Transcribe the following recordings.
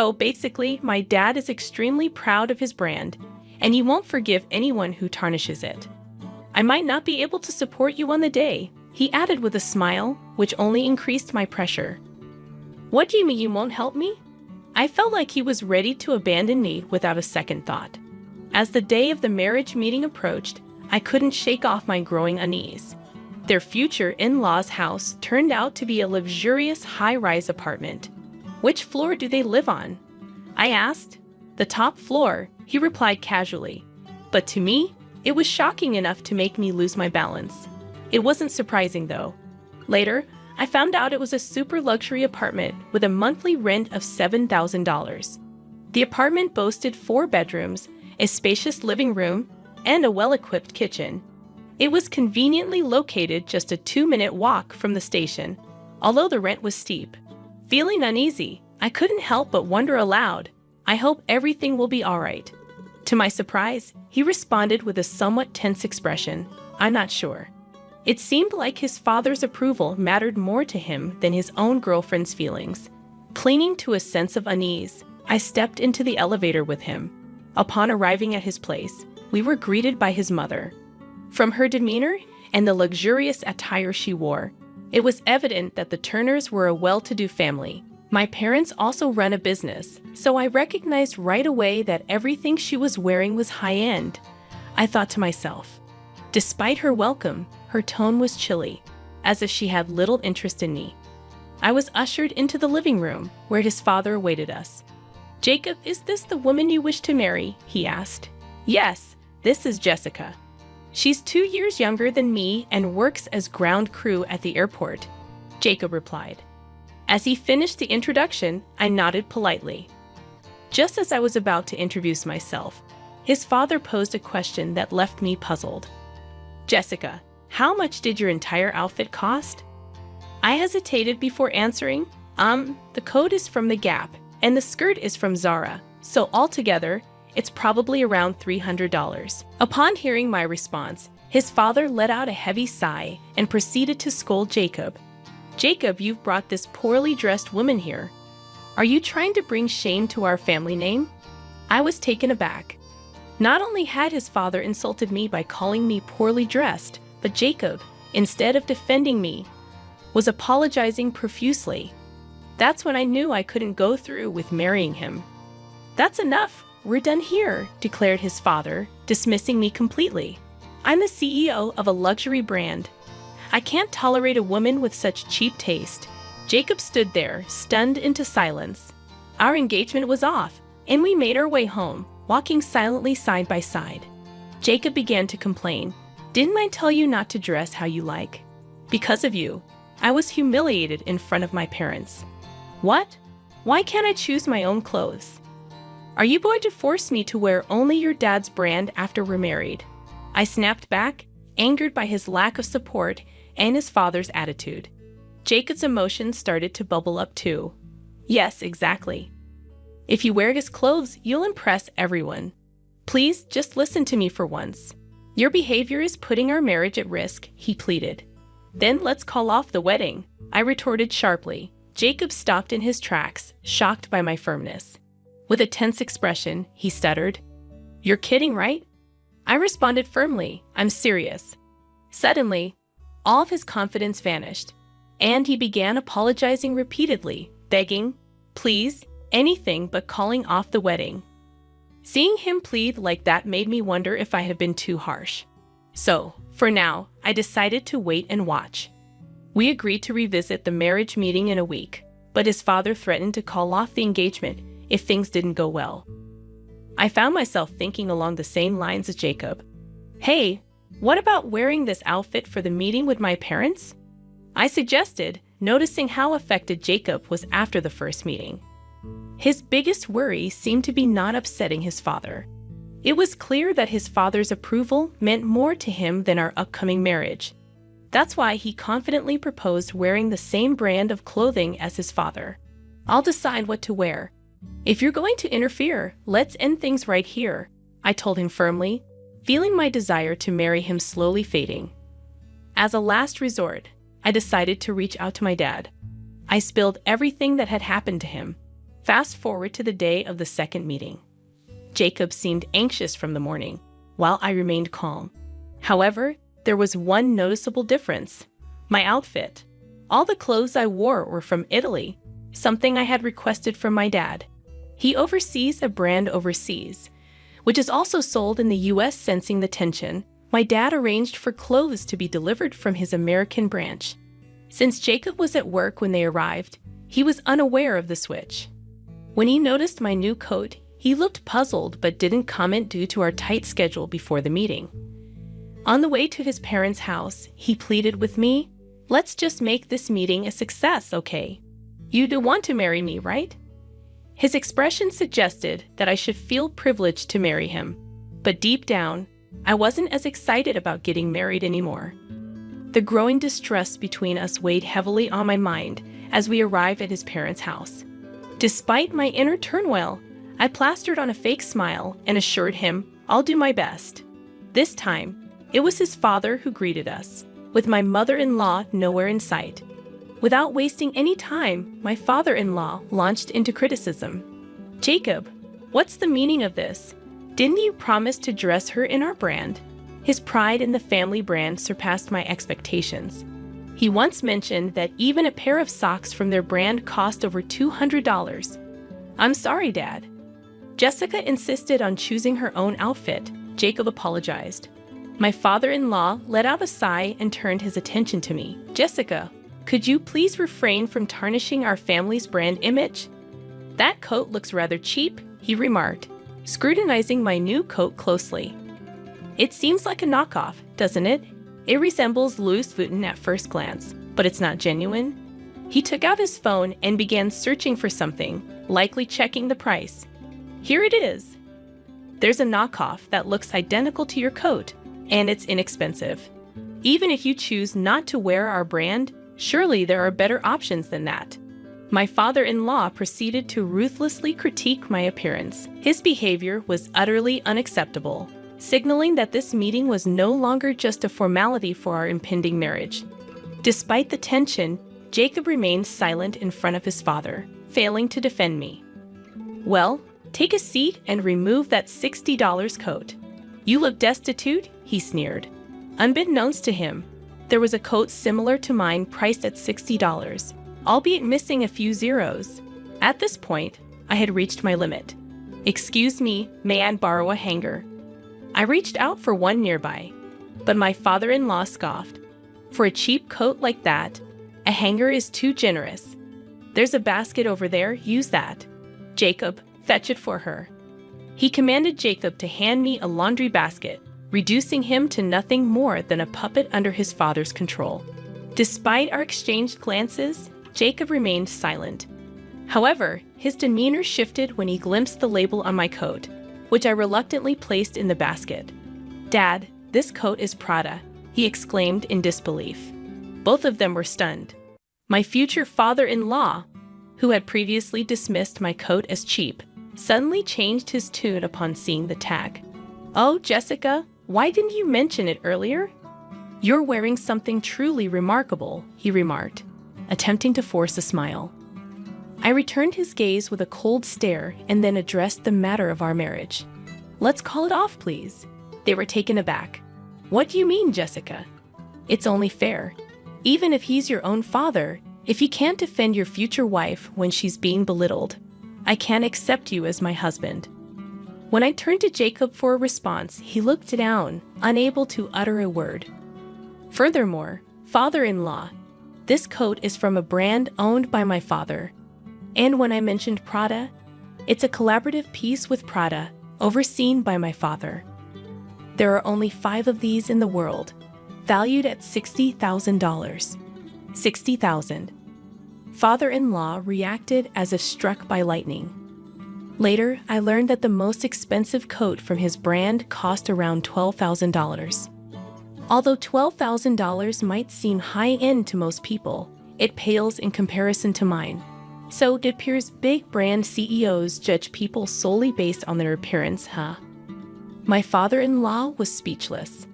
So basically, my dad is extremely proud of his brand, and he won't forgive anyone who tarnishes it. I might not be able to support you on the day, he added with a smile, which only increased my pressure. What do you mean you won't help me? I felt like he was ready to abandon me without a second thought. As the day of the marriage meeting approached, I couldn't shake off my growing unease. Their future in-laws' house turned out to be a luxurious high-rise apartment. Which floor do they live on? I asked. The top floor, he replied casually. But to me, it was shocking enough to make me lose my balance. It wasn't surprising though. Later, I found out it was a super luxury apartment with a monthly rent of $7,000. The apartment boasted 4 bedrooms, a spacious living room, and a well-equipped kitchen. It was conveniently located just a 2-minute walk from the station, although the rent was steep. Feeling uneasy, I couldn't help but wonder aloud, I hope everything will be all right. To my surprise, he responded with a somewhat tense expression, I'm not sure. It seemed like his father's approval mattered more to him than his own girlfriend's feelings. Clinging to a sense of unease, I stepped into the elevator with him. Upon arriving at his place, we were greeted by his mother. From her demeanor and the luxurious attire she wore, it was evident that the Turners were a well-to-do family. My parents also run a business, so I recognized right away that everything she was wearing was high-end. I thought to myself. Despite her welcome, her tone was chilly, as if she had little interest in me. I was ushered into the living room, where his father awaited us. Jacob, is this the woman you wish to marry? He asked. Yes, this is Jessica. She's 2 years younger than me and works as ground crew at the airport, Jacob replied. As he finished the introduction, I nodded politely. Just as I was about to introduce myself, his father posed a question that left me puzzled. Jessica, how much did your entire outfit cost? I hesitated before answering. The coat is from The Gap, and the skirt is from Zara, so altogether, it's probably around $300. Upon hearing my response, his father let out a heavy sigh and proceeded to scold Jacob. Jacob, you've brought this poorly dressed woman here. Are you trying to bring shame to our family name? I was taken aback. Not only had his father insulted me by calling me poorly dressed, but Jacob, instead of defending me, was apologizing profusely. That's when I knew I couldn't go through with marrying him. That's enough. We're done here, declared his father, dismissing me completely. I'm the CEO of a luxury brand. I can't tolerate a woman with such cheap taste. Jacob stood there, stunned into silence. Our engagement was off, and we made our way home, walking silently side by side. Jacob began to complain. Didn't I tell you not to dress how you like? Because of you, I was humiliated in front of my parents. What? Why can't I choose my own clothes? Are you going to force me to wear only your dad's brand after we're married? I snapped back, angered by his lack of support and his father's attitude. Jacob's emotions started to bubble up too. Yes, exactly. If you wear his clothes, you'll impress everyone. Please, just listen to me for once. Your behavior is putting our marriage at risk, he pleaded. Then let's call off the wedding, I retorted sharply. Jacob stopped in his tracks, shocked by my firmness. With a tense expression, he stuttered, You're kidding, right? I responded firmly, I'm serious. Suddenly, all of his confidence vanished, and he began apologizing repeatedly, begging, please, anything but calling off the wedding. Seeing him plead like that made me wonder if I had been too harsh. So, for now, I decided to wait and watch. We agreed to revisit the marriage meeting in a week, but his father threatened to call off the engagement if things didn't go well. I found myself thinking along the same lines as Jacob. Hey, what about wearing this outfit for the meeting with my parents? I suggested, noticing how affected Jacob was after the first meeting. His biggest worry seemed to be not upsetting his father. It was clear that his father's approval meant more to him than our upcoming marriage. That's why he confidently proposed wearing the same brand of clothing as his father. I'll decide what to wear. If you're going to interfere, let's end things right here, I told him firmly, feeling my desire to marry him slowly fading. As a last resort, I decided to reach out to my dad. I spilled everything that had happened to him. Fast forward to the day of the second meeting. Jacob seemed anxious from the morning, while I remained calm. However, there was one noticeable difference: my outfit. All the clothes I wore were from Italy, something I had requested from my dad. He oversees a brand overseas, which is also sold in the US. Sensing the tension, my dad arranged for clothes to be delivered from his American branch. Since Jacob was at work when they arrived, he was unaware of the switch. When he noticed my new coat, he looked puzzled but didn't comment due to our tight schedule before the meeting. On the way to his parents' house, he pleaded with me, "Let's just make this meeting a success, okay? You do want to marry me, right?" His expression suggested that I should feel privileged to marry him, but deep down, I wasn't as excited about getting married anymore. The growing distrust between us weighed heavily on my mind as we arrived at his parents' house. Despite my inner turmoil, I plastered on a fake smile and assured him I'll do my best. This time, it was his father who greeted us, with my mother-in-law nowhere in sight. Without wasting any time, my father-in-law launched into criticism. "Jacob, what's the meaning of this? Didn't you promise to dress her in our brand?" His pride in the family brand surpassed my expectations. He once mentioned that even a pair of socks from their brand cost over $200. "I'm sorry, Dad." Jessica insisted on choosing her own outfit. Jacob apologized. My father-in-law let out a sigh and turned his attention to me. "Jessica, could you please refrain from tarnishing our family's brand image? That coat looks rather cheap," he remarked, scrutinizing my new coat closely. "It seems like a knockoff, doesn't it? It resembles Louis Vuitton at first glance, but it's not genuine." He took out his phone and began searching for something, likely checking the price. "Here it is. There's a knockoff that looks identical to your coat, and it's inexpensive. Even if you choose not to wear our brand, surely there are better options than that." My father-in-law proceeded to ruthlessly critique my appearance. His behavior was utterly unacceptable, signaling that this meeting was no longer just a formality for our impending marriage. Despite the tension, Jacob remained silent in front of his father, failing to defend me. "Well, take a seat and remove that $60 coat. You look destitute," he sneered. Unbeknownst to him, there was a coat similar to mine priced at $60, albeit missing a few zeros. At this point, I had reached my limit. "Excuse me, may I borrow a hanger?" I reached out for one nearby, but my father-in-law scoffed. "For a cheap coat like that, a hanger is too generous. There's a basket over there, use that. Jacob, fetch it for her." He commanded Jacob to hand me a laundry basket, reducing him to nothing more than a puppet under his father's control. Despite our exchanged glances, Jacob remained silent. However, his demeanor shifted when he glimpsed the label on my coat, which I reluctantly placed in the basket. "Dad, this coat is Prada," he exclaimed in disbelief. Both of them were stunned. My future father-in-law, who had previously dismissed my coat as cheap, suddenly changed his tune upon seeing the tag. "Oh, Jessica, why didn't you mention it earlier? You're wearing something truly remarkable," he remarked, attempting to force a smile. I returned his gaze with a cold stare and then addressed the matter of our marriage. "Let's call it off, please." They were taken aback. "What do you mean, Jessica? It's only fair. Even if he's your own father, if you can't defend your future wife when she's being belittled, I can't accept you as my husband." When I turned to Jacob for a response, he looked down, unable to utter a word. "Furthermore, father-in-law, this coat is from a brand owned by my father. And when I mentioned Prada, it's a collaborative piece with Prada, overseen by my father. There are only 5 of these in the world, valued at $60,000. $60,000. Father-in-law reacted as if struck by lightning. Later, I learned that the most expensive coat from his brand cost around $12,000. Although $12,000 might seem high-end to most people, it pales in comparison to mine. So it appears big brand CEOs judge people solely based on their appearance, huh? My father-in-law was speechless.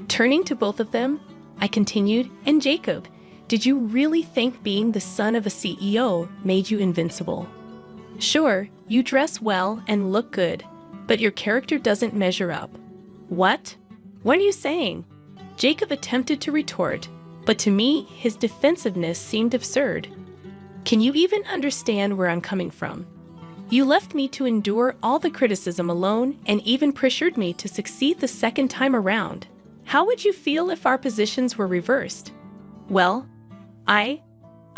Turning to both of them, I continued, "And Jacob, did you really think being the son of a CEO made you invincible?" Sure, you dress well and look good, but your character doesn't measure up. What? What are you saying? Jacob attempted to retort, but to me, his defensiveness seemed absurd. Can you even understand where I'm coming from? You left me to endure all the criticism alone and even pressured me to succeed the second time around. How would you feel if our positions were reversed? Well, I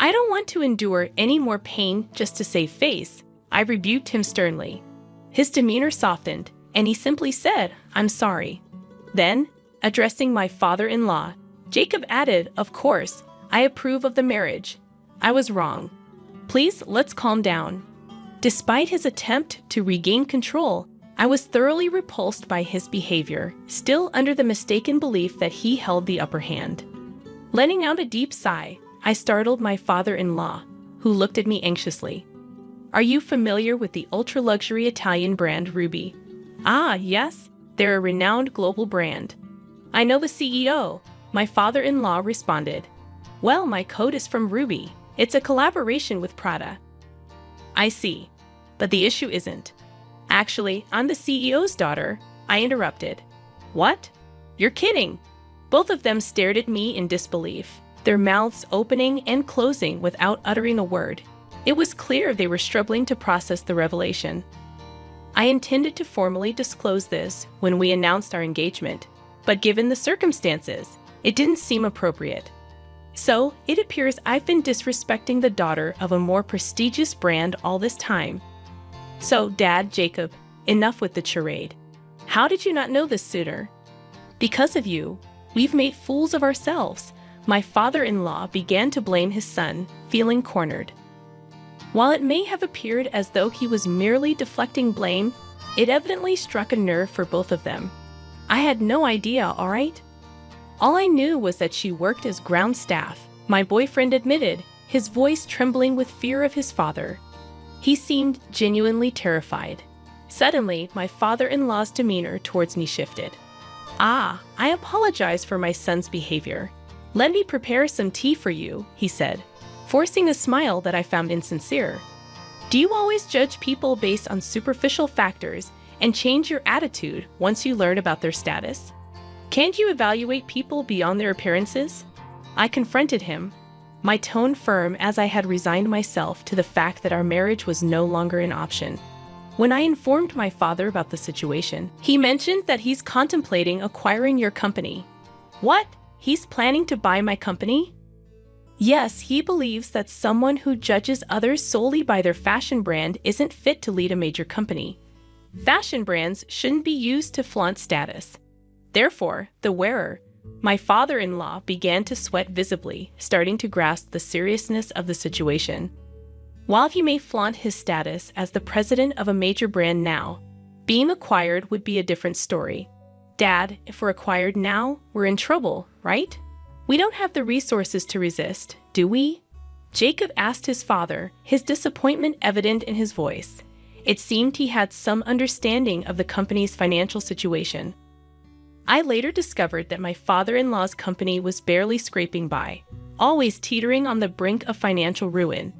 don't want to endure any more pain just to save face, I rebuked him sternly. His demeanor softened, and he simply said, I'm sorry. Then, addressing my father-in-law, Jacob added, of course, I approve of the marriage. I was wrong. Please, let's calm down. Despite his attempt to regain control, I was thoroughly repulsed by his behavior, still under the mistaken belief that he held the upper hand. Letting out a deep sigh, I startled my father-in-law, who looked at me anxiously. Are you familiar with the ultra-luxury Italian brand Ruby? Ah, yes, they're a renowned global brand. I know the CEO, my father-in-law responded. Well, my coat is from Ruby. It's a collaboration with Prada. I see, but the issue isn't. Actually, I'm the CEO's daughter, I interrupted. What? You're kidding. Both of them stared at me in disbelief, their mouths opening and closing without uttering a word. It was clear they were struggling to process the revelation. I intended to formally disclose this when we announced our engagement, but given the circumstances, it didn't seem appropriate. So, it appears I've been disrespecting the daughter of a more prestigious brand all this time. So, Dad, Jacob, enough with the charade. How did you not know this sooner? Because of you, we've made fools of ourselves. My father-in-law began to blame his son, feeling cornered. While it may have appeared as though he was merely deflecting blame, it evidently struck a nerve for both of them. I had no idea, all right? All I knew was that she worked as ground staff, my boyfriend admitted, his voice trembling with fear of his father. He seemed genuinely terrified. Suddenly, my father-in-law's demeanor towards me shifted. Ah, I apologize for my son's behavior. Let me prepare some tea for you, he said, forcing a smile that I found insincere. Do you always judge people based on superficial factors and change your attitude once you learn about their status? Can't you evaluate people beyond their appearances? I confronted him, my tone firm as I had resigned myself to the fact that our marriage was no longer an option. When I informed my father about the situation, he mentioned that he's contemplating acquiring your company. What? He's planning to buy my company? Yes, he believes that someone who judges others solely by their fashion brand isn't fit to lead a major company. Fashion brands shouldn't be used to flaunt status. Therefore, the wearer, my father-in-law, began to sweat visibly, starting to grasp the seriousness of the situation. While he may flaunt his status as the president of a major brand now, being acquired would be a different story. Dad, if we're acquired now, we're in trouble, right? We don't have the resources to resist, do we? Jacob asked his father, his disappointment evident in his voice. It seemed he had some understanding of the company's financial situation. I later discovered that my father-in-law's company was barely scraping by, always teetering on the brink of financial ruin.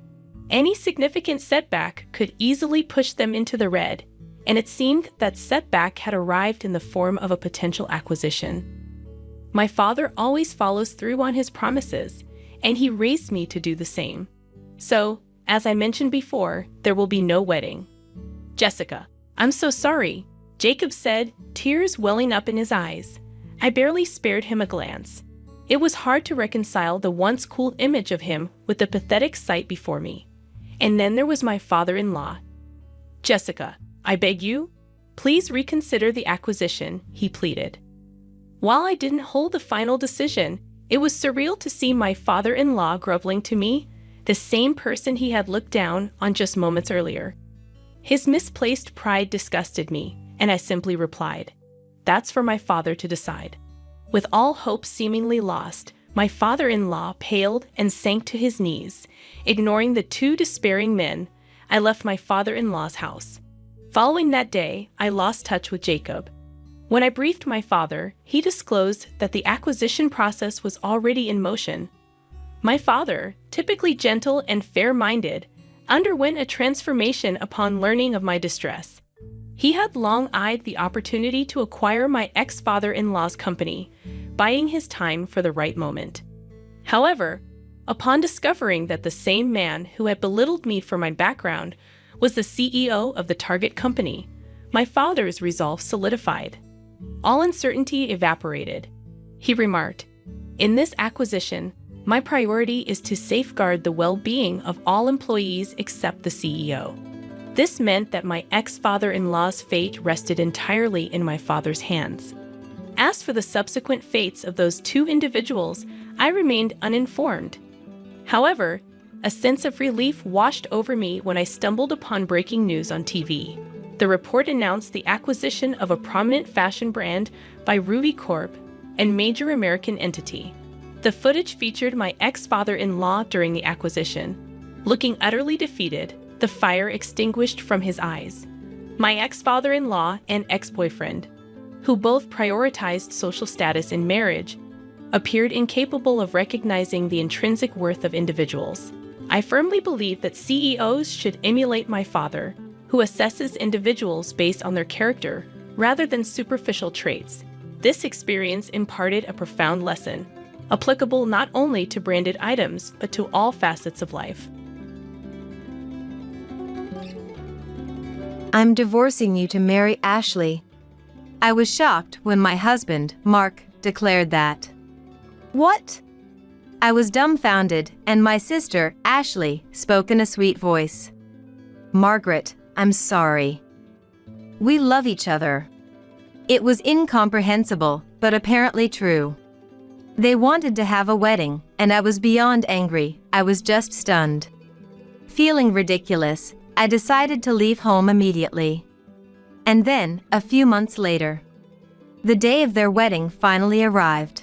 Any significant setback could easily push them into the red, and it seemed that setback had arrived in the form of a potential acquisition. My father always follows through on his promises, and he raised me to do the same. So, as I mentioned before, there will be no wedding. Jessica, I'm so sorry, Jacob said, tears welling up in his eyes. I barely spared him a glance. It was hard to reconcile the once cool image of him with the pathetic sight before me. And then there was my father-in-law. Jessica, I beg you, please reconsider the acquisition, he pleaded. While I didn't hold the final decision, it was surreal to see my father-in-law groveling to me, the same person he had looked down on just moments earlier. His misplaced pride disgusted me, and I simply replied, "That's for my father to decide." With all hope seemingly lost, my father-in-law paled and sank to his knees. Ignoring the two despairing men, I left my father-in-law's house. Following that day, I lost touch with Jacob. When I briefed my father, he disclosed that the acquisition process was already in motion. My father, typically gentle and fair-minded, underwent a transformation upon learning of my distress. He had long eyed the opportunity to acquire my ex-father-in-law's company, buying his time for the right moment. However, upon discovering that the same man who had belittled me for my background was the CEO of the target company, my father's resolve solidified. All uncertainty evaporated. He remarked, "In this acquisition, my priority is to safeguard the well-being of all employees except the CEO." This meant that my ex-father-in-law's fate rested entirely in my father's hands. As for the subsequent fates of those two individuals, I remained uninformed. However, a sense of relief washed over me when I stumbled upon breaking news on TV. The report announced the acquisition of a prominent fashion brand by Ruby Corp, a major American entity. The footage featured my ex-father-in-law during the acquisition. Looking utterly defeated, the fire extinguished from his eyes. My ex-father-in-law and ex-boyfriend, who both prioritized social status in marriage, appeared incapable of recognizing the intrinsic worth of individuals. I firmly believe that CEOs should emulate my father, who assesses individuals based on their character rather than superficial traits. This experience imparted a profound lesson, applicable not only to branded items but to all facets of life. I'm divorcing you to marry Ashley. I was shocked when my husband, Mark, declared that. What? I was dumbfounded, and my sister, Ashley, spoke in a sweet voice. Margaret, I'm sorry. We love each other. It was incomprehensible, but apparently true. They wanted to have a wedding, and I was beyond angry. I was just stunned. Feeling ridiculous, I decided to leave home immediately. And then, a few months later, the day of their wedding finally arrived.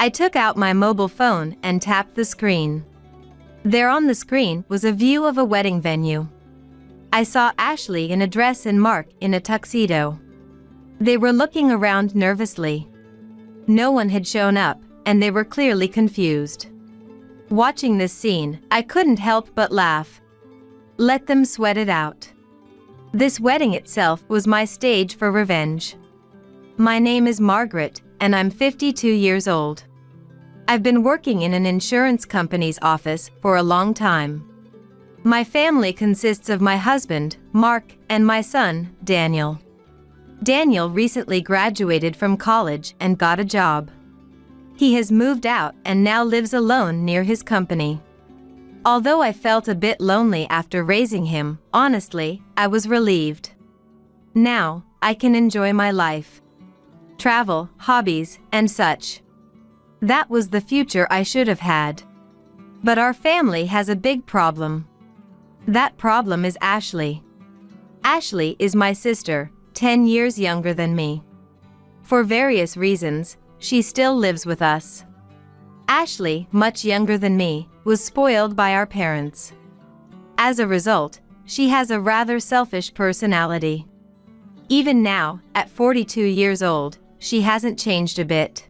I took out my mobile phone and tapped the screen. There on the screen was a view of a wedding venue. I saw Ashley in a dress and Mark in a tuxedo. They were looking around nervously. No one had shown up, and they were clearly confused. Watching this scene, I couldn't help but laugh. Let them sweat it out. This wedding itself was my stage for revenge. My name is Margaret, and I'm 52 years old. I've been working in an insurance company's office for a long time. My family consists of my husband, Mark, and my son, Daniel. Daniel recently graduated from college and got a job. He has moved out and now lives alone near his company. Although I felt a bit lonely after raising him, honestly, I was relieved. Now, I can enjoy my life. Travel, hobbies, and such. That was the future I should have had. But our family has a big problem. That problem is Ashley. Ashley is my sister, 10 years younger than me. For various reasons, she still lives with us. Ashley, much younger than me, was spoiled by our parents. As a result, she has a rather selfish personality. Even now, at 42 years old, she hasn't changed a bit.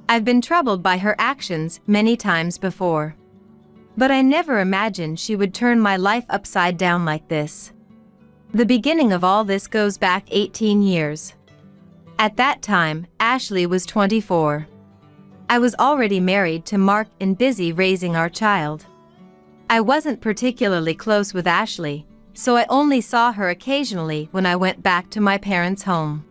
I've been troubled by her actions many times before. But I never imagined she would turn my life upside down like this. The beginning of all this goes back 18 years. At that time, Ashley was 24. I was already married to Mark and busy raising our child. I wasn't particularly close with Ashley, so I only saw her occasionally when I went back to my parents' home.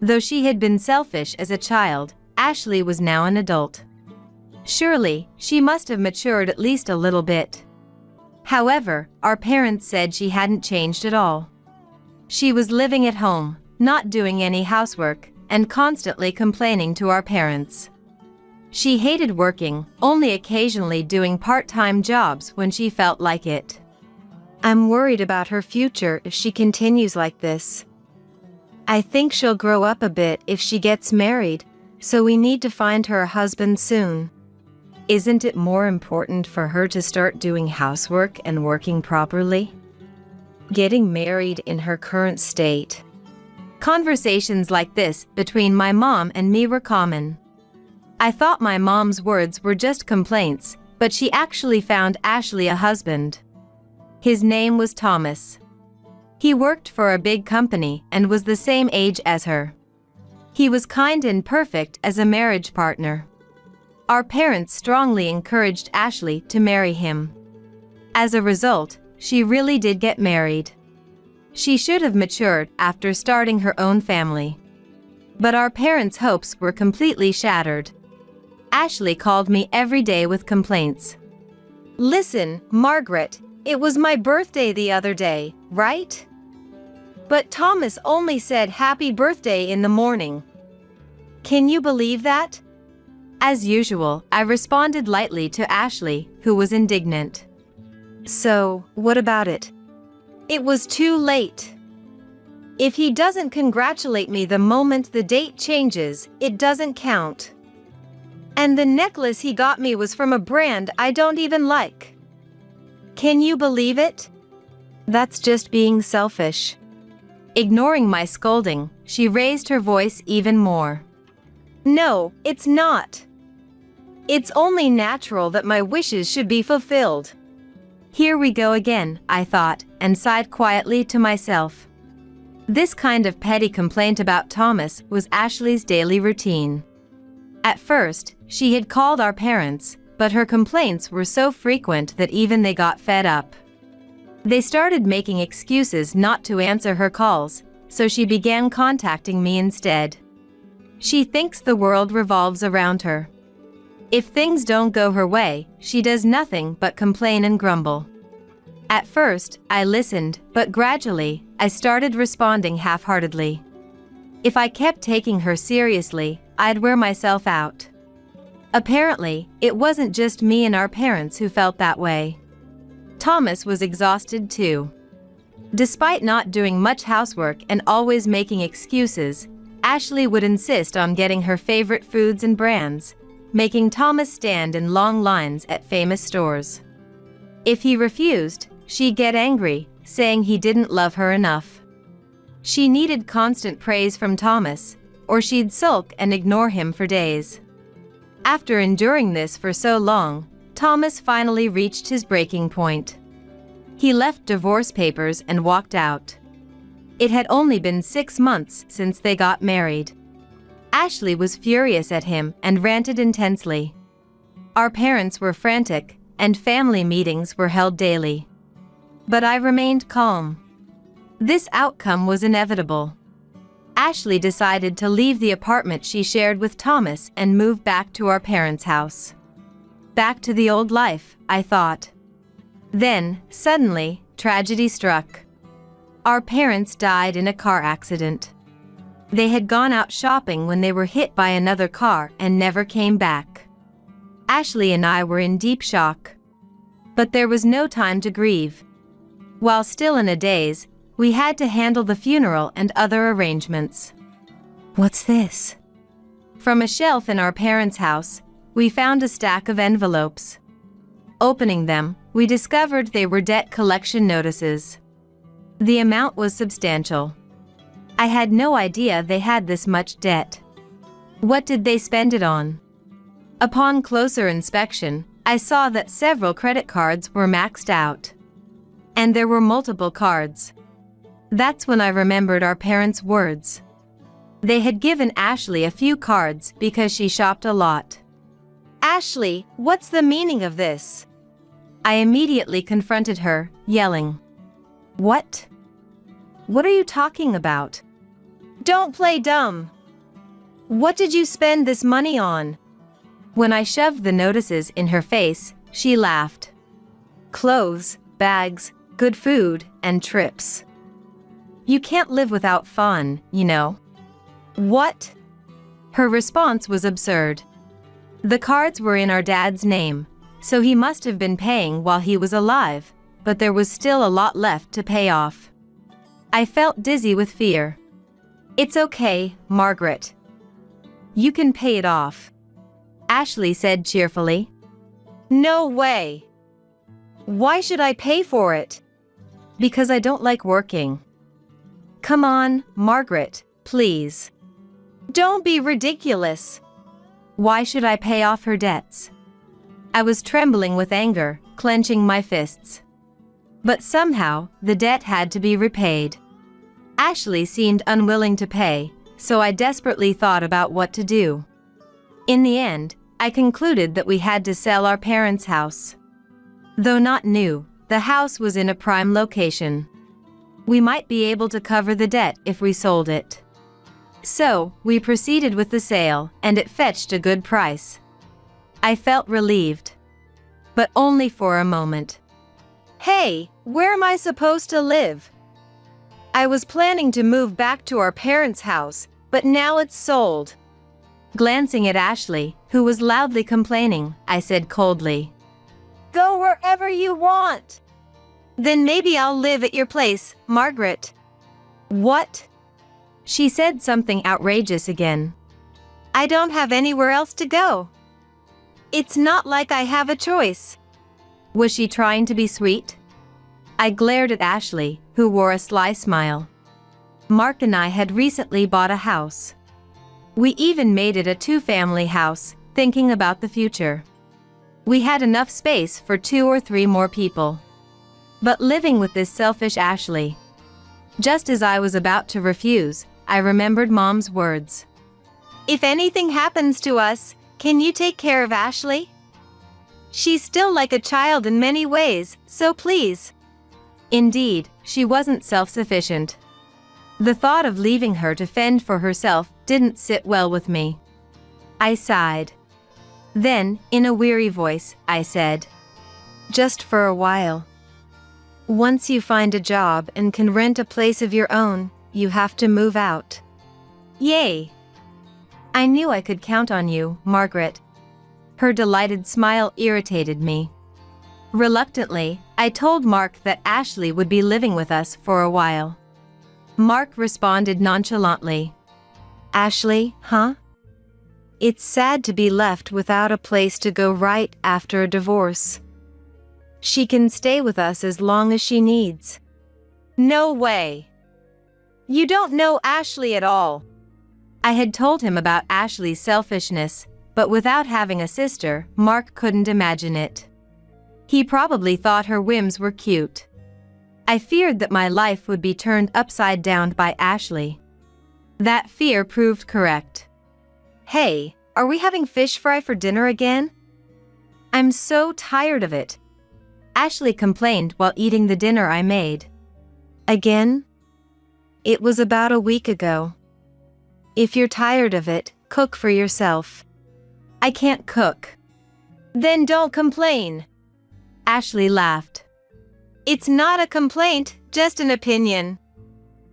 Though she had been selfish as a child, Ashley was now an adult. Surely, she must have matured at least a little bit. However, our parents said she hadn't changed at all. She was living at home, not doing any housework, and constantly complaining to our parents. She hated working, only occasionally doing part-time jobs when she felt like it. I'm worried about her future if she continues like this. I think she'll grow up a bit if she gets married, so we need to find her a husband soon. Isn't it more important for her to start doing housework and working properly? Getting married in her current state. Conversations like this between my mom and me were common. I thought my mom's words were just complaints, but she actually found Ashley a husband. His name was Thomas. He worked for a big company and was the same age as her. He was kind and perfect as a marriage partner. Our parents strongly encouraged Ashley to marry him. As a result, she really did get married. She should have matured after starting her own family. But our parents' hopes were completely shattered. Ashley called me every day with complaints. Listen, Margaret, it was my birthday the other day, right? But Thomas only said happy birthday in the morning. Can you believe that? As usual, I responded lightly to Ashley, who was indignant. So, what about it? It was too late. If he doesn't congratulate me the moment the date changes, it doesn't count. And the necklace he got me was from a brand I don't even like. Can you believe it? That's just being selfish. Ignoring my scolding, she raised her voice even more. No, it's not. It's only natural that my wishes should be fulfilled. Here we go again, I thought, and sighed quietly to myself. This kind of petty complaint about Thomas was Ashley's daily routine. At first, she had called our parents, but her complaints were so frequent that even they got fed up. They started making excuses not to answer her calls, so she began contacting me instead. She thinks the world revolves around her. If things don't go her way, she does nothing but complain and grumble. At first, I listened, but gradually, I started responding half-heartedly. If I kept taking her seriously, I'd wear myself out. Apparently, it wasn't just me and our parents who felt that way. Thomas was exhausted too. Despite not doing much housework and always making excuses, Ashley would insist on getting her favorite foods and brands, making Thomas stand in long lines at famous stores. If he refused, she'd get angry, saying he didn't love her enough. She needed constant praise from Thomas, or she'd sulk and ignore him for days. After enduring this for so long, Thomas finally reached his breaking point. He left divorce papers and walked out. It had only been 6 months since they got married. Ashley was furious at him and ranted intensely. Our parents were frantic, and family meetings were held daily. But I remained calm. This outcome was inevitable. Ashley decided to leave the apartment she shared with Thomas and move back to our parents' house. Back to the old life, I thought. Then, suddenly, tragedy struck. Our parents died in a car accident. They had gone out shopping when they were hit by another car and never came back. Ashley and I were in deep shock. But there was no time to grieve. While still in a daze, we had to handle the funeral and other arrangements. What's this? From a shelf in our parents' house, we found a stack of envelopes. Opening them, we discovered they were debt collection notices. The amount was substantial. I had no idea they had this much debt. What did they spend it on? Upon closer inspection, I saw that several credit cards were maxed out. And there were multiple cards. That's when I remembered our parents' words. They had given Ashley a few cards because she shopped a lot. Ashley, what's the meaning of this? I immediately confronted her, yelling. What? What are you talking about? Don't play dumb. What did you spend this money on? When I shoved the notices in her face, she laughed. Clothes, bags, good food, and trips. You can't live without fun, you know. What? Her response was absurd. The cards were in our dad's name, so he must have been paying while he was alive, but there was still a lot left to pay off. I felt dizzy with fear. It's okay, Margaret. You can pay it off, Ashley said cheerfully. No way. Why should I pay for it? Because I don't like working. Come on, Margaret, please. Don't be ridiculous. Why should I pay off her debts? I was trembling with anger, clenching my fists. But somehow, the debt had to be repaid. Ashley seemed unwilling to pay, so I desperately thought about what to do. In the end, I concluded that we had to sell our parents' house. Though not new, the house was in a prime location. We might be able to cover the debt if we sold it. So, we proceeded with the sale, and it fetched a good price. I felt relieved. But only for a moment. Hey, where am I supposed to live? I was planning to move back to our parents' house, but now it's sold. Glancing at Ashley, who was loudly complaining, I said coldly, Go wherever you want. Then maybe I'll live at your place, Margaret. What? She said something outrageous again. I don't have anywhere else to go. It's not like I have a choice. Was she trying to be sweet? I glared at Ashley, who wore a sly smile. Mark and I had recently bought a house. We even made it a two-family house, thinking about the future. We had enough space for 2 or 3 more people. But living with this selfish Ashley. Just as I was about to refuse, I remembered Mom's words. If anything happens to us, can you take care of Ashley? She's still like a child in many ways, so please. Indeed, she wasn't self-sufficient. The thought of leaving her to fend for herself didn't sit well with me. I sighed. Then, in a weary voice, I said, Just for a while. Once you find a job and can rent a place of your own, you have to move out. Yay! I knew I could count on you, Margaret. Her delighted smile irritated me. Reluctantly, I told Mark that Ashley would be living with us for a while. Mark responded nonchalantly. Ashley, huh? It's sad to be left without a place to go right after a divorce. She can stay with us as long as she needs. No way. You don't know Ashley at all. I had told him about Ashley's selfishness, but without having a sister, Mark couldn't imagine it. He probably thought her whims were cute. I feared that my life would be turned upside down by Ashley. That fear proved correct. Hey, are we having fish fry for dinner again? I'm so tired of it. Ashley complained while eating the dinner I made. Again? It was about a week ago. If you're tired of it, cook for yourself. I can't cook. Then don't complain. Ashley laughed. It's not a complaint, just an opinion.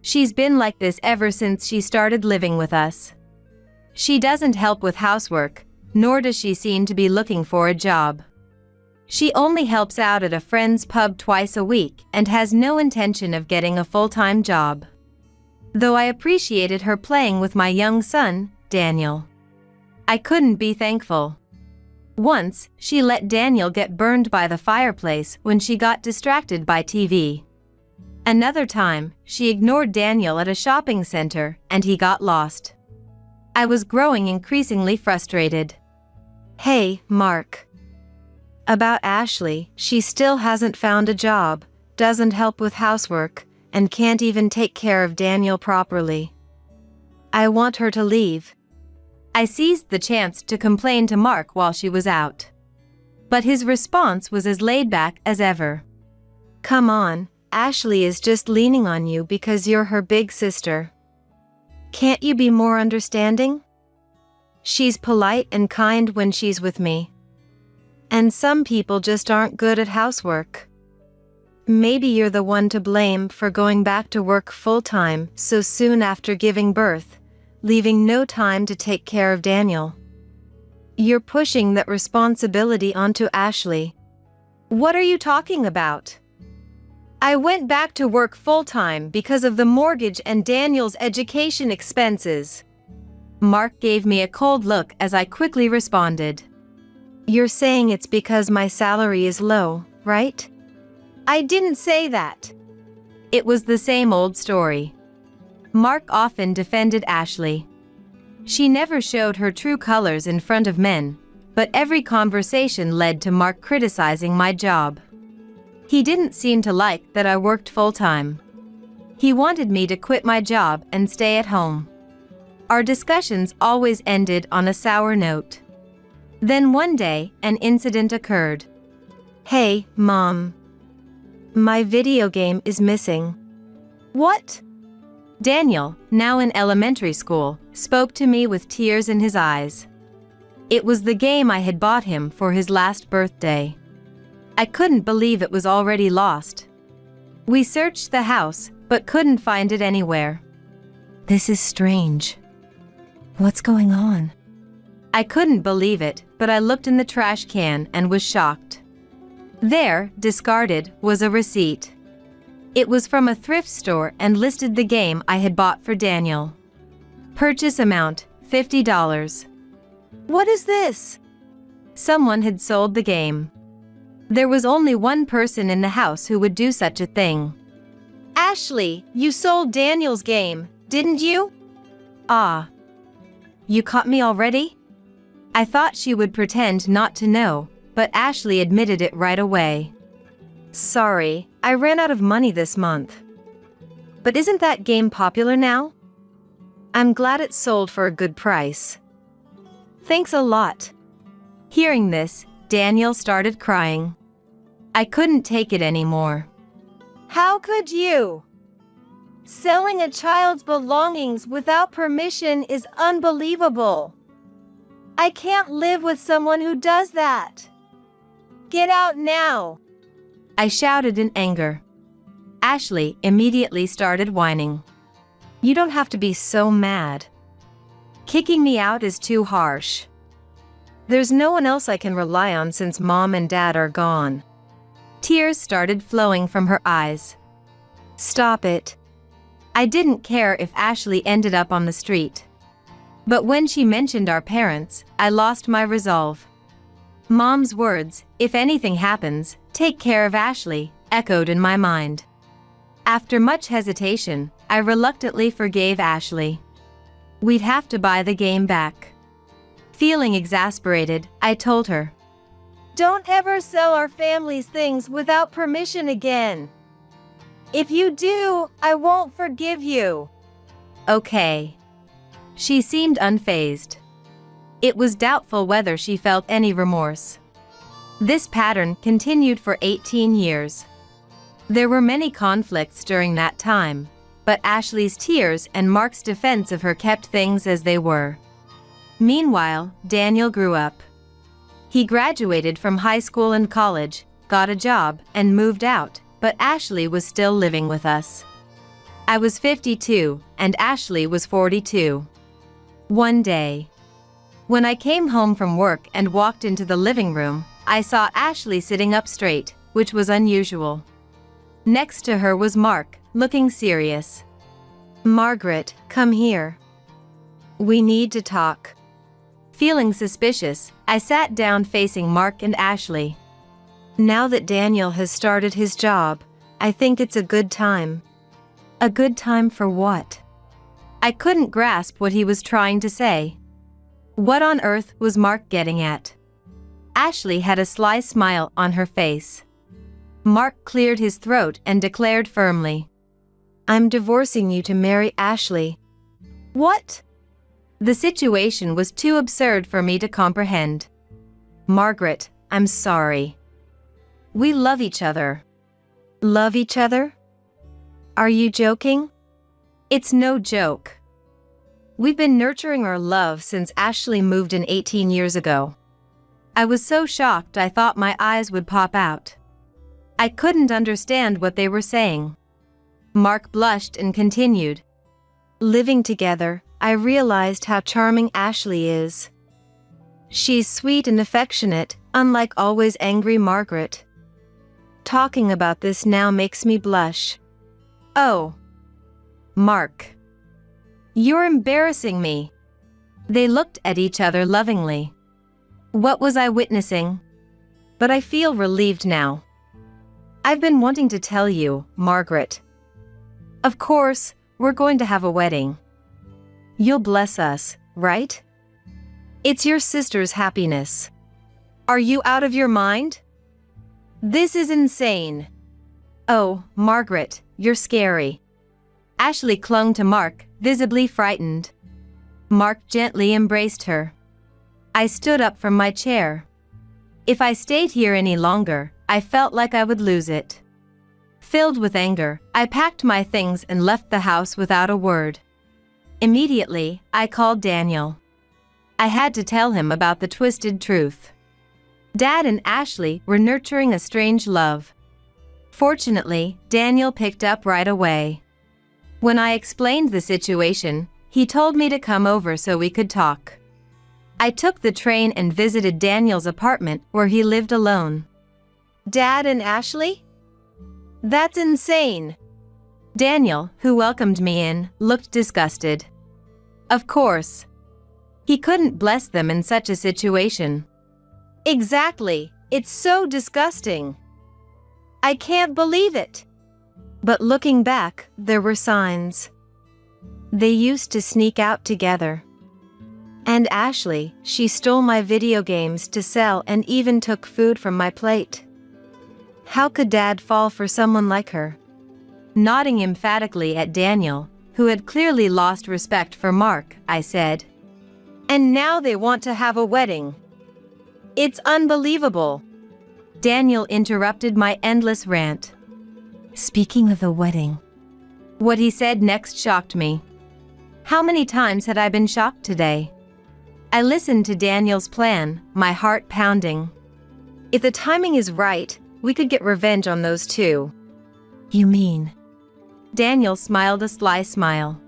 She's been like this ever since she started living with us. She doesn't help with housework, nor does she seem to be looking for a job. She only helps out at a friend's pub twice a week and has no intention of getting a full-time job. Though I appreciated her playing with my young son, Daniel. I couldn't be thankful. Once, she let Daniel get burned by the fireplace when she got distracted by TV. Another time, she ignored Daniel at a shopping center and he got lost. I was growing increasingly frustrated. Hey, Mark. About Ashley, she still hasn't found a job, doesn't help with housework, and can't even take care of Daniel properly. I want her to leave. I seized the chance to complain to Mark while she was out. But his response was as laid back as ever. Come on, Ashley is just leaning on you because you're her big sister. Can't you be more understanding? She's polite and kind when she's with me. And some people just aren't good at housework. Maybe you're the one to blame for going back to work full-time so soon after giving birth, leaving no time to take care of Daniel. You're pushing that responsibility onto Ashley. What are you talking about? I went back to work full-time because of the mortgage and Daniel's education expenses. Mark gave me a cold look as I quickly responded. You're saying it's because my salary is low, right? I didn't say that. It was the same old story. Mark often defended Ashley. She never showed her true colors in front of men, but every conversation led to Mark criticizing my job. He didn't seem to like that I worked full-time. He wanted me to quit my job and stay at home. Our discussions always ended on a sour note. Then one day, an incident occurred. Hey, Mom. My video game is missing. What? Daniel, now in elementary school, spoke to me with tears in his eyes. It was the game I had bought him for his last birthday. I couldn't believe it was already lost. We searched the house, but couldn't find it anywhere. This is strange. What's going on? I couldn't believe it, but I looked in the trash can and was shocked. There, discarded, was a receipt. It was from a thrift store and listed the game I had bought for Daniel. Purchase amount, $50. What is this? Someone had sold the game. There was only one person in the house who would do such a thing. Ashley, you sold Daniel's game, didn't you? Ah. You caught me already? I thought she would pretend not to know, but Ashley admitted it right away. Sorry, I ran out of money this month. But isn't that game popular now? I'm glad it sold for a good price. Thanks a lot. Hearing this, Daniel started crying. I couldn't take it anymore. How could you? Selling a child's belongings without permission is unbelievable. I can't live with someone who does that. Get out now. I shouted in anger. Ashley immediately started whining. You don't have to be so mad. Kicking me out is too harsh. There's no one else I can rely on since Mom and Dad are gone. Tears started flowing from her eyes. Stop it. I didn't care if Ashley ended up on the street. But when she mentioned our parents, I lost my resolve. Mom's words, "If anything happens, take care of Ashley," echoed in my mind. After much hesitation, I reluctantly forgave Ashley. We'd have to buy the game back. Feeling exasperated, I told her, Don't ever sell our family's things without permission again. If you do, I won't forgive you. Okay. She seemed unfazed. It was doubtful whether she felt any remorse. This pattern continued for 18 years. There were many conflicts during that time, but Ashley's tears and Mark's defense of her kept things as they were. Meanwhile, Daniel grew up. He graduated from high school and college, got a job, and moved out, but Ashley was still living with us. I was 52, and Ashley was 42. One day, when I came home from work and walked into the living room, I saw Ashley sitting up straight, which was unusual. Next to her was Mark, looking serious. Margaret, come here. We need to talk. Feeling suspicious, I sat down facing Mark and Ashley. Now that Daniel has started his job, I think it's a good time. A good time for what? I couldn't grasp what he was trying to say. What on earth was Mark getting at? Ashley had a sly smile on her face. Mark cleared his throat and declared firmly, I'm divorcing you to marry Ashley. What? The situation was too absurd for me to comprehend. Margaret, I'm sorry. We love each other. Love each other? Are you joking? It's no joke. We've been nurturing our love since Ashley moved in 18 years ago. I was so shocked I thought my eyes would pop out. I couldn't understand what they were saying. Mark blushed and continued. Living together, I realized how charming Ashley is. She's sweet and affectionate, unlike always angry Margaret. Talking about this now makes me blush. Oh. Mark. You're embarrassing me. They looked at each other lovingly. What was I witnessing? But I feel relieved now. I've been wanting to tell you, Margaret. Of course, we're going to have a wedding. You'll bless us, right? It's your sister's happiness. Are you out of your mind? This is insane. Oh, Margaret, you're scary. Ashley clung to Mark, visibly frightened. Mark gently embraced her. I stood up from my chair. If I stayed here any longer, I felt like I would lose it. Filled with anger, I packed my things and left the house without a word. Immediately, I called Daniel. I had to tell him about the twisted truth. Dad and Ashley were nurturing a strange love. Fortunately, Daniel picked up right away. When I explained the situation, he told me to come over so we could talk. I took the train and visited Daniel's apartment where he lived alone. Dad and Ashley? That's insane. Daniel, who welcomed me in, looked disgusted. Of course. He couldn't bless them in such a situation. Exactly. It's so disgusting. I can't believe it. But looking back, there were signs. They used to sneak out together. And Ashley, she stole my video games to sell and even took food from my plate. How could Dad fall for someone like her? Nodding emphatically at Daniel, who had clearly lost respect for Mark, I said. And now they want to have a wedding. It's unbelievable. Daniel interrupted my endless rant. Speaking of the wedding. What he said next shocked me. How many times had I been shocked today? I listened to Daniel's plan, my heart pounding. If the timing is right, we could get revenge on those two. You mean? Daniel smiled a sly smile.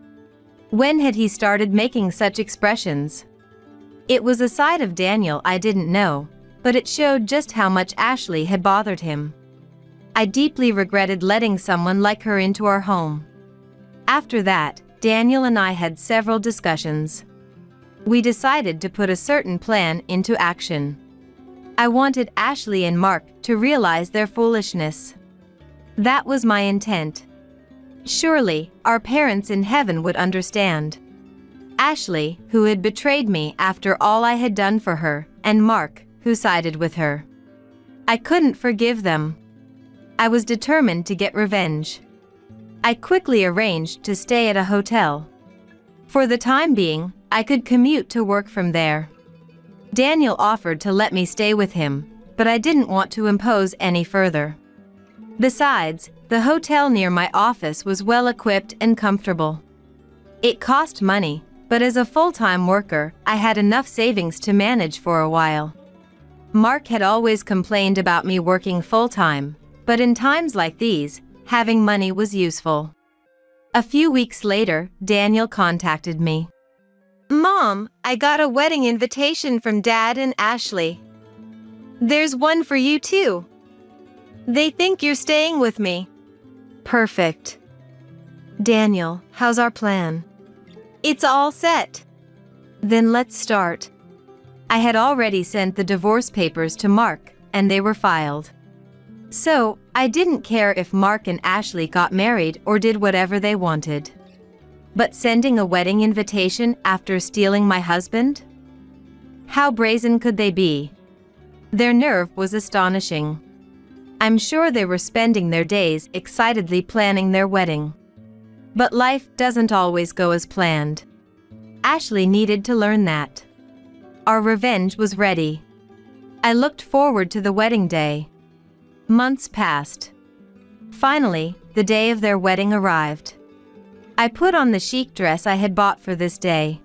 When had he started making such expressions? It was a side of Daniel I didn't know, but it showed just how much Ashley had bothered him. I deeply regretted letting someone like her into our home. After that, Daniel and I had several discussions. We decided to put a certain plan into action. I wanted Ashley and Mark to realize their foolishness. That was my intent. Surely, our parents in heaven would understand. Ashley, who had betrayed me after all I had done for her, and Mark, who sided with her. I couldn't forgive them. I was determined to get revenge. I quickly arranged to stay at a hotel. For the time being, I could commute to work from there. Daniel offered to let me stay with him, but I didn't want to impose any further. Besides, the hotel near my office was well equipped and comfortable. It cost money, but as a full-time worker, I had enough savings to manage for a while. Mark had always complained about me working full-time, but in times like these, having money was useful. A few weeks later, Daniel contacted me. Mom, I got a wedding invitation from Dad and Ashley. There's one for you too. They think you're staying with me. Perfect. Daniel, how's our plan? It's all set. Then let's start. I had already sent the divorce papers to Mark, and they were filed. So, I didn't care if Mark and Ashley got married or did whatever they wanted. But sending a wedding invitation after stealing my husband? How brazen could they be? Their nerve was astonishing. I'm sure they were spending their days excitedly planning their wedding. But life doesn't always go as planned. Ashley needed to learn that. Our revenge was ready. I looked forward to the wedding day. Months passed. Finally, the day of their wedding arrived. I put on the chic dress I had bought for this day.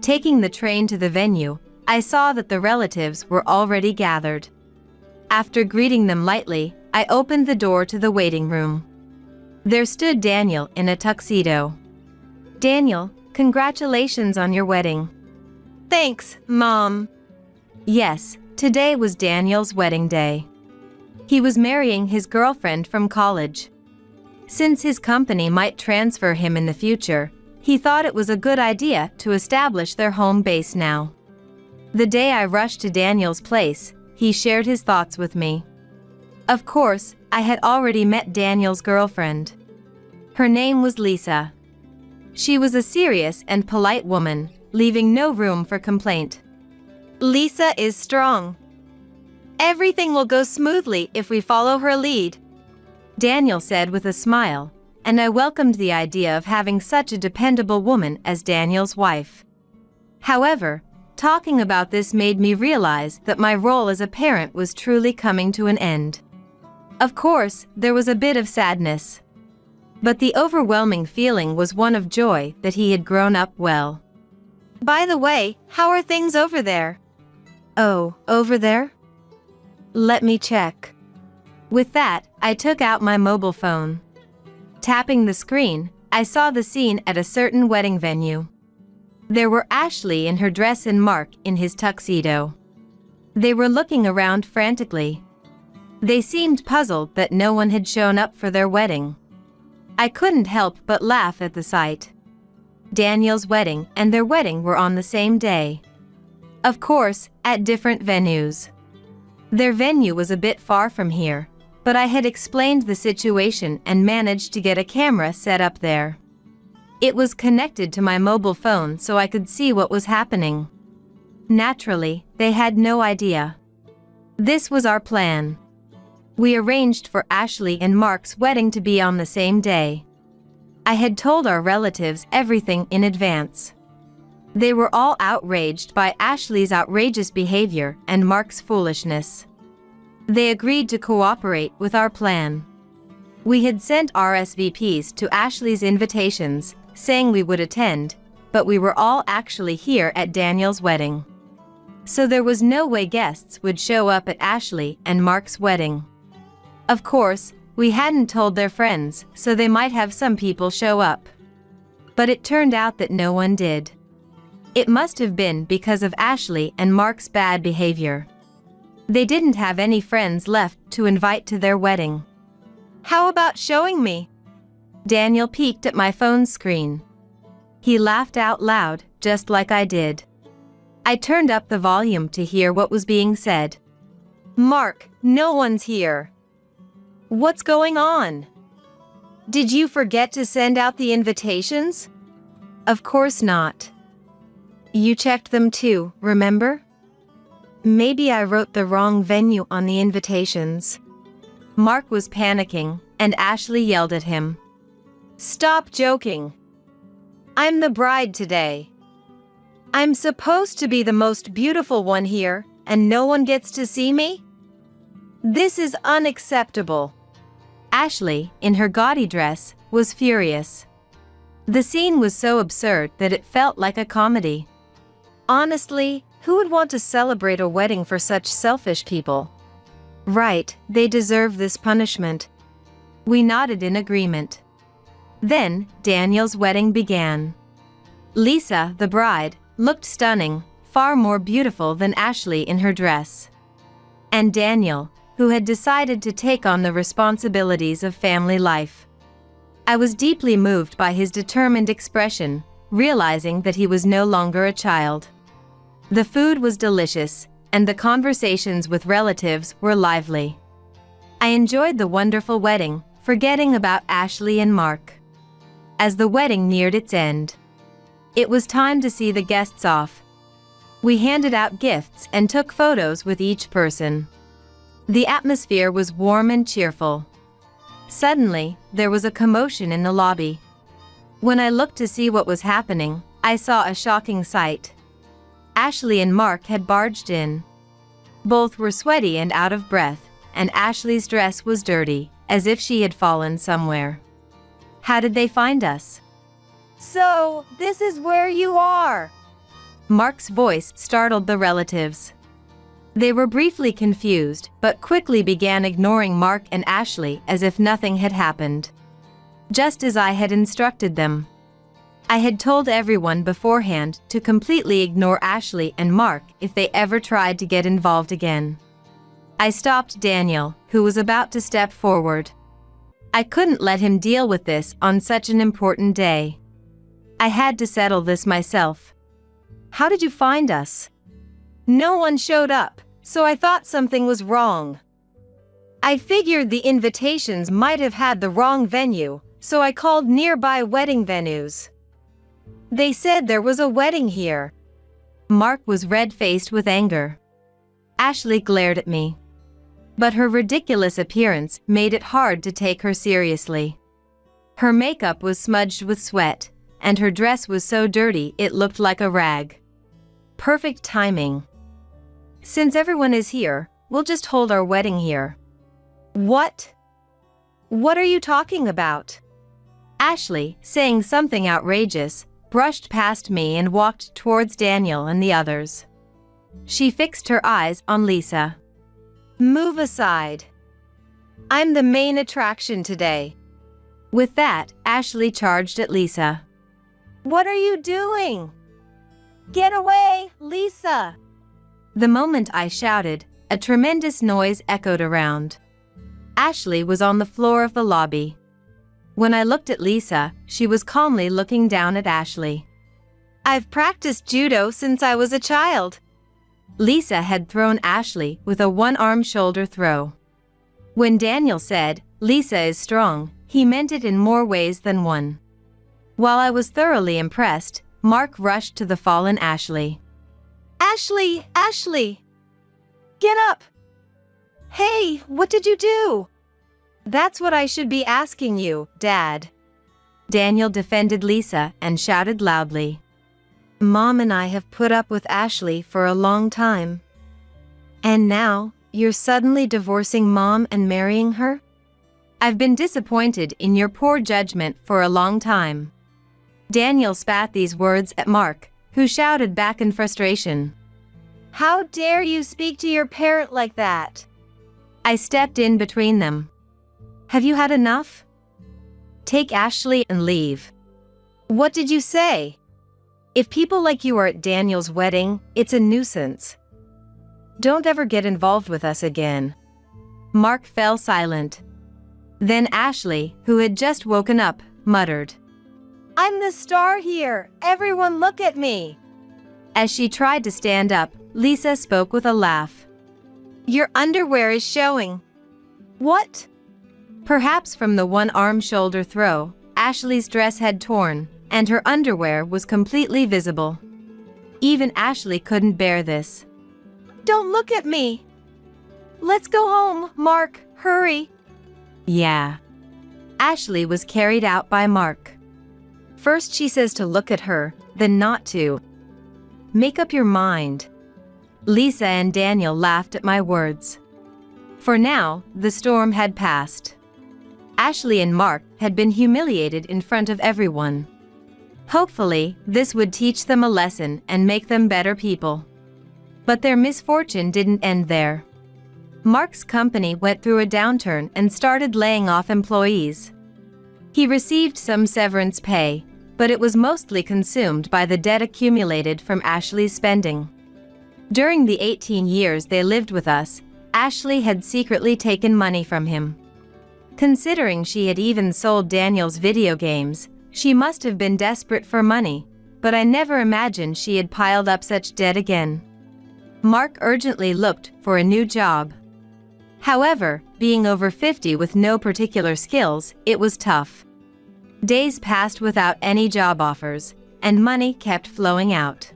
Taking the train to the venue, I saw that the relatives were already gathered. After greeting them lightly, I opened the door to the waiting room. There stood Daniel in a tuxedo. Daniel, congratulations on your wedding. Thanks, Mom. Yes, today was Daniel's wedding day. He was marrying his girlfriend from college. Since his company might transfer him in the future, he thought it was a good idea to establish their home base now. The day I rushed to Daniel's place, he shared his thoughts with me. Of course, I had already met Daniel's girlfriend. Her name was Lisa. She was a serious and polite woman, leaving no room for complaint. Lisa is strong. Everything will go smoothly if we follow her lead. Daniel said with a smile, and I welcomed the idea of having such a dependable woman as Daniel's wife. However, talking about this made me realize that my role as a parent was truly coming to an end. Of course, there was a bit of sadness. But the overwhelming feeling was one of joy that he had grown up well. By the way, how are things over there? Oh, over there? Let me check. With that, I took out my mobile phone. Tapping the screen, I saw the scene at a certain wedding venue. There were Ashley in her dress and Mark in his tuxedo. They were looking around frantically. They seemed puzzled that no one had shown up for their wedding. I couldn't help but laugh at the sight. Daniel's wedding and their wedding were on the same day. Of course, at different venues. Their venue was a bit far from here, but I had explained the situation and managed to get a camera set up there. It was connected to my mobile phone so I could see what was happening. Naturally, they had no idea. This was our plan. We arranged for Ashley and Mark's wedding to be on the same day. I had told our relatives everything in advance. They were all outraged by Ashley's outrageous behavior and Mark's foolishness. They agreed to cooperate with our plan. We had sent RSVPs to Ashley's invitations, saying we would attend, but we were all actually here at Daniel's wedding. So there was no way guests would show up at Ashley and Mark's wedding. Of course, we hadn't told their friends, so they might have some people show up. But it turned out that no one did. It must have been because of Ashley and Mark's bad behavior. They didn't have any friends left to invite to their wedding. How about showing me? Daniel peeked at my phone screen. He laughed out loud, just like I did. I turned up the volume to hear what was being said. Mark, no one's here. What's going on? Did you forget to send out the invitations? Of course not. You checked them too, remember? Maybe I wrote the wrong venue on the invitations. Mark was panicking, and Ashley yelled at him. Stop joking. I'm the bride today. I'm supposed to be the most beautiful one here, and no one gets to see me? This is unacceptable. Ashley, in her gaudy dress, was furious. The scene was so absurd that it felt like a comedy. Honestly, who would want to celebrate a wedding for such selfish people? Right, they deserve this punishment. We nodded in agreement. Then, Daniel's wedding began. Lisa, the bride, looked stunning, far more beautiful than Ashley in her dress. And Daniel, who had decided to take on the responsibilities of family life. I was deeply moved by his determined expression, realizing that he was no longer a child. The food was delicious, and the conversations with relatives were lively. I enjoyed the wonderful wedding, forgetting about Ashley and Mark. As the wedding neared its end, it was time to see the guests off. We handed out gifts and took photos with each person. The atmosphere was warm and cheerful. Suddenly, there was a commotion in the lobby. When I looked to see what was happening, I saw a shocking sight. Ashley and Mark had barged in. Both were sweaty and out of breath, and Ashley's dress was dirty, as if she had fallen somewhere. How did they find us? So, this is where you are. Mark's voice startled the relatives. They were briefly confused, but quickly began ignoring Mark and Ashley as if nothing had happened. Just as I had instructed them. I had told everyone beforehand to completely ignore Ashley and Mark if they ever tried to get involved again. I stopped Daniel, who was about to step forward. I couldn't let him deal with this on such an important day. I had to settle this myself. How did you find us? No one showed up, so I thought something was wrong. I figured the invitations might have had the wrong venue, so I called nearby wedding venues. They said there was a wedding here. Mark was red-faced with anger. Ashley glared at me. But her ridiculous appearance made it hard to take her seriously. Her makeup was smudged with sweat, and her dress was so dirty it looked like a rag. Perfect timing. Since everyone is here, we'll just hold our wedding here. What? What are you talking about? Ashley, saying something outrageous, brushed past me and walked towards Daniel and the others. She fixed her eyes on Lisa. Move aside. I'm the main attraction today. With that, Ashley charged at Lisa. What are you doing? Get away, Lisa! The moment I shouted, a tremendous noise echoed around. Ashley was on the floor of the lobby. When I looked at Lisa, she was calmly looking down at Ashley. I've practiced judo since I was a child. Lisa had thrown Ashley with a one-arm shoulder throw. When Daniel said, "Lisa is strong," he meant it in more ways than one. While I was thoroughly impressed, Mark rushed to the fallen Ashley. Ashley! Ashley! Get up! Hey, what did you do? That's what I should be asking you, Dad. Daniel defended Lisa and shouted loudly. Mom and I have put up with Ashley for a long time. And now, you're suddenly divorcing Mom and marrying her? I've been disappointed in your poor judgment for a long time. Daniel spat these words at Mark, who shouted back in frustration. How dare you speak to your parent like that? I stepped in between them. Have you had enough? Take Ashley and leave. What did you say? If people like you are at Daniel's wedding, it's a nuisance. Don't ever get involved with us again. Mark fell silent. Then Ashley, who had just woken up, muttered, I'm the star here. Everyone look at me. As she tried to stand up, Lisa spoke with a laugh. Your underwear is showing. What? Perhaps from the one-arm shoulder throw, Ashley's dress had torn, and her underwear was completely visible. Even Ashley couldn't bear this. Don't look at me. Let's go home, Mark. Hurry. Yeah. Ashley was carried out by Mark. First she says to look at her, then not to. Make up your mind. Lisa and Daniel laughed at my words. For now, the storm had passed. Ashley and Mark had been humiliated in front of everyone. Hopefully, this would teach them a lesson and make them better people. But their misfortune didn't end there. Mark's company went through a downturn and started laying off employees. He received some severance pay, but it was mostly consumed by the debt accumulated from Ashley's spending. During the 18 years they lived with us, Ashley had secretly taken money from him. Considering she had even sold Daniel's video games, she must have been desperate for money, but I never imagined she had piled up such debt again. Mark urgently looked for a new job. However, being over 50 with no particular skills, it was tough. Days passed without any job offers, and money kept flowing out.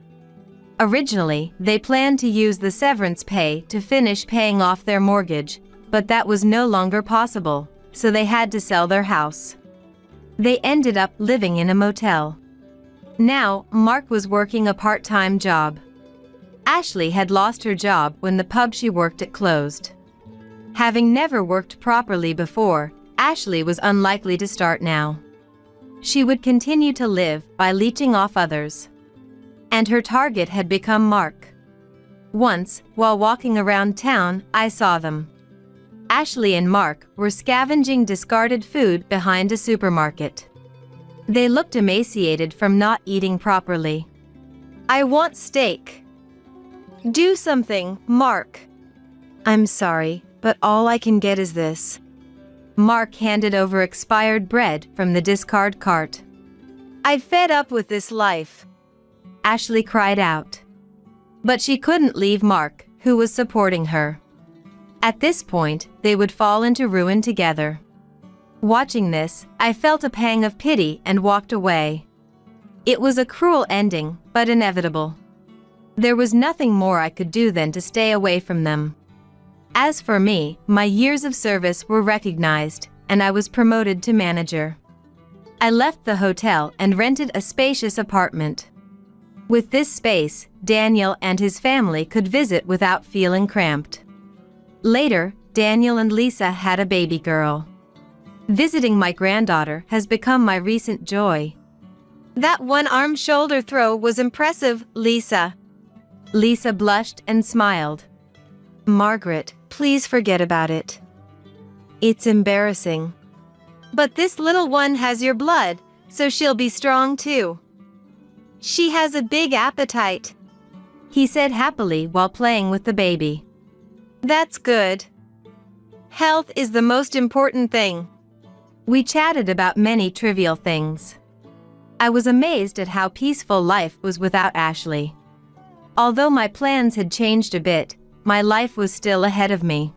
Originally, they planned to use the severance pay to finish paying off their mortgage, but that was no longer possible, so they had to sell their house. They ended up living in a motel. Now, Mark was working a part-time job. Ashley had lost her job when the pub she worked at closed. Having never worked properly before, Ashley was unlikely to start now. She would continue to live by leeching off others. And her target had become Mark. Once, while walking around town, I saw them. Ashley and Mark were scavenging discarded food behind a supermarket. They looked emaciated from not eating properly. I want steak. Do something, Mark. I'm sorry, but all I can get is this. Mark handed over expired bread from the discard cart. I'm fed up with this life. Ashley cried out. But she couldn't leave Mark, who was supporting her. At this point, they would fall into ruin together. Watching this, I felt a pang of pity and walked away. It was a cruel ending, but inevitable. There was nothing more I could do than to stay away from them. As for me, my years of service were recognized, and I was promoted to manager. I left the hotel and rented a spacious apartment. With this space, Daniel and his family could visit without feeling cramped. Later, Daniel and Lisa had a baby girl. Visiting my granddaughter has become my recent joy. That one-arm shoulder throw was impressive, Lisa. Lisa blushed and smiled. Margaret, please forget about it. It's embarrassing. But this little one has your blood, so she'll be strong too. She has a big appetite, he said happily while playing with the baby. That's good. Health is the most important thing. We chatted about many trivial things. I was amazed at how peaceful life was without Ashley. Although my plans had changed a bit, my life was still ahead of me.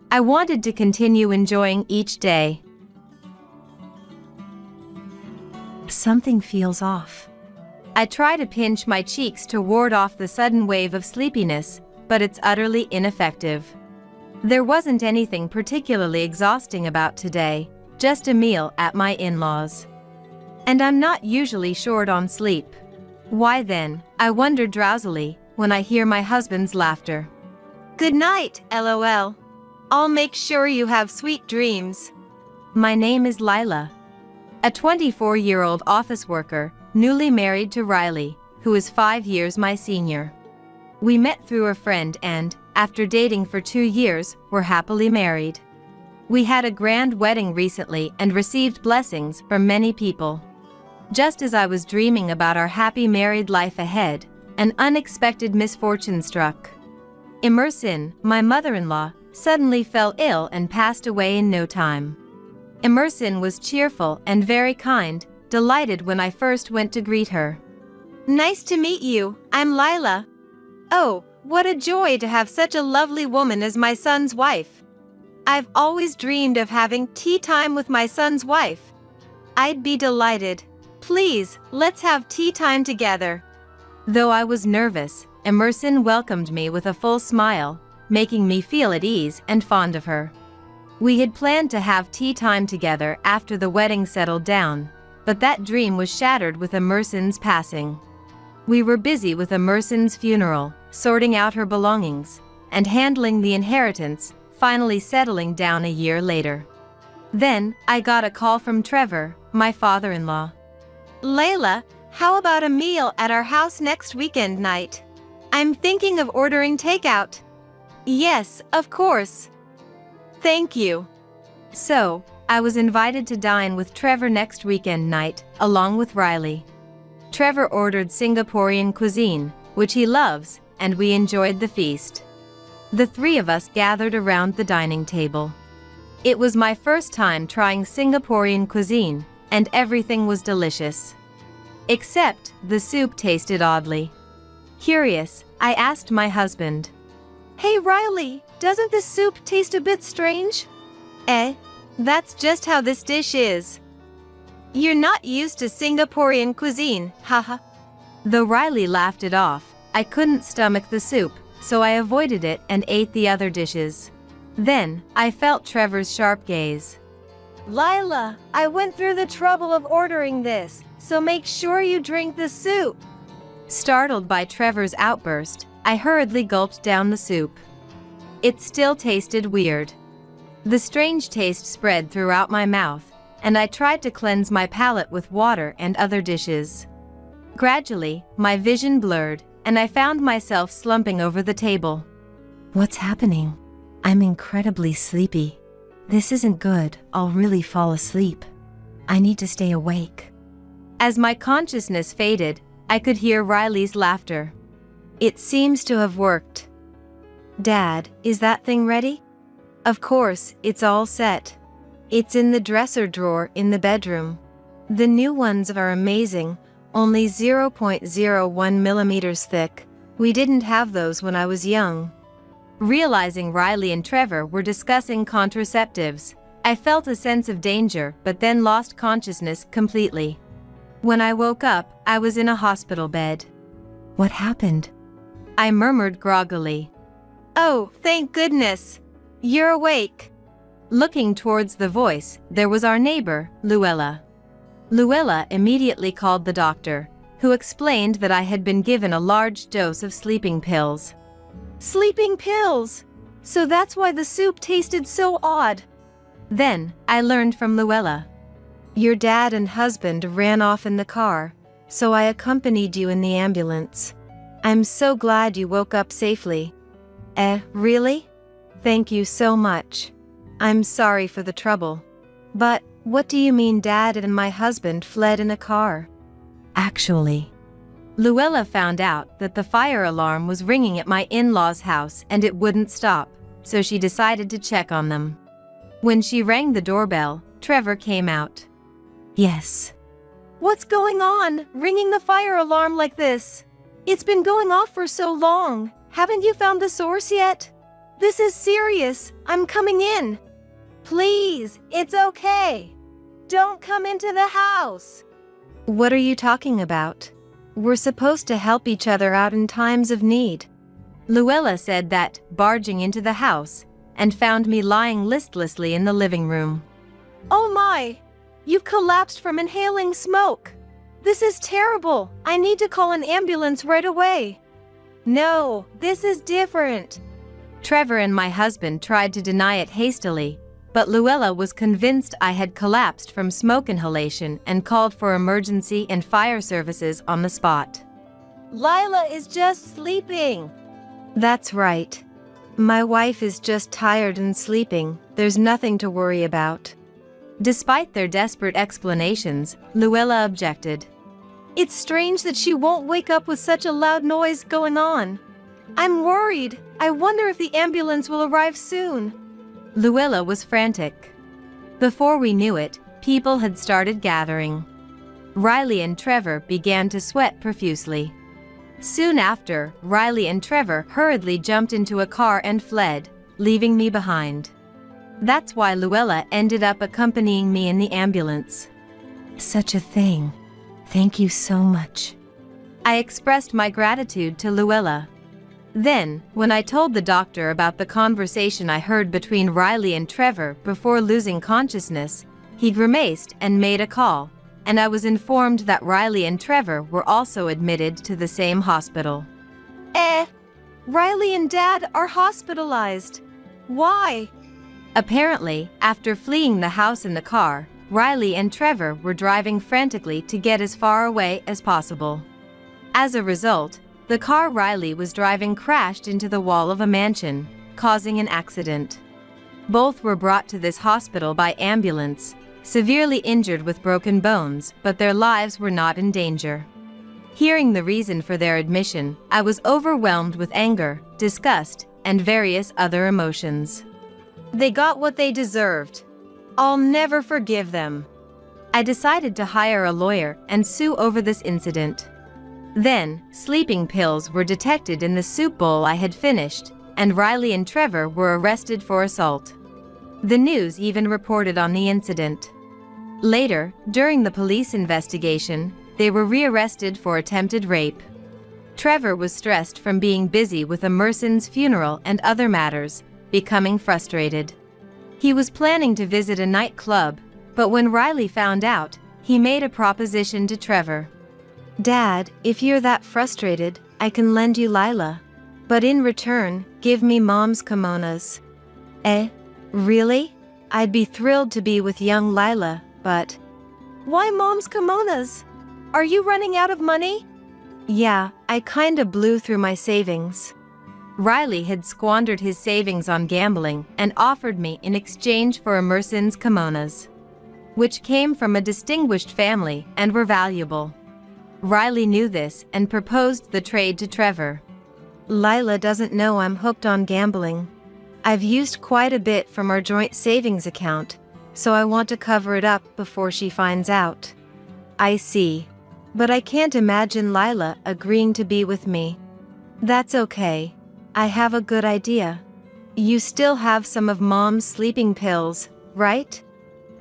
I wanted to continue enjoying each day. Something feels off. I try to pinch my cheeks to ward off the sudden wave of sleepiness, but it's utterly ineffective. There wasn't anything particularly exhausting about today, just a meal at my in-laws. And I'm not usually short on sleep. Why then, I wonder drowsily, when I hear my husband's laughter. Good night, LOL. I'll make sure you have sweet dreams. My name is Lila. A 24-year-old office worker, newly married to Riley, who is 5 years my senior. We met through a friend and, after dating for 2 years, were happily married. We had a grand wedding recently and received blessings from many people. Just as I was dreaming about our happy married life ahead, an unexpected misfortune struck. Emerson, my mother-in-law, suddenly fell ill and passed away in no time. Emerson was cheerful and very kind, delighted when I first went to greet her. Nice to meet you, I'm Lila. Oh, what a joy to have such a lovely woman as my son's wife. I've always dreamed of having tea time with my son's wife. I'd be delighted. Please, let's have tea time together. Though I was nervous, Emerson welcomed me with a full smile, making me feel at ease and fond of her. We had planned to have tea time together after the wedding settled down, but that dream was shattered with Emerson's passing. We were busy with Emerson's funeral, sorting out her belongings, and handling the inheritance, finally settling down a year later. Then, I got a call from Trevor, my father-in-law. Layla, how about a meal at our house next weekend night? I'm thinking of ordering takeout. Yes, of course. Thank you. So, I was invited to dine with Trevor next weekend night, along with Riley. Trevor ordered Singaporean cuisine, which he loves, and we enjoyed the feast. The three of us gathered around the dining table. It was my first time trying Singaporean cuisine, and everything was delicious. Except, the soup tasted oddly. Curious, I asked my husband. Hey Riley, doesn't this soup taste a bit strange? That's just how this dish is. You're not used to Singaporean cuisine, haha. Though Riley laughed it off, I couldn't stomach the soup, so I avoided it and ate the other dishes. Then, I felt Trevor's sharp gaze. Lila, I went through the trouble of ordering this, so make sure you drink the soup. Startled by Trevor's outburst, I hurriedly gulped down the soup. It still tasted weird. The strange taste spread throughout my mouth, and I tried to cleanse my palate with water and other dishes. Gradually, my vision blurred, and I found myself slumping over the table. What's happening? I'm incredibly sleepy. This isn't good, I'll really fall asleep. I need to stay awake. As my consciousness faded, I could hear Riley's laughter. It seems to have worked. Dad, is that thing ready? Of course, it's all set. It's in the dresser drawer in the bedroom. The new ones are amazing, only 0.01 millimeters thick. We didn't have those when I was young. Realizing Riley and Trevor were discussing contraceptives, I felt a sense of danger but then lost consciousness completely. When I woke up, I was in a hospital bed. What happened? I murmured groggily. Oh, thank goodness. You're awake. Looking towards the voice, there was our neighbor, Luella. Luella immediately called the doctor, who explained that I had been given a large dose of sleeping pills. Sleeping pills! So that's why the soup tasted so odd. Then, I learned from Luella. Your dad and husband ran off in the car, so I accompanied you in the ambulance. I'm so glad you woke up safely. Really? Thank you so much. I'm sorry for the trouble. But, what do you mean Dad and my husband fled in a car? Actually, Luella found out that the fire alarm was ringing at my in-laws' house and it wouldn't stop, so she decided to check on them. When she rang the doorbell, Trevor came out. Yes. What's going on, ringing the fire alarm like this? It's been going off for so long. Haven't you found the source yet? This is serious. I'm coming in. Please, it's okay. Don't come into the house. What are you talking about? We're supposed to help each other out in times of need. Luella said that, barging into the house, and found me lying listlessly in the living room. Oh my! You've collapsed from inhaling smoke. This is terrible. I need to call an ambulance right away. No, this is different. Trevor and my husband tried to deny it hastily, but Luella was convinced I had collapsed from smoke inhalation and called for emergency and fire services on the spot. Lila is just sleeping. That's right. My wife is just tired and sleeping. There's nothing to worry about. Despite their desperate explanations, Luella objected. It's strange that she won't wake up with such a loud noise going on. I'm worried. I wonder if the ambulance will arrive soon. Luella was frantic. Before we knew it, people had started gathering. Riley and Trevor began to sweat profusely. Soon after, Riley and Trevor hurriedly jumped into a car and fled, leaving me behind. That's why Luella ended up accompanying me in the ambulance. Such a thing. Thank you so much. I expressed my gratitude to Luella. Then, when I told the doctor about the conversation I heard between Riley and Trevor before losing consciousness, he grimaced and made a call, and I was informed that Riley and Trevor were also admitted to the same hospital. Riley and Dad are hospitalized. Why? Apparently, after fleeing the house in the car, Riley and Trevor were driving frantically to get as far away as possible. As a result, the car Riley was driving crashed into the wall of a mansion, causing an accident. Both were brought to this hospital by ambulance, severely injured with broken bones, but their lives were not in danger. Hearing the reason for their admission, I was overwhelmed with anger, disgust, and various other emotions. They got what they deserved. I'll never forgive them. I decided to hire a lawyer and sue over this incident. Then, sleeping pills were detected in the soup bowl I had finished, and Riley and Trevor were arrested for assault. The news even reported on the incident. Later, during the police investigation, they were rearrested for attempted rape. Trevor was stressed from being busy with Emerson's funeral and other matters, becoming frustrated. He was planning to visit a nightclub, but when Riley found out, he made a proposition to Trevor. Dad, if you're that frustrated, I can lend you Lila. But in return, give me Mom's kimonos. Really? I'd be thrilled to be with young Lila, but... Why Mom's kimonos? Are you running out of money? Yeah, I kinda blew through my savings. Riley had squandered his savings on gambling and offered me in exchange for Emerson's kimonos, which came from a distinguished family and were valuable. Riley knew this and proposed the trade to Trevor. Lila doesn't know I'm hooked on gambling. I've used quite a bit from our joint savings account, so I want to cover it up before she finds out. I see. But I can't imagine Lila agreeing to be with me. That's okay. I have a good idea. You still have some of Mom's sleeping pills, right?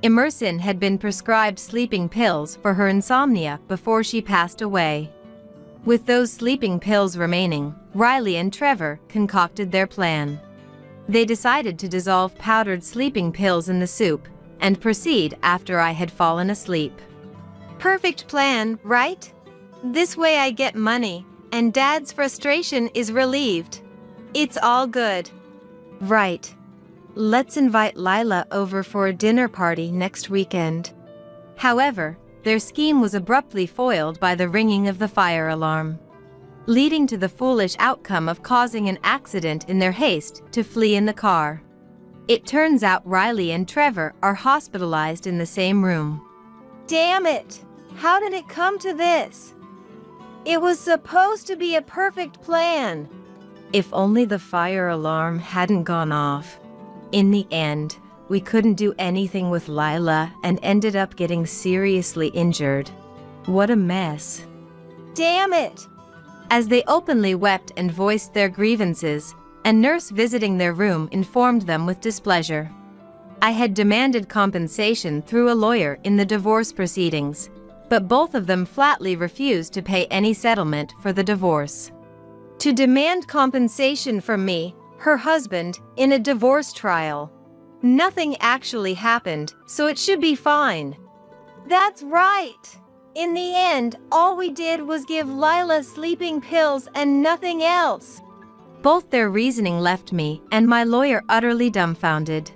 Emerson had been prescribed sleeping pills for her insomnia before she passed away. With those sleeping pills remaining, Riley and Trevor concocted their plan. They decided to dissolve powdered sleeping pills in the soup and proceed after I had fallen asleep. Perfect plan, right? This way I get money, and Dad's frustration is relieved. It's all good. Right. Let's invite Lila over for a dinner party next weekend. However, their scheme was abruptly foiled by the ringing of the fire alarm, leading to the foolish outcome of causing an accident in their haste to flee in the car. It turns out Riley and Trevor are hospitalized in the same room. Damn it! How did it come to this? It was supposed to be a perfect plan. If only the fire alarm hadn't gone off. In the end, we couldn't do anything with Lila and ended up getting seriously injured. What a mess. Damn it! As they openly wept and voiced their grievances, a nurse visiting their room informed them with displeasure. I had demanded compensation through a lawyer in the divorce proceedings, but both of them flatly refused to pay any settlement for the divorce. To demand compensation from me, her husband, in a divorce trial. Nothing actually happened, so it should be fine. That's right! In the end, all we did was give Lila sleeping pills and nothing else. Both their reasoning left me and my lawyer utterly dumbfounded.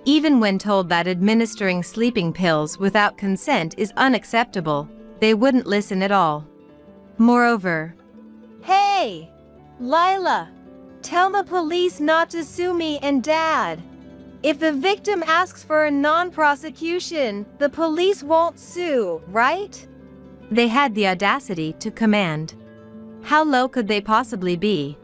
Even when told that administering sleeping pills without consent is unacceptable, they wouldn't listen at all. Moreover, "Hey! Lila! Tell the police not to sue me and Dad. If the victim asks for a non-prosecution, the police won't sue, right?" They had the audacity to command. How low could they possibly be?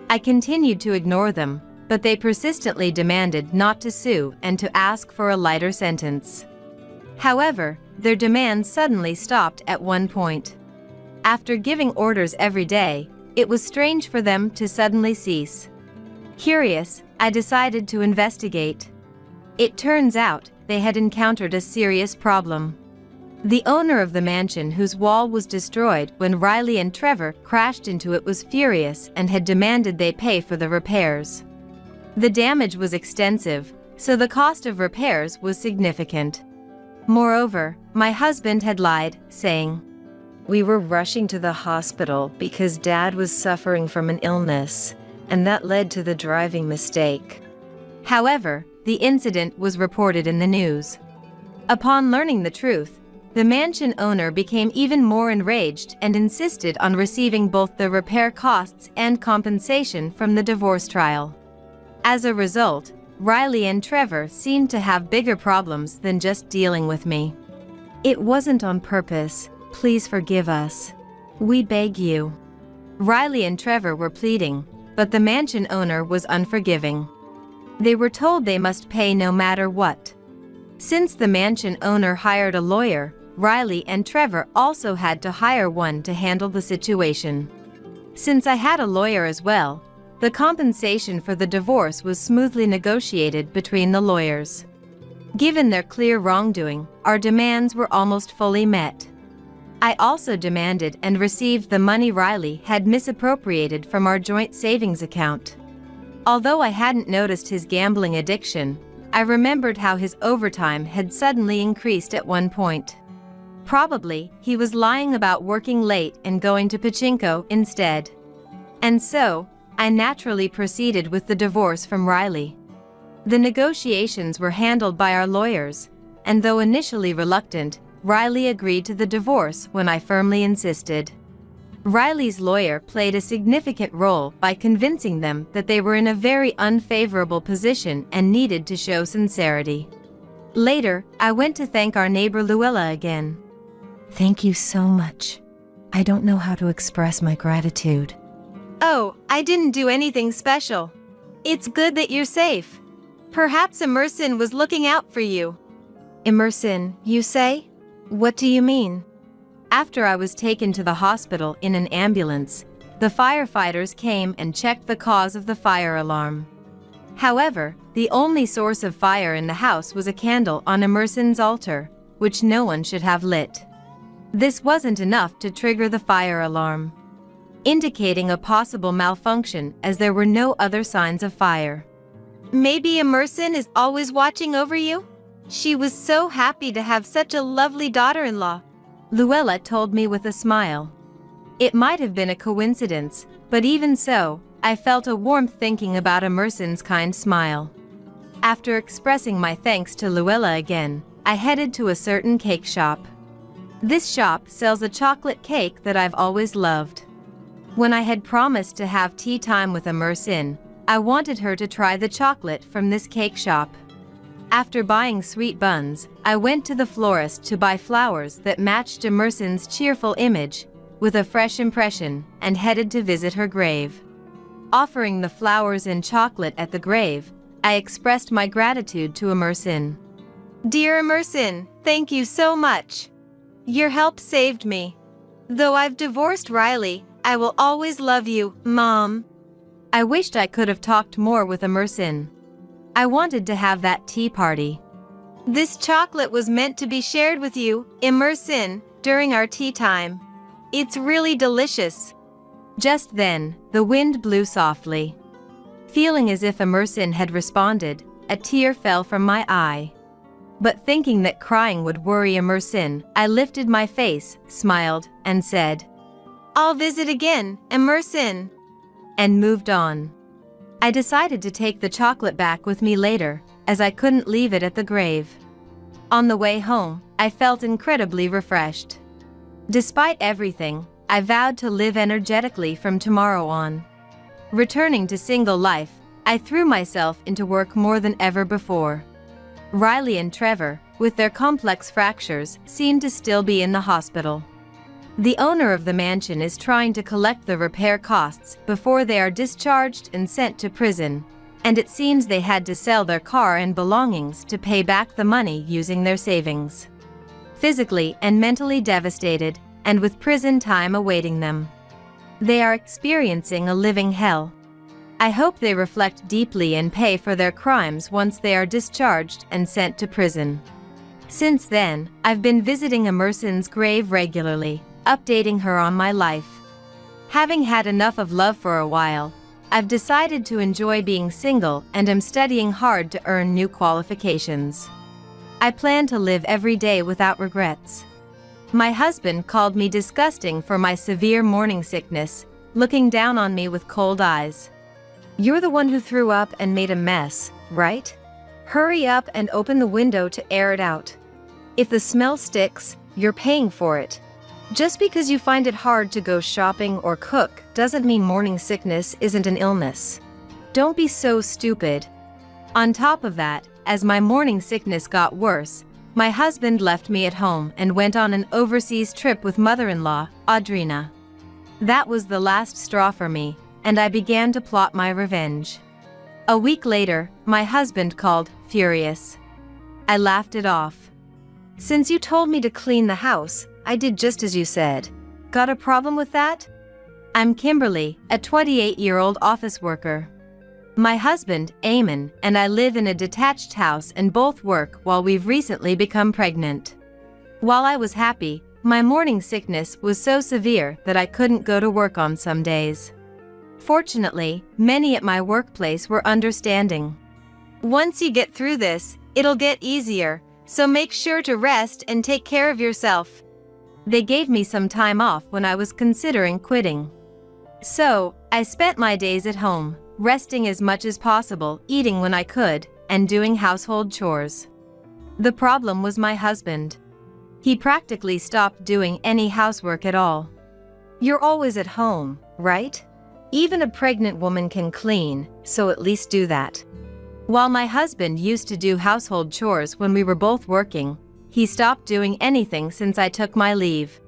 I continued to ignore them, but they persistently demanded not to sue and to ask for a lighter sentence. However, their demands suddenly stopped at one point. After giving orders every day, it was strange for them to suddenly cease. Curious, I decided to investigate. It turns out they had encountered a serious problem. The owner of the mansion whose wall was destroyed when Riley and Trevor crashed into it was furious and had demanded they pay for the repairs. The damage was extensive, so the cost of repairs was significant. Moreover, my husband had lied, saying, "We were rushing to the hospital because Dad was suffering from an illness, and that led to the driving mistake." However, the incident was reported in the news. Upon learning the truth, the mansion owner became even more enraged and insisted on receiving both the repair costs and compensation from the divorce trial. As a result, Riley and Trevor seemed to have bigger problems than just dealing with me. "It wasn't on purpose. Please forgive us. We beg you." Riley and Trevor were pleading, but the mansion owner was unforgiving. They were told they must pay no matter what. Since the mansion owner hired a lawyer, Riley and Trevor also had to hire one to handle the situation. Since I had a lawyer as well, the compensation for the divorce was smoothly negotiated between the lawyers. Given their clear wrongdoing, our demands were almost fully met. I also demanded and received the money Riley had misappropriated from our joint savings account. Although I hadn't noticed his gambling addiction, I remembered how his overtime had suddenly increased at one point. Probably, he was lying about working late and going to pachinko instead. And so, I naturally proceeded with the divorce from Riley. The negotiations were handled by our lawyers, and though initially reluctant, Riley agreed to the divorce when I firmly insisted. Riley's lawyer played a significant role by convincing them that they were in a very unfavorable position and needed to show sincerity. Later, I went to thank our neighbor Luella again. "Thank you so much. I don't know how to express my gratitude." "Oh, I didn't do anything special. It's good that you're safe. Perhaps Emerson was looking out for you." "Emerson, you say? What do you mean?" After I was taken to the hospital in an ambulance, the firefighters came and checked the cause of the fire alarm. However, the only source of fire in the house was a candle on Emerson's altar, which no one should have lit. This wasn't enough to trigger the fire alarm. indicating a possible malfunction as there were no other signs of fire. Maybe Emerson is always watching over you? She was so happy to have such a lovely daughter-in-law, Luella told me with a smile. It might have been a coincidence, but even so, I felt a warmth thinking about Emerson's kind smile. After expressing my thanks to Luella again, I headed to a certain cake shop. This shop sells a chocolate cake that I've always loved. When I had promised to have tea time with Emerson, I wanted her to try the chocolate from this cake shop. After buying sweet buns, I went to the florist to buy flowers that matched Emerson's cheerful image, with a fresh impression, and headed to visit her grave. Offering the flowers and chocolate at the grave, I expressed my gratitude to Emerson. Dear Emerson, thank you so much. Your help saved me. Though I've divorced Riley, I will always love you, Mom. I wished I could have talked more with Emerson. I wanted to have that tea party. This chocolate was meant to be shared with you, Emerson, during our tea time. It's really delicious. Just then, the wind blew softly. Feeling as if Emerson had responded, a tear fell from my eye. But thinking that crying would worry Emerson, I lifted my face, smiled, and said, I'll visit again, Emerson. And moved on. I decided to take the chocolate back with me later, as I couldn't leave it at the grave. On the way home, I felt incredibly refreshed. Despite everything, I vowed to live energetically from tomorrow on. Returning to single life, I threw myself into work more than ever before. Riley and Trevor, with their complex fractures, seemed to still be in the hospital. The owner of the mansion is trying to collect the repair costs before they are discharged and sent to prison, and it seems they had to sell their car and belongings to pay back the money using their savings. Physically and mentally devastated, and with prison time awaiting them. They are experiencing a living hell. I hope they reflect deeply and pay for their crimes once they are discharged and sent to prison. Since then, I've been visiting Emerson's grave regularly, updating her on my life. Having had enough of love for a while, I've decided to enjoy being single and am studying hard to earn new qualifications. I plan to live every day without regrets. My husband called me disgusting for my severe morning sickness, looking down on me with cold eyes. You're the one who threw up and made a mess, right? Hurry up and open the window to air it out. If the smell sticks, you're paying for it. Just because you find it hard to go shopping or cook doesn't mean morning sickness isn't an illness. Don't be so stupid. On top of that, as my morning sickness got worse, my husband left me at home and went on an overseas trip with mother-in-law, Audrina. That was the last straw for me, and I began to plot my revenge. A week later, my husband called, furious. I laughed it off. Since you told me to clean the house, I did just as you said. Got a problem with that? I'm Kimberly, a 28-year-old office worker. My husband, Eamon, and I live in a detached house and both work while we've recently become pregnant. While I was happy, my morning sickness was so severe that I couldn't go to work on some days. Fortunately, many at my workplace were understanding. Once you get through this, it'll get easier, so make sure to rest and take care of yourself. They gave me some time off when I was considering quitting. So, I spent my days at home, resting as much as possible, eating when I could, and doing household chores. The problem was my husband. He practically stopped doing any housework at all. You're always at home, right? Even a pregnant woman can clean, so at least do that. While my husband used to do household chores when we were both working, he stopped doing anything since I took my leave.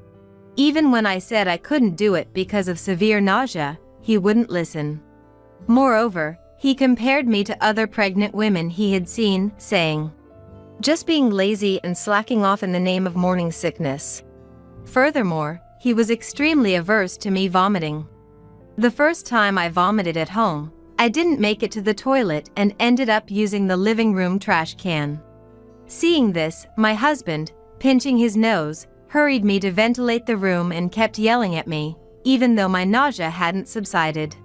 Even when I said I couldn't do it because of severe nausea, he wouldn't listen. Moreover, he compared me to other pregnant women he had seen, saying, just being lazy and slacking off in the name of morning sickness. Furthermore, he was extremely averse to me vomiting. The first time I vomited at home, I didn't make it to the toilet and ended up using the living room trash can. Seeing this, my husband, pinching his nose, hurried me to ventilate the room and kept yelling at me, even though my nausea hadn't subsided.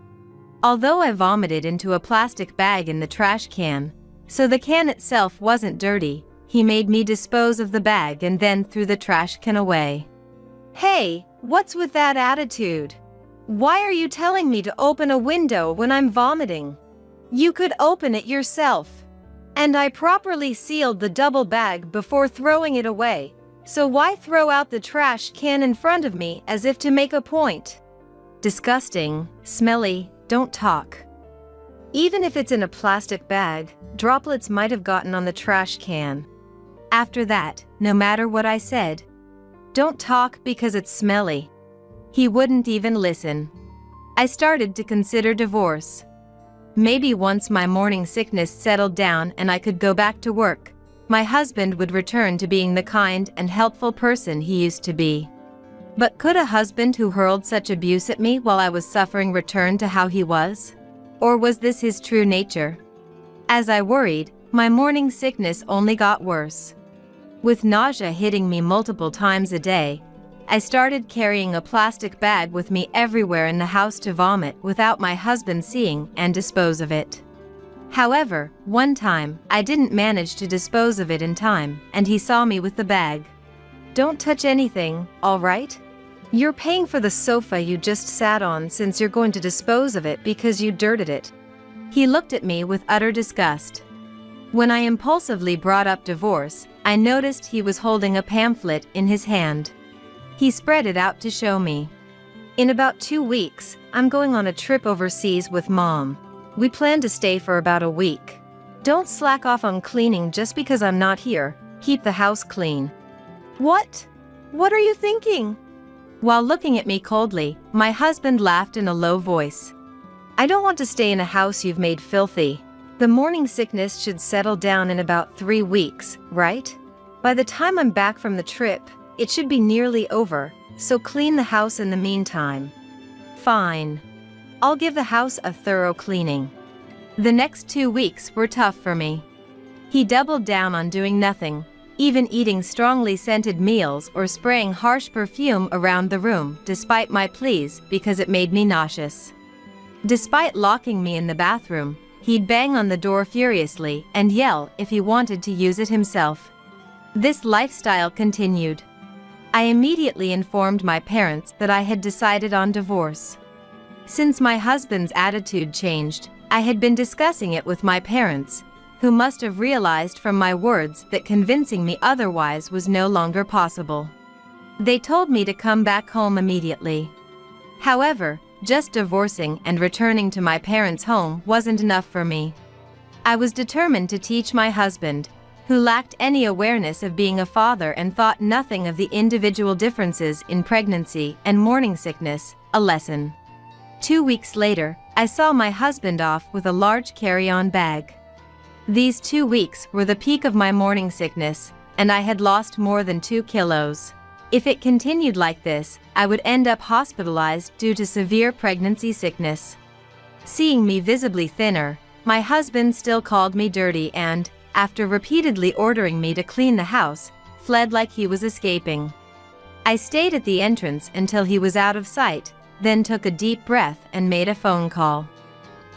Although I vomited into a plastic bag in the trash can, so the can itself wasn't dirty, he made me dispose of the bag and then threw the trash can away. Hey, what's with that attitude? Why are you telling me to open a window when I'm vomiting? You could open it yourself. And I properly sealed the double bag before throwing it away, so why throw out the trash can in front of me as if to make a point? Disgusting, smelly, don't talk. Even if it's in a plastic bag, droplets might have gotten on the trash can. After that, no matter what I said, don't talk because it's smelly, he wouldn't even listen. I started to consider divorce. Maybe once my morning sickness settled down and I could go back to work, my husband would return to being the kind and helpful person he used to be. But could a husband who hurled such abuse at me while I was suffering return to how he was? Or was this his true nature? As I worried, my morning sickness only got worse. With nausea hitting me multiple times a day, I started carrying a plastic bag with me everywhere in the house to vomit without my husband seeing and dispose of it. However, one time, I didn't manage to dispose of it in time, and he saw me with the bag. Don't touch anything, all right? You're paying for the sofa you just sat on since you're going to dispose of it because you dirted it. He looked at me with utter disgust. When I impulsively brought up divorce, I noticed he was holding a pamphlet in his hand. He spread it out to show me. In about 2 weeks, I'm going on a trip overseas with Mom. We plan to stay for about a week. Don't slack off on cleaning just because I'm not here. Keep the house clean. What? What are you thinking? While looking at me coldly, my husband laughed in a low voice. I don't want to stay in a house you've made filthy. The morning sickness should settle down in about 3 weeks, right? By the time I'm back from the trip, it should be nearly over, so clean the house in the meantime. Fine. I'll give the house a thorough cleaning. The next 2 weeks were tough for me. He doubled down on doing nothing, even eating strongly scented meals or spraying harsh perfume around the room despite my pleas because it made me nauseous. Despite locking me in the bathroom, he'd bang on the door furiously and yell if he wanted to use it himself. This lifestyle continued. I immediately informed my parents that I had decided on divorce. Since my husband's attitude changed, I had been discussing it with my parents, who must have realized from my words that convincing me otherwise was no longer possible. They told me to come back home immediately. However, just divorcing and returning to my parents' home wasn't enough for me. I was determined to teach my husband, who lacked any awareness of being a father and thought nothing of the individual differences in pregnancy and morning sickness, a lesson. 2 weeks later, I saw my husband off with a large carry-on bag. These 2 weeks were the peak of my morning sickness, and I had lost more than 2 kilos. If it continued like this, I would end up hospitalized due to severe pregnancy sickness. Seeing me visibly thinner, my husband still called me dirty and, after repeatedly ordering me to clean the house, fled like he was escaping. I stayed at the entrance until he was out of sight, then took a deep breath and made a phone call.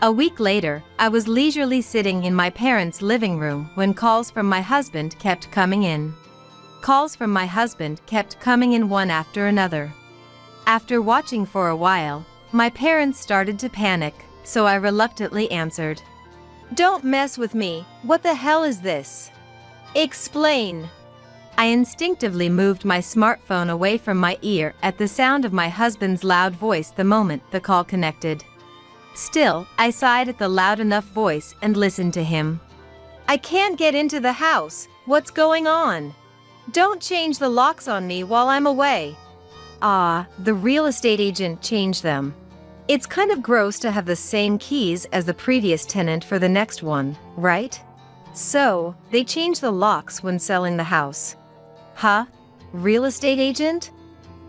A week later, I was leisurely sitting in my parents' living room when calls from my husband kept coming in. Calls from my husband kept coming in one after another. After watching for a while, my parents started to panic, so I reluctantly answered. Don't mess with me. What the hell is this? Explain. I instinctively moved my smartphone away from my ear at the sound of my husband's loud voice the moment the call connected. Still, I sighed at the loud enough voice and listened to him. I can't get into the house. What's going on? Don't change the locks on me while I'm away. Ah, the real estate agent changed them. It's kind of gross to have the same keys as the previous tenant for the next one, right? So, they changed the locks when selling the house. Huh? Real estate agent?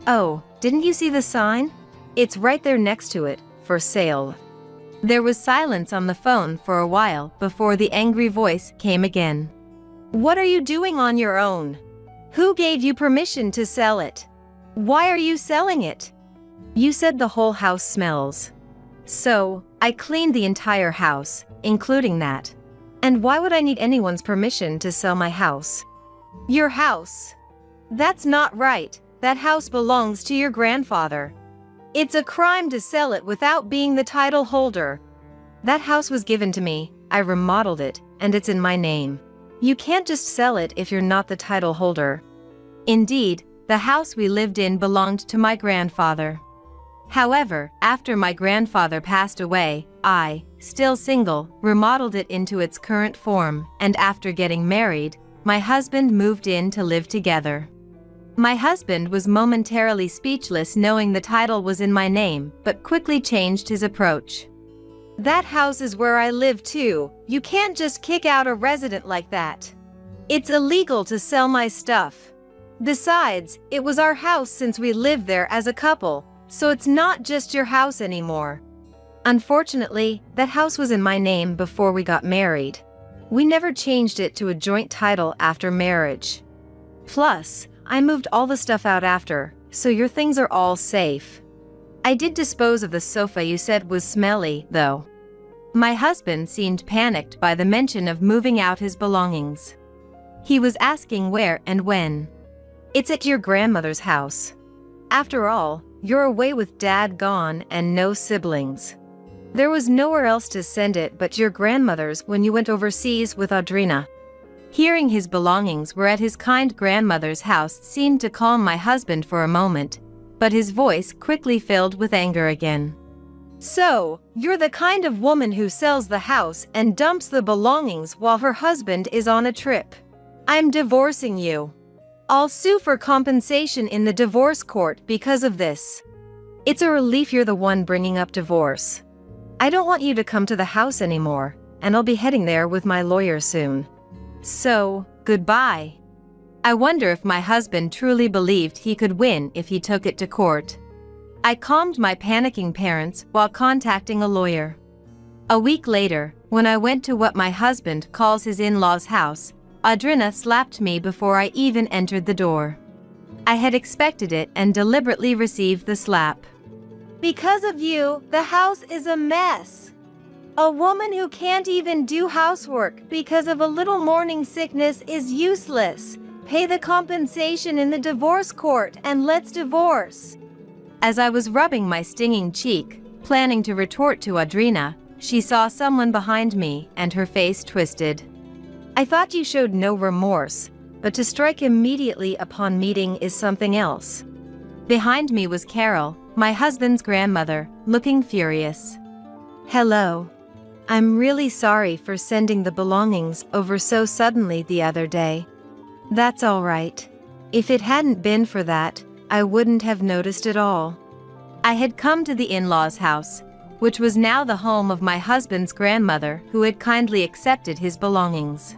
Oh, didn't you see the sign? It's right there next to it, for sale. There was silence on the phone for a while before the angry voice came again. What are you doing on your own? Who gave you permission to sell it? Why are you selling it? You said the whole house smells. So, I cleaned the entire house, including that. And why would I need anyone's permission to sell my house? Your house. That's not right. That house belongs to your grandfather. It's a crime to sell it without being the title holder. That house was given to me, I remodeled it, and it's in my name. You can't just sell it if you're not the title holder. Indeed, the house we lived in belonged to my grandfather. However, after my grandfather passed away, I, still single, remodeled it into its current form, and after getting married, my husband moved in to live together. My husband was momentarily speechless knowing the title was in my name, but quickly changed his approach. That house is where I live too. You can't just kick out a resident like that. It's illegal to sell my stuff. Besides, it was our house since we lived there as a couple, so it's not just your house anymore. Unfortunately, that house was in my name before we got married. We never changed it to a joint title after marriage. Plus, I moved all the stuff out after, so your things are all safe. I did dispose of the sofa you said was smelly, though. My husband seemed panicked by the mention of moving out his belongings. He was asking where and when. It's at your grandmother's house. After all, you're away with Dad gone and no siblings. There was nowhere else to send it but your grandmother's when you went overseas with Audrina. Hearing his belongings were at his kind grandmother's house seemed to calm my husband for a moment, but his voice quickly filled with anger again. So, you're the kind of woman who sells the house and dumps the belongings while her husband is on a trip. I'm divorcing you. I'll sue for compensation in the divorce court because of this. It's a relief you're the one bringing up divorce. I don't want you to come to the house anymore, and I'll be heading there with my lawyer soon. So, goodbye. I wonder if my husband truly believed he could win if he took it to court. I calmed my panicking parents while contacting a lawyer. A week later, when I went to what my husband calls his in-laws' house, Audrina slapped me before I even entered the door. I had expected it and deliberately received the slap. Because of you, the house is a mess. A woman who can't even do housework because of a little morning sickness is useless. Pay the compensation in the divorce court and let's divorce. As I was rubbing my stinging cheek, planning to retort to Audrina, she saw someone behind me and her face twisted. I thought you showed no remorse, but to strike immediately upon meeting is something else. Behind me was Carol, my husband's grandmother, looking furious. Hello. I'm really sorry for sending the belongings over so suddenly the other day. That's all right. If it hadn't been for that, I wouldn't have noticed at all. I had come to the in-laws' house, which was now the home of my husband's grandmother who had kindly accepted his belongings.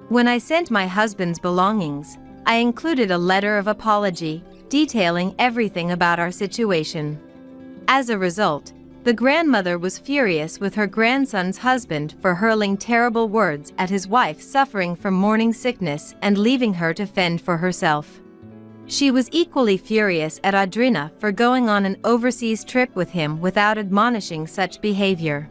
When I sent my husband's belongings, I included a letter of apology, detailing everything about our situation. As a result, the grandmother was furious with her grandson's husband for hurling terrible words at his wife suffering from morning sickness and leaving her to fend for herself. She was equally furious at Audrina for going on an overseas trip with him without admonishing such behavior.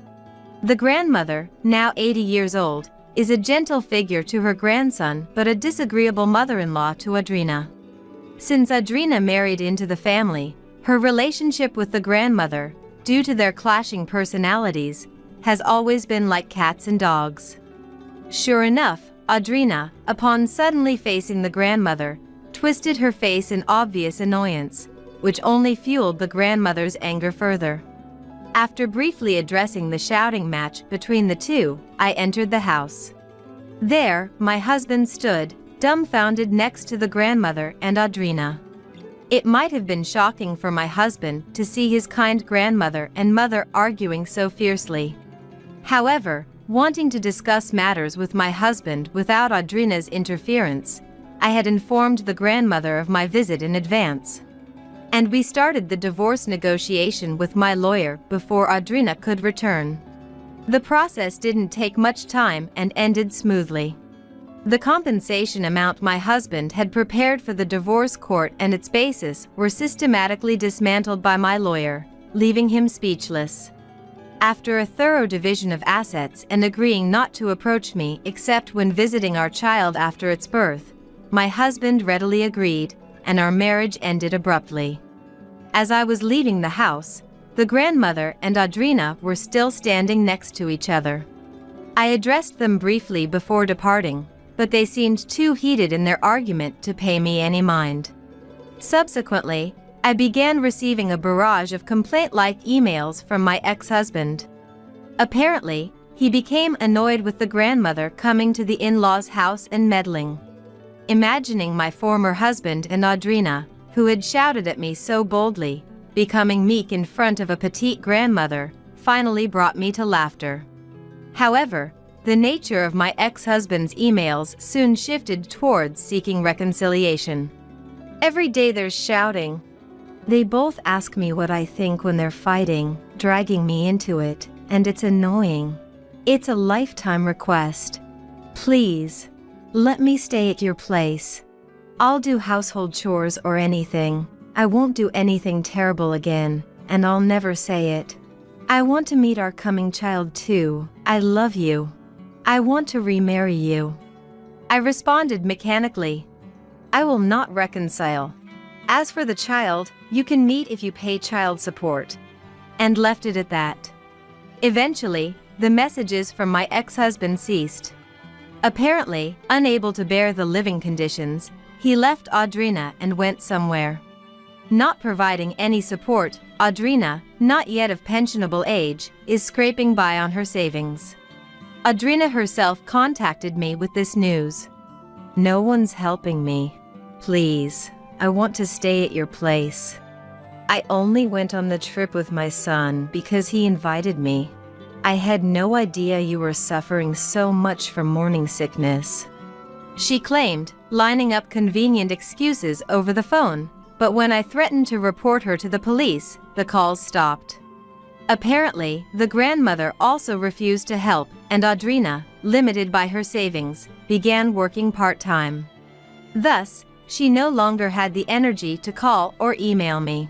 The grandmother, now 80 years old, is a gentle figure to her grandson but a disagreeable mother-in-law to Audrina. Since Audrina married into the family, her relationship with the grandmother, due to their clashing personalities, has always been like cats and dogs. Sure enough, Audrina, upon suddenly facing the grandmother, twisted her face in obvious annoyance, which only fueled the grandmother's anger further. After briefly addressing the shouting match between the two, I entered the house. There, my husband stood, dumbfounded next to the grandmother and Audrina. It might have been shocking for my husband to see his kind grandmother and mother arguing so fiercely. However, wanting to discuss matters with my husband without Audrina's interference, I had informed the grandmother of my visit in advance. And we started the divorce negotiation with my lawyer before Audrina could return. The process didn't take much time and ended smoothly. The compensation amount my husband had prepared for the divorce court and its basis were systematically dismantled by my lawyer, leaving him speechless. After a thorough division of assets and agreeing not to approach me except when visiting our child after its birth, my husband readily agreed, and our marriage ended abruptly. As I was leaving the house, the grandmother and Audrina were still standing next to each other. I addressed them briefly before departing, but they seemed too heated in their argument to pay me any mind. Subsequently, I began receiving a barrage of complaint-like emails from my ex-husband. Apparently, he became annoyed with the grandmother coming to the in-laws' house and meddling. Imagining my former husband and Audrina, who had shouted at me so boldly, becoming meek in front of a petite grandmother, finally brought me to laughter. However, the nature of my ex-husband's emails soon shifted towards seeking reconciliation. Every day there's shouting. They both ask me what I think when they're fighting, dragging me into it, and it's annoying. It's a lifetime request. Please, let me stay at your place. I'll do household chores or anything. I won't do anything terrible again, and I'll never say it. I want to meet our coming child too. I love you. I want to remarry you. I responded mechanically. I will not reconcile. As for the child, you can meet if you pay child support. And left it at that. Eventually, the messages from my ex-husband ceased. Apparently, unable to bear the living conditions, he left Audrina and went somewhere. Not providing any support, Audrina, not yet of pensionable age, is scraping by on her savings. Audrina herself contacted me with this news. No one's helping me. Please, I want to stay at your place. I only went on the trip with my son because he invited me. I had no idea you were suffering so much from morning sickness. She claimed, lining up convenient excuses over the phone, but when I threatened to report her to the police, the calls stopped. Apparently, the grandmother also refused to help, and Audrina, limited by her savings, began working part-time. Thus, she no longer had the energy to call or email me.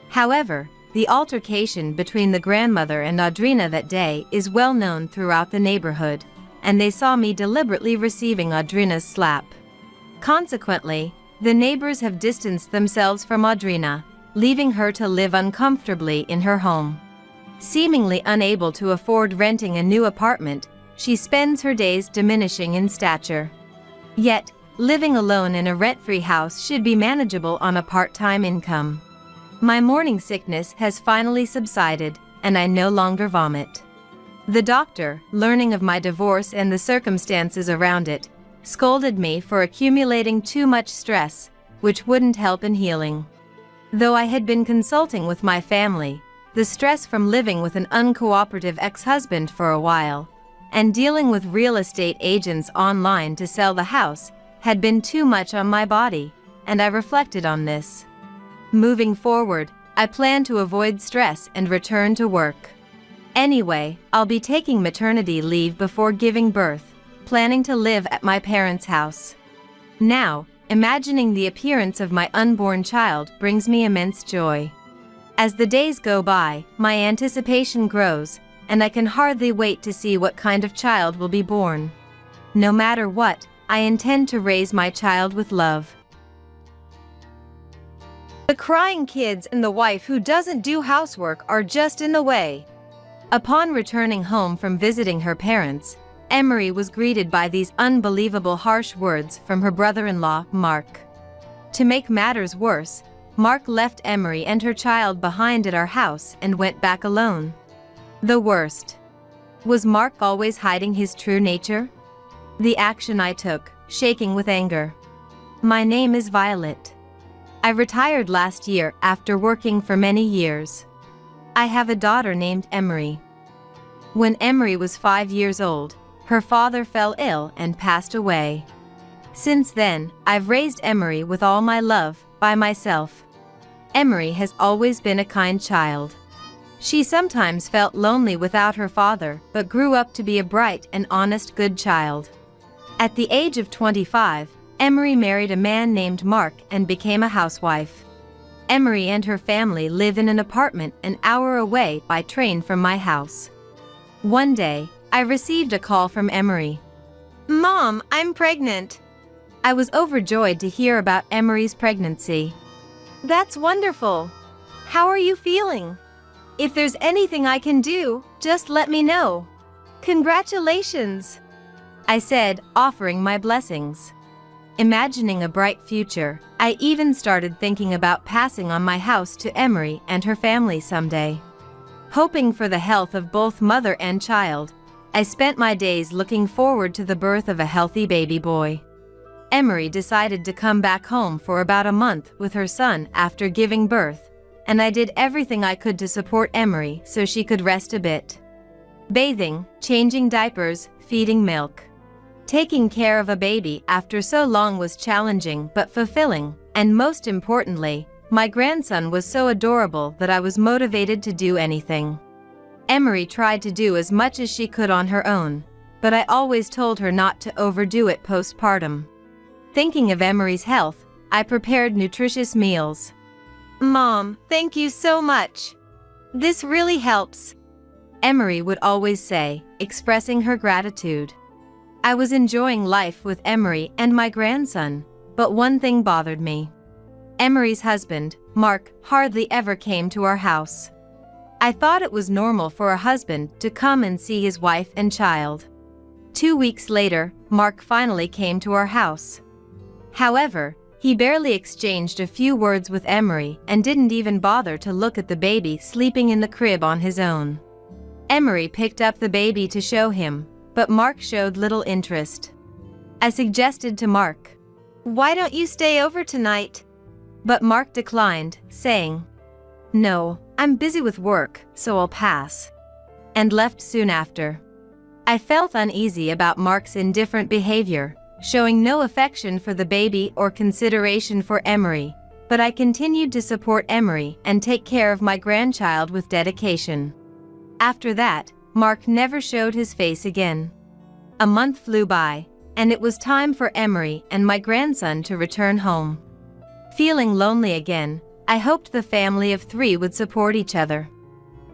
However, the altercation between the grandmother and Audrina that day is well known throughout the neighborhood, and they saw me deliberately receiving Audrina's slap. Consequently, the neighbors have distanced themselves from Audrina, leaving her to live uncomfortably in her home. Seemingly unable to afford renting a new apartment, she spends her days diminishing in stature. Yet, living alone in a rent-free house should be manageable on a part-time income. My morning sickness has finally subsided, and I no longer vomit. The doctor, learning of my divorce and the circumstances around it, scolded me for accumulating too much stress, which wouldn't help in healing. Though I had been consulting with my family, the stress from living with an uncooperative ex-husband for a while, and dealing with real estate agents online to sell the house, had been too much on my body, and I reflected on this. Moving forward, I plan to avoid stress and return to work. Anyway, I'll be taking maternity leave before giving birth, planning to live at my parents' house. Now, imagining the appearance of my unborn child brings me immense joy. As the days go by, my anticipation grows, and I can hardly wait to see what kind of child will be born. No matter what, I intend to raise my child with love. The crying kids and the wife who doesn't do housework are just in the way. Upon returning home from visiting her parents, Emery was greeted by these unbelievable harsh words from her brother-in-law, Mark. To make matters worse, Mark left Emery and her child behind at our house and went back alone. The worst. Was Mark always hiding his true nature? The action I took, shaking with anger. My name is Violet. I retired last year after working for many years. I have a daughter named Emery. When Emery was 5 years old, her father fell ill and passed away. Since then, I've raised Emery with all my love, by myself. Emery has always been a kind child. She sometimes felt lonely without her father, but grew up to be a bright and honest good child. At the age of 25, Emery married a man named Mark and became a housewife. Emery and her family live in an apartment an hour away by train from my house. One day, I received a call from Emery. Mom, I'm pregnant. I was overjoyed to hear about Emery's pregnancy. That's wonderful. How are you feeling? If there's anything I can do, just let me know. Congratulations, I said, offering my blessings. Imagining a bright future, I even started thinking about passing on my house to Emery and her family someday. Hoping for the health of both mother and child, I spent my days looking forward to the birth of a healthy baby boy. Emery decided to come back home for about a month with her son after giving birth, and I did everything I could to support Emery so she could rest a bit. Bathing, changing diapers, feeding milk. Taking care of a baby after so long was challenging but fulfilling, and most importantly, my grandson was so adorable that I was motivated to do anything. Emery tried to do as much as she could on her own, but I always told her not to overdo it postpartum. Thinking of Emery's health, I prepared nutritious meals. Mom, thank you so much. This really helps, Emery would always say, expressing her gratitude. I was enjoying life with Emery and my grandson, but one thing bothered me. Emery's husband, Mark, hardly ever came to our house. I thought it was normal for a husband to come and see his wife and child. 2 weeks later, Mark finally came to our house. However, he barely exchanged a few words with Emery and didn't even bother to look at the baby sleeping in the crib on his own. Emery picked up the baby to show him, but Mark showed little interest. I suggested to Mark, "Why don't you stay over tonight?" But Mark declined, saying, "No, I'm busy with work, so I'll pass," and left soon after. I felt uneasy about Mark's indifferent behavior, showing no affection for the baby or consideration for Emery, but I continued to support Emery and take care of my grandchild with dedication. After that, Mark never showed his face again. A month flew by, and it was time for Emery and my grandson to return home. Feeling lonely again, I hoped the family of 3 would support each other.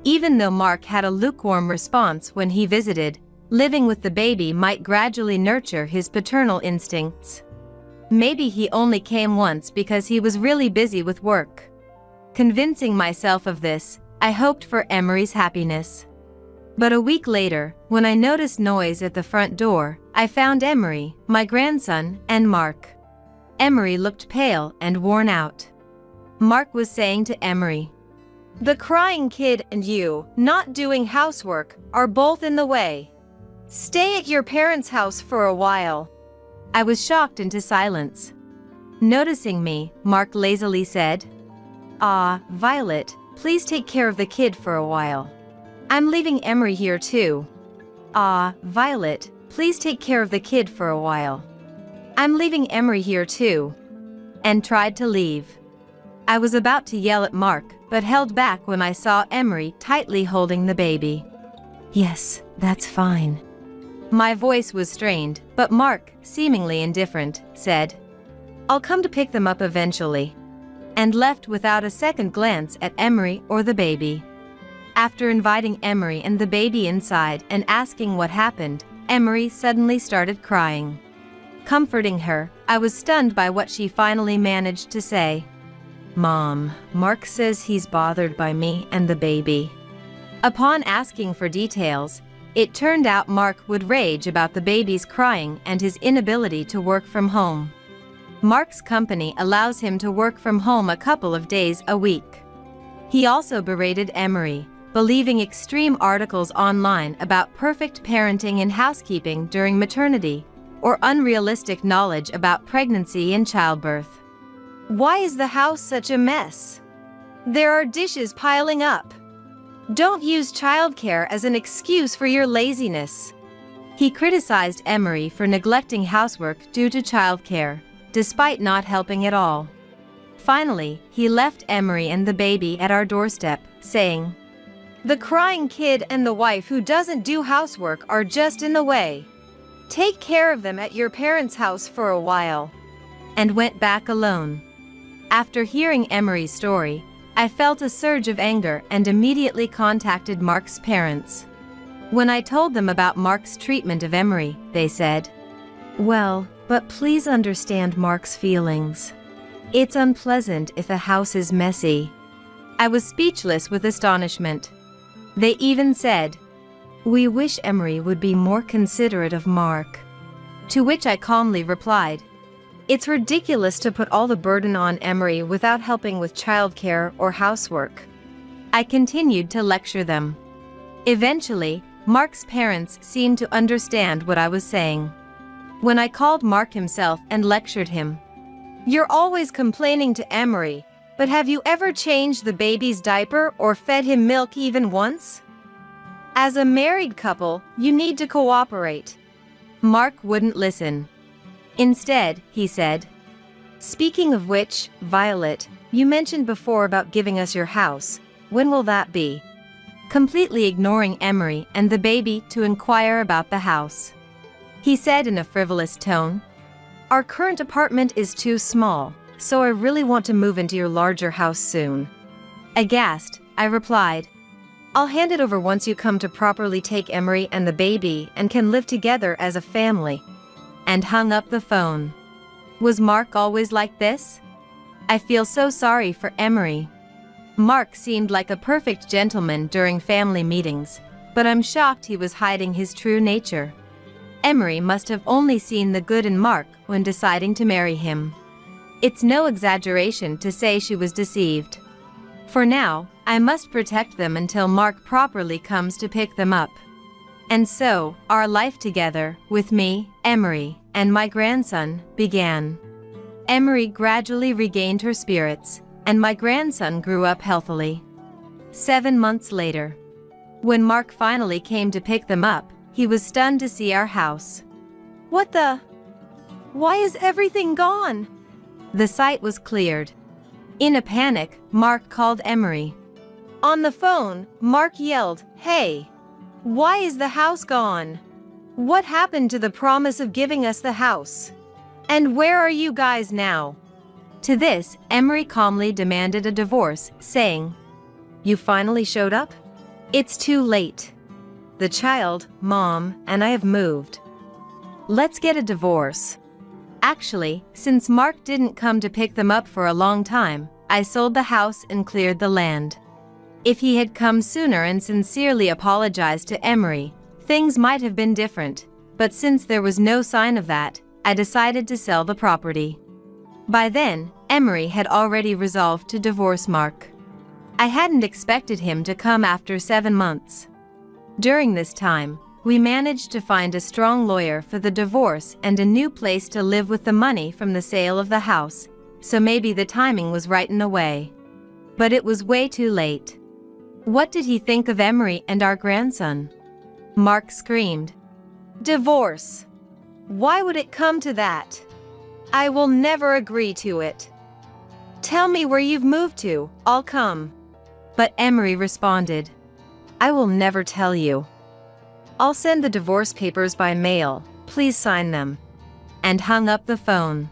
Even though Mark had a lukewarm response when he visited, living with the baby might gradually nurture his paternal instincts. Maybe he only came once because he was really busy with work. Convincing myself of this, I hoped for Emery's happiness. But a week later, when I noticed noise at the front door, I found Emery, my grandson, and Mark. Emery looked pale and worn out. Mark was saying to Emery, "The crying kid and you, not doing housework, are both in the way. Stay at your parents' house for a while." I was shocked into silence. Noticing me, Mark lazily said, Violet, please take care of the kid for a while. I'm leaving Emery here too." Violet, please take care of the kid for a while. I'm leaving Emery here too." And tried to leave. I was about to yell at Mark, but held back when I saw Emery tightly holding the baby. "Yes, that's fine." My voice was strained, but Mark, seemingly indifferent, said, "I'll come to pick them up eventually," and left without a second glance at Emery or the baby. After inviting Emery and the baby inside and asking what happened, Emery suddenly started crying. Comforting her, I was stunned by what she finally managed to say. "Mom, Mark says he's bothered by me and the baby." Upon asking for details, it turned out Mark would rage about the baby's crying and his inability to work from home. Mark's company allows him to work from home a couple of days a week. He also berated Emery, believing extreme articles online about perfect parenting and housekeeping during maternity, or unrealistic knowledge about pregnancy and childbirth. "Why is the house such a mess? There are dishes piling up. Don't use childcare as an excuse for your laziness." He criticized Emery for neglecting housework due to childcare, despite not helping at all. Finally, he left Emery and the baby at our doorstep, saying, "The crying kid and the wife who doesn't do housework are just in the way. Take care of them at your parents' house for a while. And went back alone. After hearing Emery's story, I felt a surge of anger and immediately contacted Mark's parents. When I told them about Mark's treatment of Emery, they said, "Well, but please understand Mark's feelings. It's unpleasant if a house is messy." I was speechless with astonishment. They even said, "We wish Emery would be more considerate of Mark." To which I calmly replied, "It's ridiculous to put all the burden on Emery without helping with childcare or housework." I continued to lecture them. Eventually, Mark's parents seemed to understand what I was saying. When I called Mark himself and lectured him, "You're always complaining to Emery, but have you ever changed the baby's diaper or fed him milk even once? As a married couple, you need to cooperate." Mark wouldn't listen. Instead, he said, "Speaking of which, Violet, you mentioned before about giving us your house. When will that be?" Completely ignoring Emery and the baby to inquire about the house. He said in a frivolous tone, "Our current apartment is too small, so I really want to move into your larger house soon." Aghast, I replied, "I'll hand it over once you come to properly take Emery and the baby and can live together as a family." And hung up the phone. Was Mark always like this? I feel so sorry for Emery. Mark seemed like a perfect gentleman during family meetings, but I'm shocked he was hiding his true nature. Emery must have only seen the good in Mark when deciding to marry him. It's no exaggeration to say she was deceived. For now, I must protect them until Mark properly comes to pick them up. And so, our life together, with me, Emery, and my grandson, began. Emery gradually regained her spirits, and my grandson grew up healthily. 7 months later, when Mark finally came to pick them up, he was stunned to see our house. "What the? Why is everything gone?" The site was cleared. In a panic, Mark called Emery. On the phone, Mark yelled, "Hey! Why is the house gone? What happened to the promise of giving us the house? And where are you guys now?" To this, Emery calmly demanded a divorce, saying, "You finally showed up? It's too late. The child, Mom, and I have moved. Let's get a divorce." Actually, since Mark didn't come to pick them up for a long time, I sold the house and cleared the land. If he had come sooner and sincerely apologized to Emery, things might have been different, but since there was no sign of that, I decided to sell the property. By then, Emery had already resolved to divorce Mark. I hadn't expected him to come after 7 months. During this time, we managed to find a strong lawyer for the divorce and a new place to live with the money from the sale of the house, so maybe the timing was right in a way. But it was way too late. What did he think of Emery and our grandson? Mark screamed, "Divorce! Why would it come to that? I will never agree to it. Tell me where you've moved to, I'll come." But Emery responded, "I will never tell you. I'll send the divorce papers by mail, please sign them." And hung up the phone.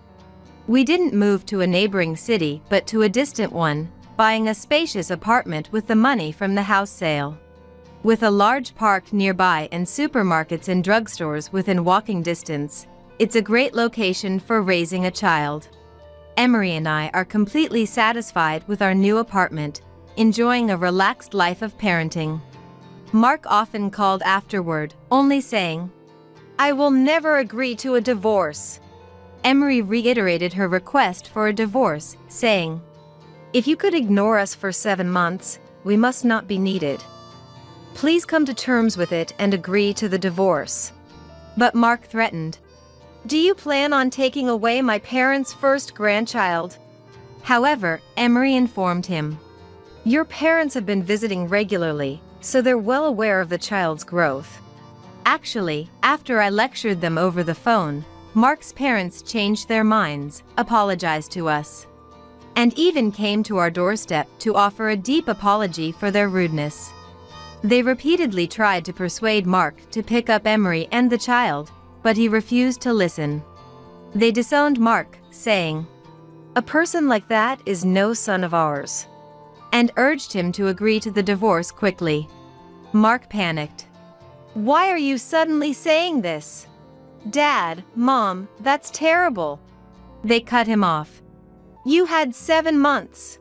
We didn't move to a neighboring city but to a distant one, buying a spacious apartment with the money from the house sale. With a large park nearby and supermarkets and drugstores within walking distance, it's a great location for raising a child. Emery and I are completely satisfied with our new apartment, enjoying a relaxed life of parenting. Mark often called afterward, only saying, "I will never agree to a divorce." Emery reiterated her request for a divorce, saying, "If you could ignore us for 7 months, we must not be needed. Please come to terms with it and agree to the divorce." But Mark threatened, "Do you plan on taking away my parents' first grandchild?" However, Emery informed him, "Your parents have been visiting regularly, so they're well aware of the child's growth." Actually, after I lectured them over the phone, Mark's parents changed their minds, apologized to us, and even came to our doorstep to offer a deep apology for their rudeness. They repeatedly tried to persuade Mark to pick up Emery and the child, but he refused to listen. They disowned Mark, saying, "A person like that is no son of ours," and urged him to agree to the divorce quickly. Mark panicked. "Why are you suddenly saying this? Dad, Mom, that's terrible." They cut him off. "You had 7 months.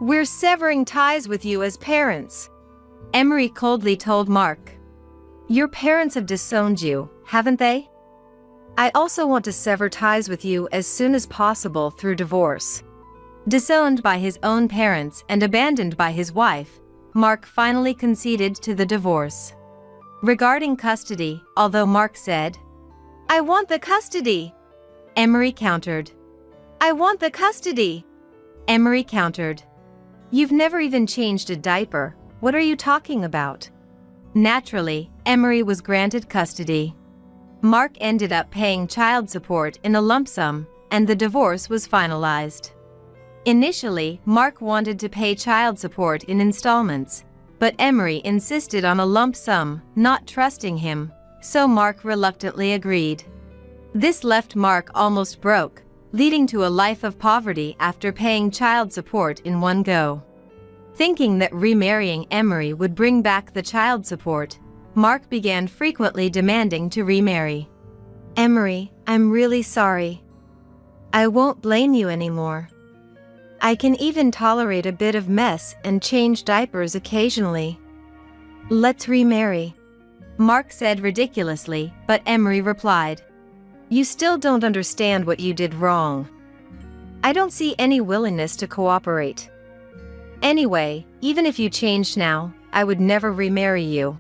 We're severing ties with you as parents." Emery coldly told Mark. "Your parents have disowned you, haven't they? I also want to sever ties with you as soon as possible through divorce." Disowned by his own parents and abandoned by his wife, Mark finally conceded to the divorce. Regarding custody, although Mark said, "I want the custody," Emery countered. "I want the custody." Emery countered. "You've never even changed a diaper. What are you talking about?" Naturally, Emery was granted custody. Mark ended up paying child support in a lump sum, and the divorce was finalized. Initially, Mark wanted to pay child support in installments, but Emery insisted on a lump sum, not trusting him, so Mark reluctantly agreed. This left Mark almost broke, leading to a life of poverty after paying child support in one go. Thinking that remarrying Emery would bring back the child support, Mark began frequently demanding to remarry. "Emery, I'm really sorry. I won't blame you anymore. I can even tolerate a bit of mess and change diapers occasionally. Let's remarry," Mark said ridiculously, but Emery replied, "You still don't understand what you did wrong. I don't see any willingness to cooperate. Anyway, even if you changed now, I would never remarry you."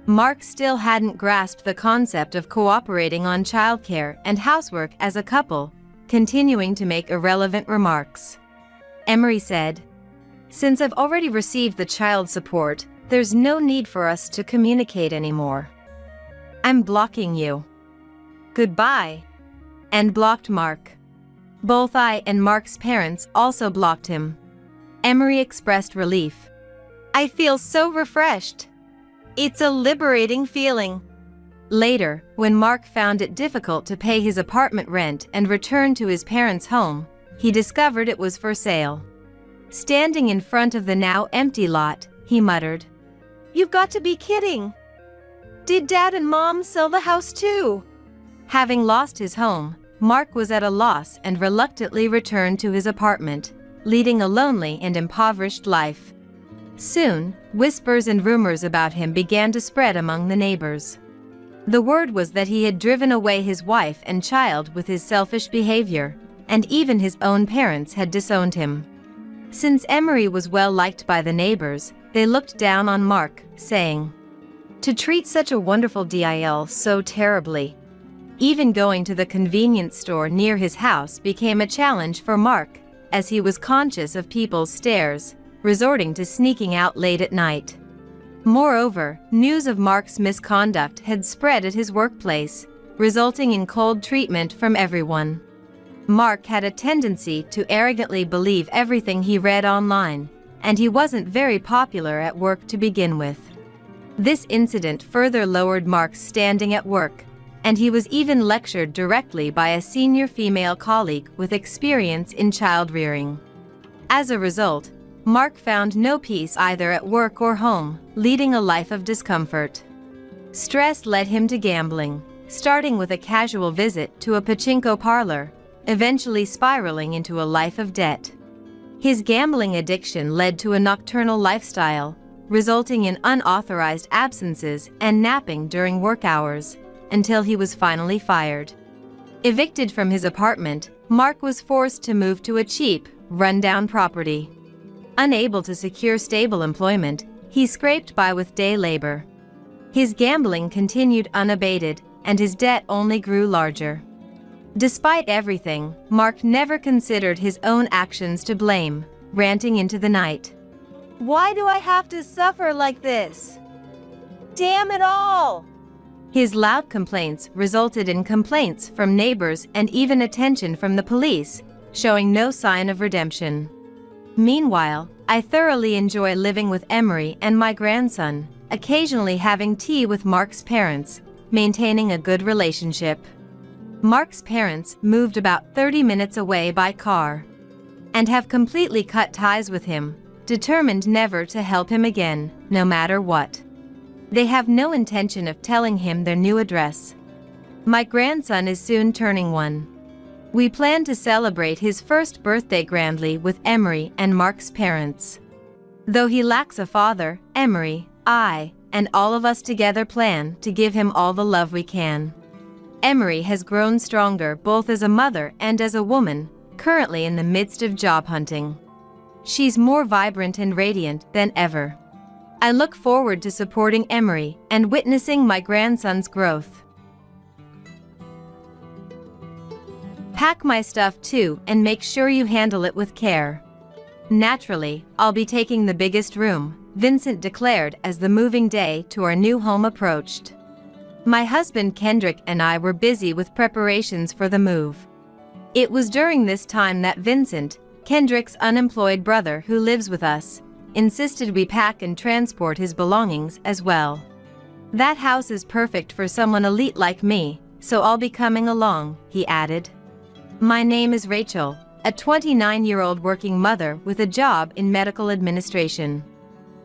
Mark still hadn't grasped the concept of cooperating on childcare and housework as a couple, continuing to make irrelevant remarks. Emery said, "Since I've already received the child support, there's no need for us to communicate anymore. I'm blocking you. Goodbye," and blocked Mark. Both I and Mark's parents also blocked him. Emery expressed relief. "I feel so refreshed. It's a liberating feeling." Later, when Mark found it difficult to pay his apartment rent and return to his parents' home, he discovered it was for sale. Standing in front of the now empty lot, he muttered, "You've got to be kidding. Did Dad and Mom sell the house too?" Having lost his home, Mark was at a loss and reluctantly returned to his apartment, leading a lonely and impoverished life. Soon, whispers and rumors about him began to spread among the neighbors. The word was that he had driven away his wife and child with his selfish behavior, and even his own parents had disowned him. Since Emery was well liked by the neighbors, they looked down on Mark, saying, "To treat such a wonderful DIL so terribly." Even going to the convenience store near his house became a challenge for Mark, as he was conscious of people's stares, resorting to sneaking out late at night. Moreover, news of Mark's misconduct had spread at his workplace, resulting in cold treatment from everyone. Mark had a tendency to arrogantly believe everything he read online, and he wasn't very popular at work to begin with. This incident further lowered Mark's standing at work, and he was even lectured directly by a senior female colleague with experience in child rearing. As a result, Mark found no peace either at work or home, leading a life of discomfort. Stress led him to gambling, starting with a casual visit to a pachinko parlor, eventually spiraling into a life of debt. His gambling addiction led to a nocturnal lifestyle, resulting in unauthorized absences and napping during work hours, until he was finally fired. Evicted from his apartment, Mark was forced to move to a cheap, run-down property. Unable to secure stable employment, he scraped by with day labor. His gambling continued unabated, and his debt only grew larger. Despite everything, Mark never considered his own actions to blame, ranting into the night. "Why do I have to suffer like this? Damn it all!" His loud complaints resulted in complaints from neighbors and even attention from the police, showing no sign of redemption. Meanwhile, I thoroughly enjoy living with Emery and my grandson, occasionally having tea with Mark's parents, maintaining a good relationship. Mark's parents moved about 30 minutes away by car and have completely cut ties with him, determined never to help him again, no matter what. They have no intention of telling him their new address. My grandson is soon turning 1. We plan to celebrate his first birthday grandly with Emery and Mark's parents. Though he lacks a father, Emery, I, and all of us together plan to give him all the love we can. Emery has grown stronger both as a mother and as a woman, currently in the midst of job hunting. She's more vibrant and radiant than ever. I look forward to supporting Emery and witnessing my grandson's growth. Pack my stuff too and make sure you handle it with care. Naturally, I'll be taking the biggest room, Vincent declared as the moving day to our new home approached. My husband Kendrick and I were busy with preparations for the move. It was during this time that Vincent, Kendrick's unemployed brother who lives with us, insisted we pack and transport his belongings as well. That house is perfect for someone elite like me, so I'll be coming along, he added. My name is Rachel, a 29-year-old working mother with a job in medical administration.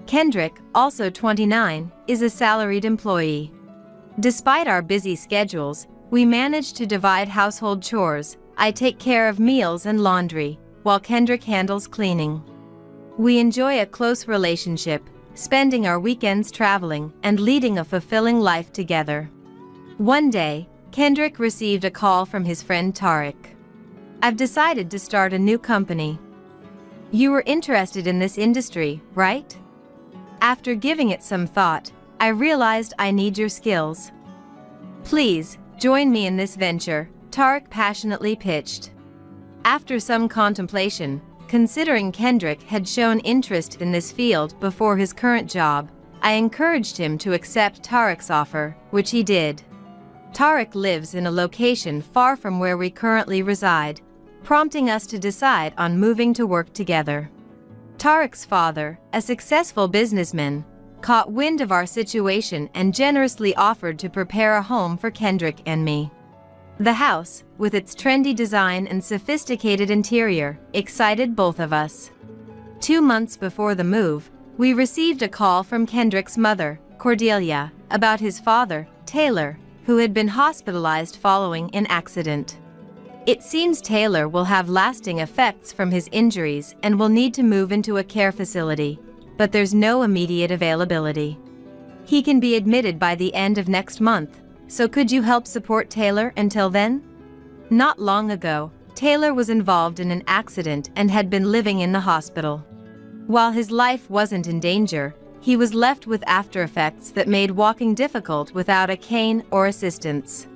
Kendrick, also 29, is a salaried employee. Despite our busy schedules, we manage to divide household chores. I take care of meals and laundry, while Kendrick handles cleaning. We enjoy a close relationship, spending our weekends traveling and leading a fulfilling life together. One day, Kendrick received a call from his friend Tariq. I've decided to start a new company. You were interested in this industry, right? After giving it some thought, I realized I need your skills. Please, join me in this venture, Tariq passionately pitched. After some contemplation, considering Kendrick had shown interest in this field before his current job, I encouraged him to accept Tariq's offer, which he did. Tariq lives in a location far from where we currently reside, prompting us to decide on moving to work together. Tariq's father, a successful businessman, caught wind of our situation and generously offered to prepare a home for Kendrick and me. The house, with its trendy design and sophisticated interior, excited both of us. 2 months before the move, we received a call from Kendrick's mother, Cordelia, about his father, Taylor, who had been hospitalized following an accident. It seems Taylor will have lasting effects from his injuries and will need to move into a care facility, but there's no immediate availability. He can be admitted by the end of next month, so could you help support Taylor until then? Not long ago, Taylor was involved in an accident and had been living in the hospital. While his life wasn't in danger, he was left with after effects that made walking difficult without a cane or assistance.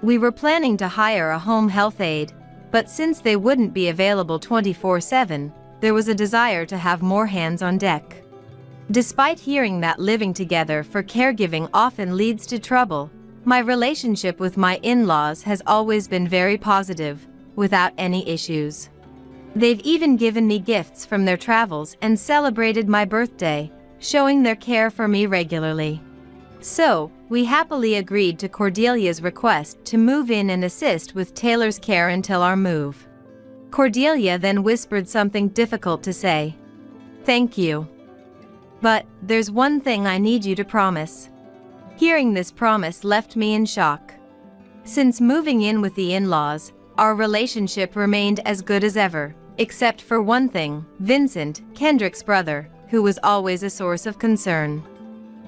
We were planning to hire a home health aide, but since they wouldn't be available 24/7, there was a desire to have more hands on deck. Despite hearing that living together for caregiving often leads to trouble, my relationship with my in-laws has always been very positive, without any issues. They've even given me gifts from their travels and celebrated my birthday, showing their care for me regularly. So, we happily agreed to Cordelia's request to move in and assist with Taylor's care until our move. Cordelia then whispered something difficult to say. Thank you. But, there's one thing I need you to promise. Hearing this promise left me in shock. Since moving in with the in-laws, our relationship remained as good as ever, except for one thing, Vincent, Kendrick's brother, who was always a source of concern.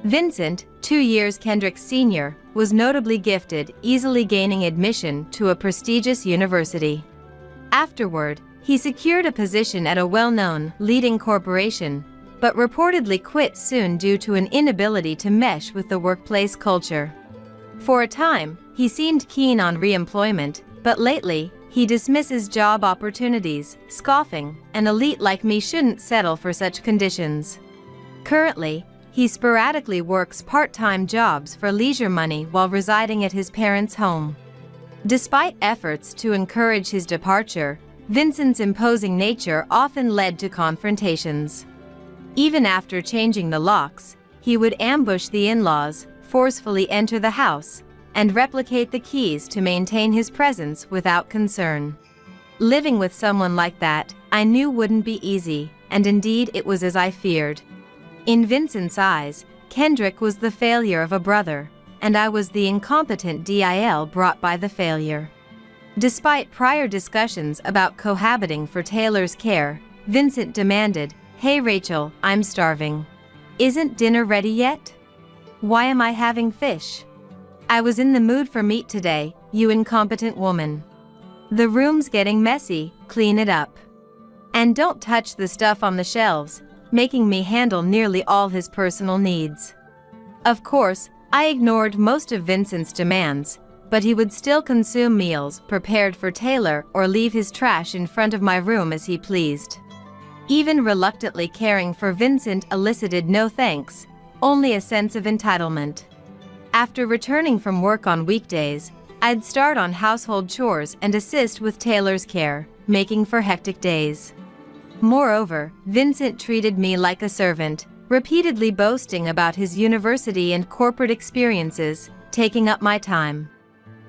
Vincent, 2 years Kendrick's senior, was notably gifted, easily gaining admission to a prestigious university. Afterward, he secured a position at a well-known, leading corporation, but reportedly quit soon due to an inability to mesh with the workplace culture. For a time, he seemed keen on re-employment, but lately, he dismisses job opportunities, scoffing, "An elite like me shouldn't settle for such conditions." Currently, he sporadically works part-time jobs for leisure money while residing at his parents' home. Despite efforts to encourage his departure, Vincent's imposing nature often led to confrontations. Even after changing the locks, he would ambush the in-laws, forcefully enter the house, and replicate the keys to maintain his presence without concern. Living with someone like that, I knew wouldn't be easy, and indeed it was as I feared. In Vincent's eyes, Kendrick was the failure of a brother, and I was the incompetent DIL brought by the failure. Despite prior discussions about cohabiting for Taylor's care, Vincent demanded, "Hey Rachel, I'm starving. Isn't dinner ready yet? Why am I having fish? I was in the mood for meat today, you incompetent woman. The room's getting messy, clean it up. And don't touch the stuff on the shelves," making me handle nearly all his personal needs. Of course, I ignored most of Vincent's demands, but he would still consume meals prepared for Taylor or leave his trash in front of my room as he pleased. Even reluctantly caring for Vincent elicited no thanks, only a sense of entitlement. After returning from work on weekdays, I'd start on household chores and assist with Taylor's care, making for hectic days. Moreover, Vincent treated me like a servant, repeatedly boasting about his university and corporate experiences, taking up my time.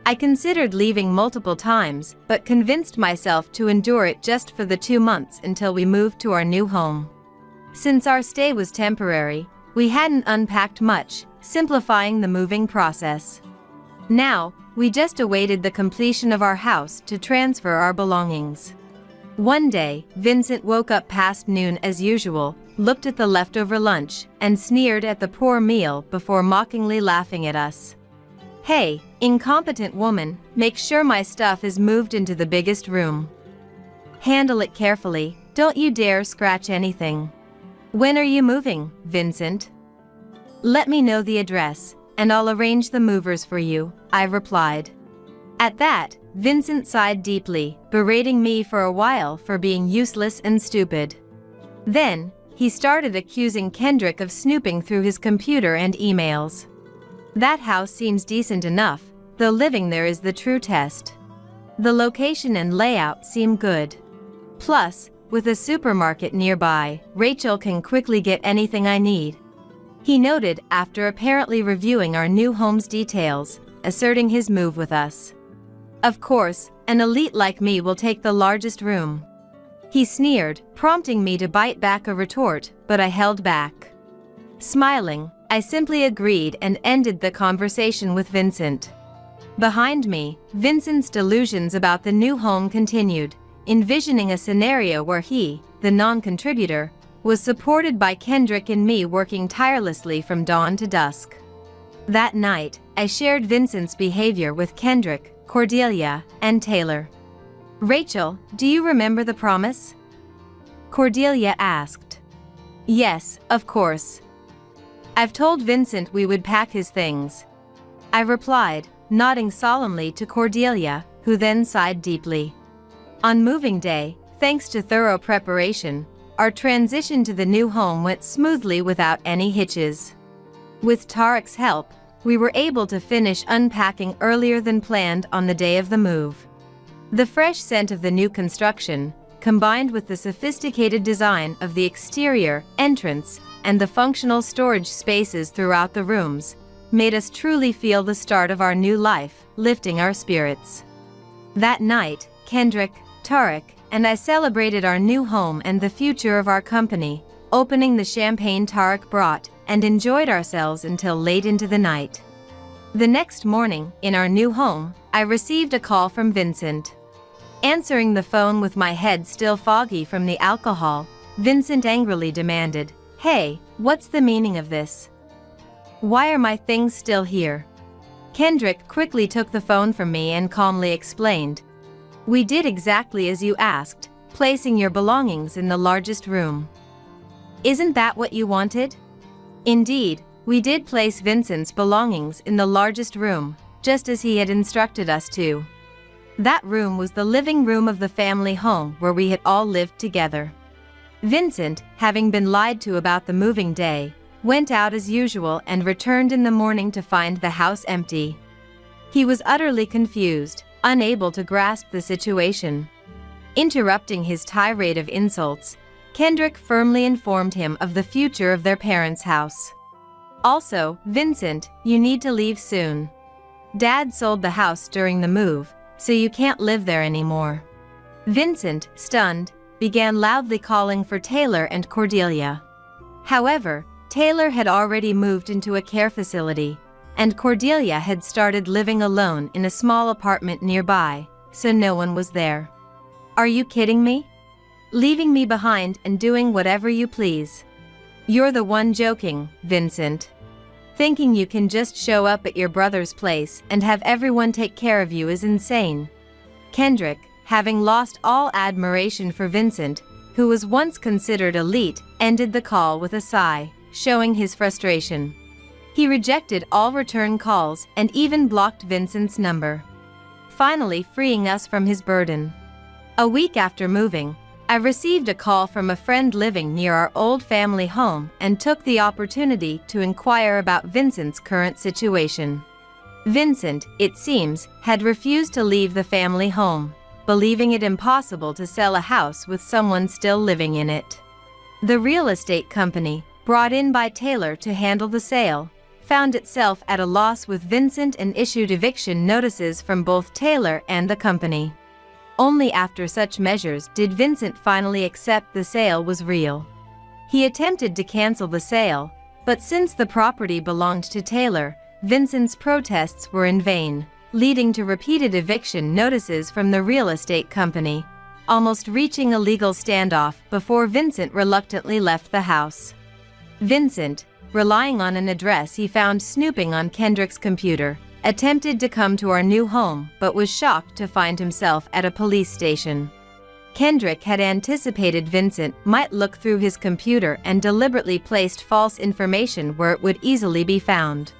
I considered leaving multiple times, but convinced myself to endure it just for the 2 months until we moved to our new home. Since our stay was temporary, we hadn't unpacked much, simplifying the moving process. Now, we just awaited the completion of our house to transfer our belongings. One day, Vincent woke up past noon as usual, looked at the leftover lunch, and sneered at the poor meal before mockingly laughing at us. "Hey, incompetent woman, make sure my stuff is moved into the biggest room. Handle it carefully, don't you dare scratch anything. When are you moving, Vincent? Let me know the address, and I'll arrange the movers for you," I replied. At that, Vincent sighed deeply, berating me for a while for being useless and stupid. Then, he started accusing Kendrick of snooping through his computer and emails. That house seems decent enough, though living there is the true test. The location and layout seem good. Plus, with a supermarket nearby, Rachel can quickly get anything I need, he noted after apparently reviewing our new home's details, asserting his move with us. Of course, an elite like me will take the largest room, he sneered, prompting me to bite back a retort, but I held back. Smiling, I simply agreed and ended the conversation with Vincent. Behind me, Vincent's delusions about the new home continued, envisioning a scenario where he, the non-contributor, was supported by Kendrick and me working tirelessly from dawn to dusk. That night, I shared Vincent's behavior with Kendrick, Cordelia, and Taylor. "Rachel, do you remember the promise?" Cordelia asked. "Yes, of course. I've told Vincent we would pack his things," I replied, nodding solemnly to Cordelia, who then sighed deeply. On moving day, thanks to thorough preparation, our transition to the new home went smoothly without any hitches. With Tarek's help, we were able to finish unpacking earlier than planned on the day of the move. The fresh scent of the new construction, combined with the sophisticated design of the exterior, entrance, and the functional storage spaces throughout the rooms, made us truly feel the start of our new life, lifting our spirits. That night, Kendrick, Tarek, and I celebrated our new home and the future of our company, opening the champagne Tarek brought, and enjoyed ourselves until late into the night. The next morning, in our new home, I received a call from Vincent. Answering the phone with my head still foggy from the alcohol, Vincent angrily demanded, "Hey, what's the meaning of this? Why are my things still here?" Kendrick quickly took the phone from me and calmly explained, "We did exactly as you asked, placing your belongings in the largest room. Isn't that what you wanted?" Indeed, we did place Vincent's belongings in the largest room, just as he had instructed us to. That room was the living room of the family home where we had all lived together. Vincent, having been lied to about the moving day, went out as usual and returned in the morning to find the house empty. He was utterly confused, unable to grasp the situation. Interrupting his tirade of insults, Kendrick firmly informed him of the future of their parents' house. "Also, Vincent, you need to leave soon. Dad sold the house during the move, so you can't live there anymore. Vincent, stunned, began loudly calling for Taylor and Cordelia. However, Taylor had already moved into a care facility, and Cordelia had started living alone in a small apartment nearby, so no one was there. Are you kidding me? Leaving me behind and doing whatever you please. You're the one joking, Vincent. Thinking you can just show up at your brother's place and have everyone take care of you is insane. Kendrick, having lost all admiration for Vincent, who was once considered elite, ended the call with a sigh, showing his frustration. He rejected all return calls and even blocked Vincent's number, finally freeing us from his burden. A week after moving, I received a call from a friend living near our old family home and took the opportunity to inquire about Vincent's current situation. Vincent, it seems, had refused to leave the family home, believing it impossible to sell a house with someone still living in it. The real estate company, brought in by Taylor to handle the sale, found itself at a loss with Vincent and issued eviction notices from both Taylor and the company. Only after such measures did Vincent finally accept the sale was real. He attempted to cancel the sale, but since the property belonged to Taylor, Vincent's protests were in vain, leading to repeated eviction notices from the real estate company, almost reaching a legal standoff before Vincent reluctantly left the house. Vincent, relying on an address he found snooping on Kendrick's computer, attempted to come to our new home but was shocked to find himself at a police station. Kendrick had anticipated Vincent might look through his computer and deliberately placed false information where it would easily be found.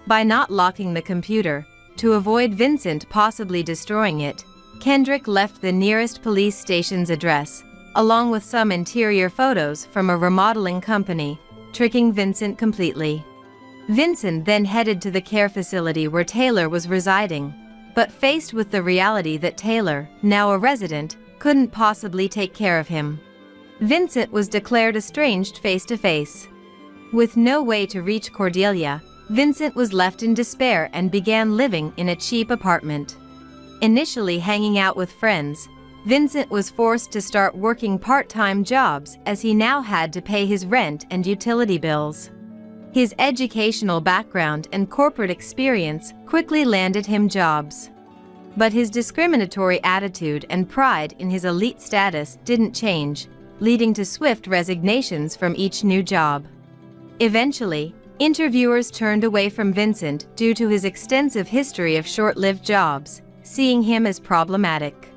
By not locking the computer, to avoid Vincent possibly destroying it, Kendrick left the nearest police station's address, along with some interior photos from a remodeling company, tricking Vincent completely. Vincent then headed to the care facility where Taylor was residing, but faced with the reality that Taylor, now a resident, couldn't possibly take care of him. Vincent was declared estranged face-to-face. With no way to reach Cordelia, Vincent was left in despair and began living in a cheap apartment. Initially hanging out with friends, Vincent was forced to start working part-time jobs as he now had to pay his rent and utility bills. His educational background and corporate experience quickly landed him jobs. But his discriminatory attitude and pride in his elite status didn't change, leading to swift resignations from each new job. Eventually, interviewers turned away from Vincent due to his extensive history of short-lived jobs, seeing him as problematic.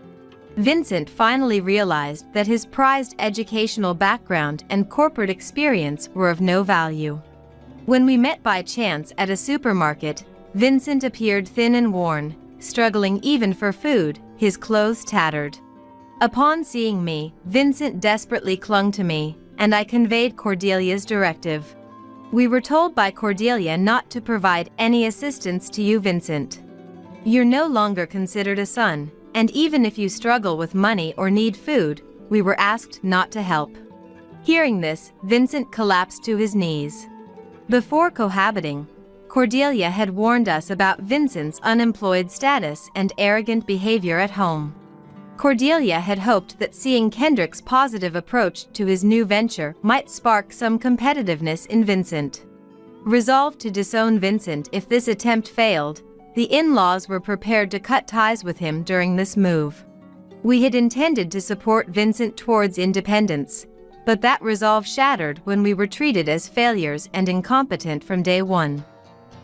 Vincent finally realized that his prized educational background and corporate experience were of no value. When we met by chance at a supermarket, Vincent appeared thin and worn, struggling even for food, his clothes tattered. Upon seeing me, Vincent desperately clung to me, and I conveyed Cordelia's directive. We were told by Cordelia not to provide any assistance to you, Vincent. You're no longer considered a son, and even if you struggle with money or need food, we were asked not to help. Hearing this, Vincent collapsed to his knees. Before cohabiting, Cordelia had warned us about Vincent's unemployed status and arrogant behavior at home. Cordelia had hoped that seeing Kendrick's positive approach to his new venture might spark some competitiveness in Vincent. Resolved to disown Vincent if this attempt failed, the in-laws were prepared to cut ties with him during this move. We had intended to support Vincent towards independence, but that resolve shattered when we were treated as failures and incompetent from day one.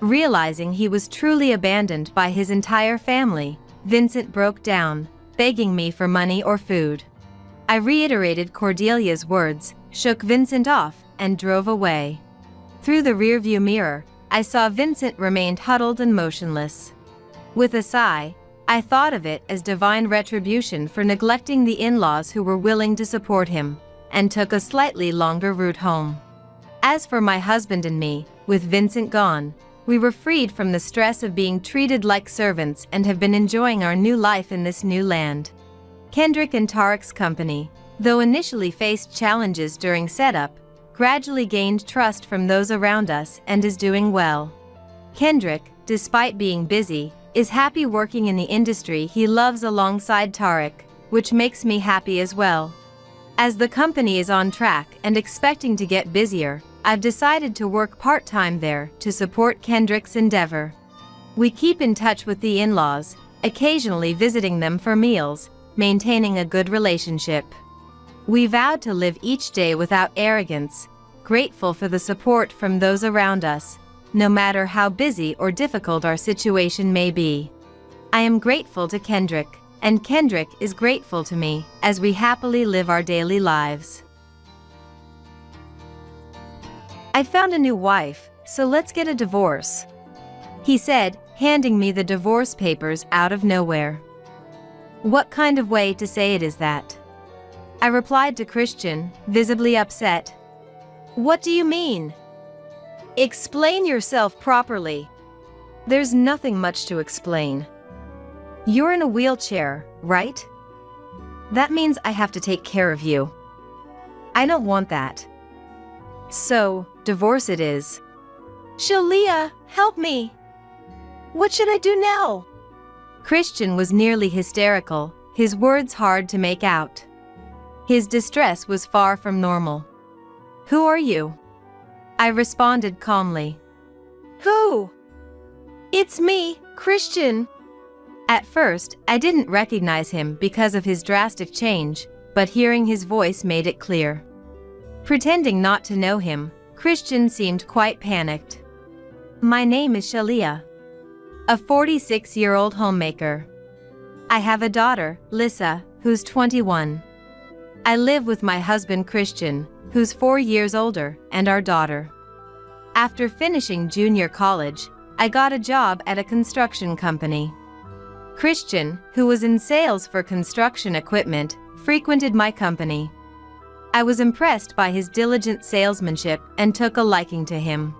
Realizing he was truly abandoned by his entire family, Vincent broke down, begging me for money or food. I reiterated Cordelia's words, shook Vincent off, and drove away. Through the rearview mirror, I saw Vincent remained huddled and motionless. With a sigh, I thought of it as divine retribution for neglecting the in-laws who were willing to support him, and took a slightly longer route home. As for my husband and me, with Vincent gone, we were freed from the stress of being treated like servants and have been enjoying our new life in this new land. Kendrick and Tarek's company, though initially faced challenges during setup, gradually gained trust from those around us and is doing well. Kendrick, despite being busy, is happy working in the industry he loves alongside Tarek, which makes me happy as well. As the company is on track and expecting to get busier, I've decided to work part-time there to support Kendrick's endeavor. We keep in touch with the in-laws, occasionally visiting them for meals, maintaining a good relationship. We vowed to live each day without arrogance, grateful for the support from those around us, no matter how busy or difficult our situation may be. I am grateful to Kendrick, and Kendrick is grateful to me, as we happily live our daily lives. I found a new wife, so let's get a divorce, he said, handing me the divorce papers out of nowhere. What kind of way to say it is that? I replied to Christian, visibly upset. What do you mean? Explain yourself properly. There's nothing much to explain. You're in a wheelchair, right? That means I have to take care of you. I don't want that. So, divorce it is. Shalia, help me. What should I do now? Christian was nearly hysterical, his words hard to make out. His distress was far from normal. Who are you? I responded calmly. Who? It's me, Christian. At first, I didn't recognize him because of his drastic change, but hearing his voice made it clear. Pretending not to know him, Christian seemed quite panicked. My name is Shalia, a 46-year-old homemaker. I have a daughter, Lissa, who's 21. I live with my husband Christian, who's 4 years older, and our daughter. After finishing junior college, I got a job at a construction company. Christian, who was in sales for construction equipment, frequented my company. I was impressed by his diligent salesmanship and took a liking to him.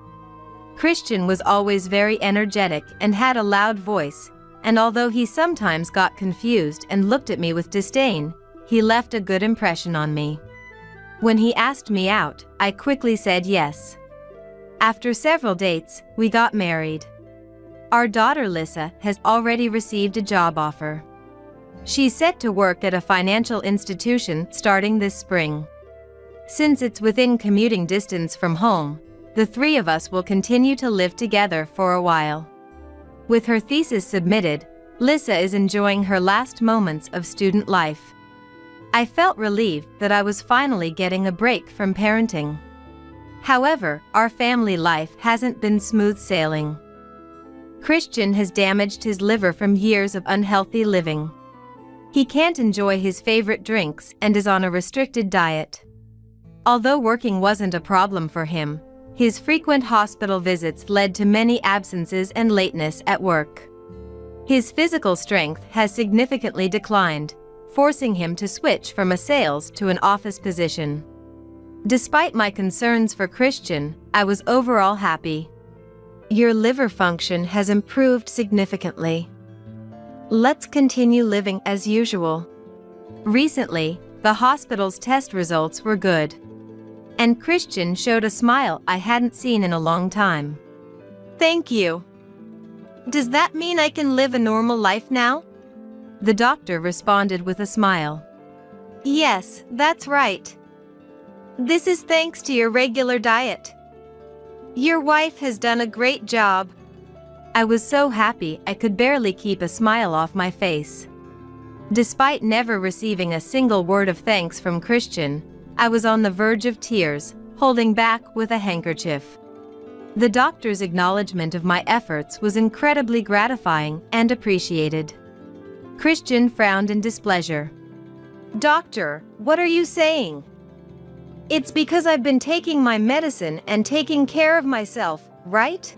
Christian was always very energetic and had a loud voice, and although he sometimes got confused and looked at me with disdain, he left a good impression on me. When he asked me out, I quickly said yes. After several dates, we got married. Our daughter Lissa has already received a job offer. She's set to work at a financial institution starting this spring. Since it's within commuting distance from home, the three of us will continue to live together for a while. With her thesis submitted, Lissa is enjoying her last moments of student life. I felt relieved that I was finally getting a break from parenting. However, our family life hasn't been smooth sailing. Christian has damaged his liver from years of unhealthy living. He can't enjoy his favorite drinks and is on a restricted diet. Although working wasn't a problem for him, his frequent hospital visits led to many absences and lateness at work. His physical strength has significantly declined, forcing him to switch from a sales to an office position. Despite my concerns for Christian, I was overall happy. Your liver function has improved significantly. Let's continue living as usual. Recently, the hospital's test results were good. And Christian showed a smile I hadn't seen in a long time. Thank you. Does that mean I can live a normal life now? The doctor responded with a smile. Yes, that's right. This is thanks to your regular diet. Your wife has done a great job. I was so happy I could barely keep a smile off my face. Despite never receiving a single word of thanks from Christian, I was on the verge of tears, holding back with a handkerchief. The doctor's acknowledgement of my efforts was incredibly gratifying and appreciated. Christian frowned in displeasure. Doctor, what are you saying? It's because I've been taking my medicine and taking care of myself, right?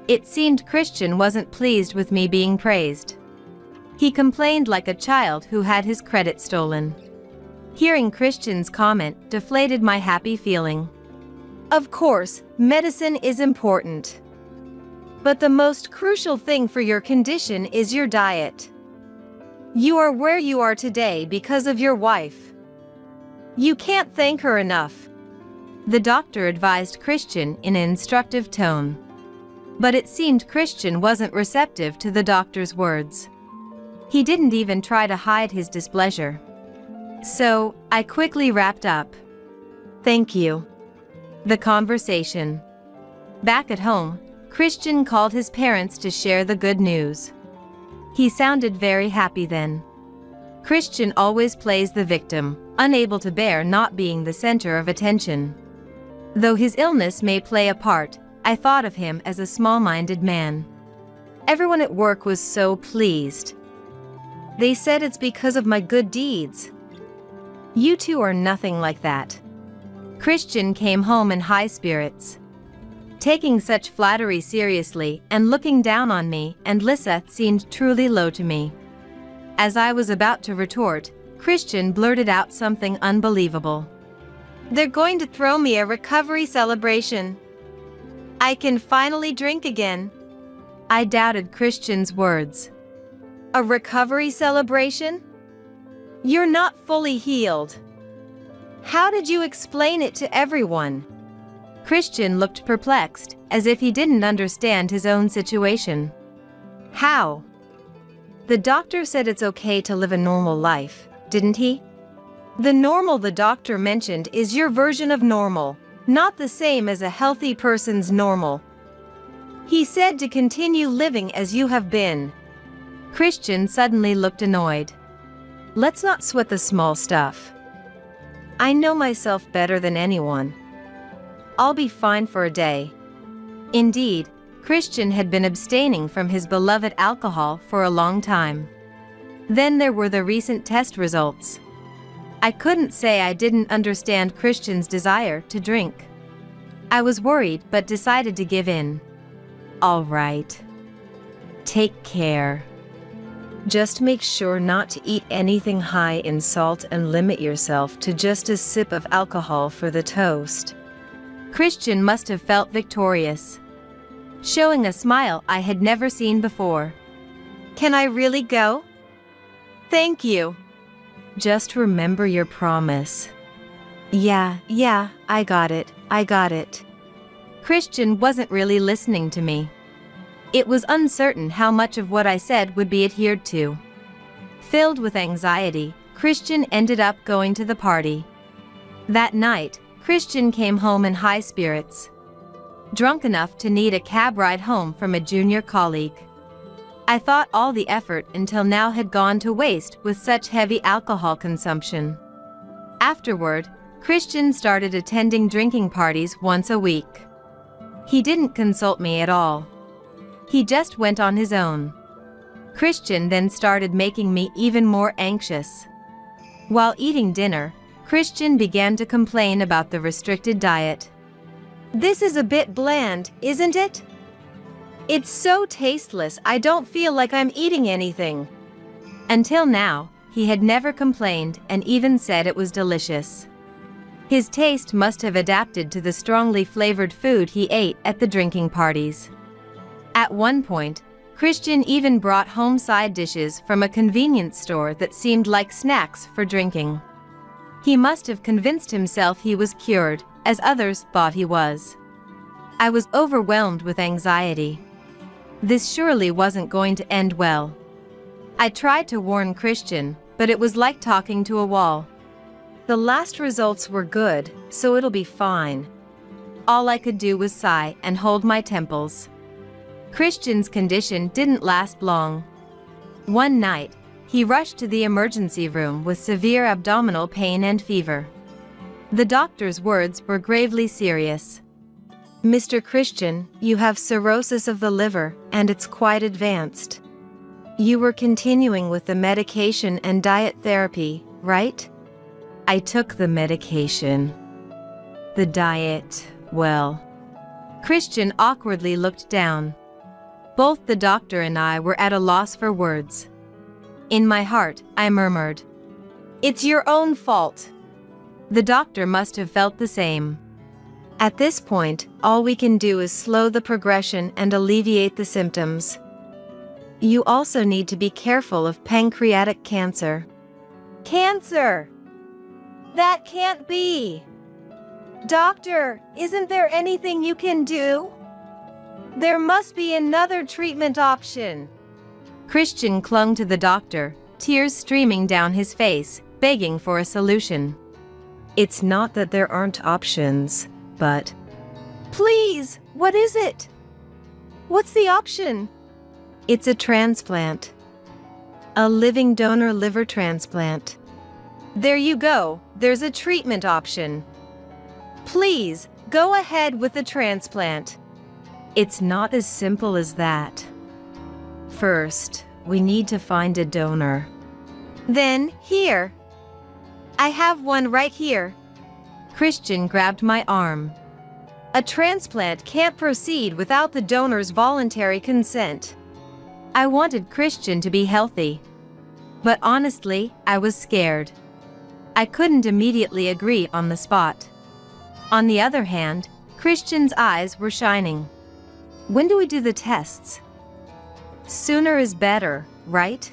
It seemed Christian wasn't pleased with me being praised. He complained like a child who had his credit stolen. Hearing Christian's comment deflated my happy feeling. Of course, medicine is important. But the most crucial thing for your condition is your diet. You are where you are today because of your wife. You can't thank her enough. The doctor advised Christian in an instructive tone. But it seemed Christian wasn't receptive to the doctor's words. He didn't even try to hide his displeasure. So, I quickly wrapped up. Thank you. The conversation. Back at home, Christian called his parents to share the good news. He sounded very happy then. Christian always plays the victim, unable to bear not being the center of attention. Though his illness may play a part, I thought of him as a small-minded man. Everyone at work was so pleased. They said it's because of my good deeds. You two are nothing like that. Christian came home in high spirits. Taking such flattery seriously and looking down on me and Lisa seemed truly low to me. As I was about to retort, Christian blurted out something unbelievable. They're going to throw me a recovery celebration. I can finally drink again. I doubted Christian's words. A recovery celebration? You're not fully healed. How did you explain it to everyone? Christian looked perplexed, as if he didn't understand his own situation. How? The doctor said it's okay to live a normal life, didn't he? The normal the doctor mentioned is your version of normal, not the same as a healthy person's normal. He said to continue living as you have been. Christian suddenly looked annoyed. Let's not sweat the small stuff. I know myself better than anyone. I'll be fine for a day. Indeed, Christian had been abstaining from his beloved alcohol for a long time. Then there were the recent test results. I couldn't say I didn't understand Christian's desire to drink. I was worried but decided to give in. All right. Take care. Just make sure not to eat anything high in salt and limit yourself to just a sip of alcohol for the toast. Christian must have felt victorious, showing a smile I had never seen before. Can I really go? Thank you. Just remember your promise. Yeah, I got it. Christian wasn't really listening to me. It was uncertain how much of what I said would be adhered to. Filled with anxiety, Christian ended up going to the party. That night, Christian came home in high spirits, drunk enough to need a cab ride home from a junior colleague. I thought all the effort until now had gone to waste with such heavy alcohol consumption. Afterward, Christian started attending drinking parties once a week. He didn't consult me at all. He just went on his own. Christian then started making me even more anxious. While eating dinner, Christian began to complain about the restricted diet. This is a bit bland, isn't it? It's so tasteless, I don't feel like I'm eating anything. Until now, he had never complained and even said it was delicious. His taste must have adapted to the strongly flavored food he ate at the drinking parties. At one point, Christian even brought home side dishes from a convenience store that seemed like snacks for drinking. He must have convinced himself he was cured, as others thought he was. I was overwhelmed with anxiety. This surely wasn't going to end well. I tried to warn Christian, but it was like talking to a wall. The last results were good, so it'll be fine. All I could do was sigh and hold my temples. Christian's condition didn't last long. One night, he rushed to the emergency room with severe abdominal pain and fever. The doctor's words were gravely serious. Mr. Christian, you have cirrhosis of the liver, and it's quite advanced. You were continuing with the medication and diet therapy, right? I took the medication. The diet, well. Christian awkwardly looked down. Both the doctor and I were at a loss for words. In my heart, I murmured, "It's your own fault." The doctor must have felt the same. At this point, all we can do is slow the progression and alleviate the symptoms. You also need to be careful of pancreatic cancer. Cancer! That can't be! Doctor, isn't there anything you can do? There must be another treatment option. Christian clung to the doctor, tears streaming down his face, begging for a solution. It's not that there aren't options, but... Please, what is it? What's the option? It's a transplant. A living donor liver transplant. There you go, there's a treatment option. Please, go ahead with the transplant. It's not as simple as that. First, we need to find a donor. Then, here. I have one right here. Christian grabbed my arm. A transplant can't proceed without the donor's voluntary consent. I wanted Christian to be healthy. But honestly, I was scared. I couldn't immediately agree on the spot. On the other hand, Christian's eyes were shining. When do we do the tests? Sooner is better, right?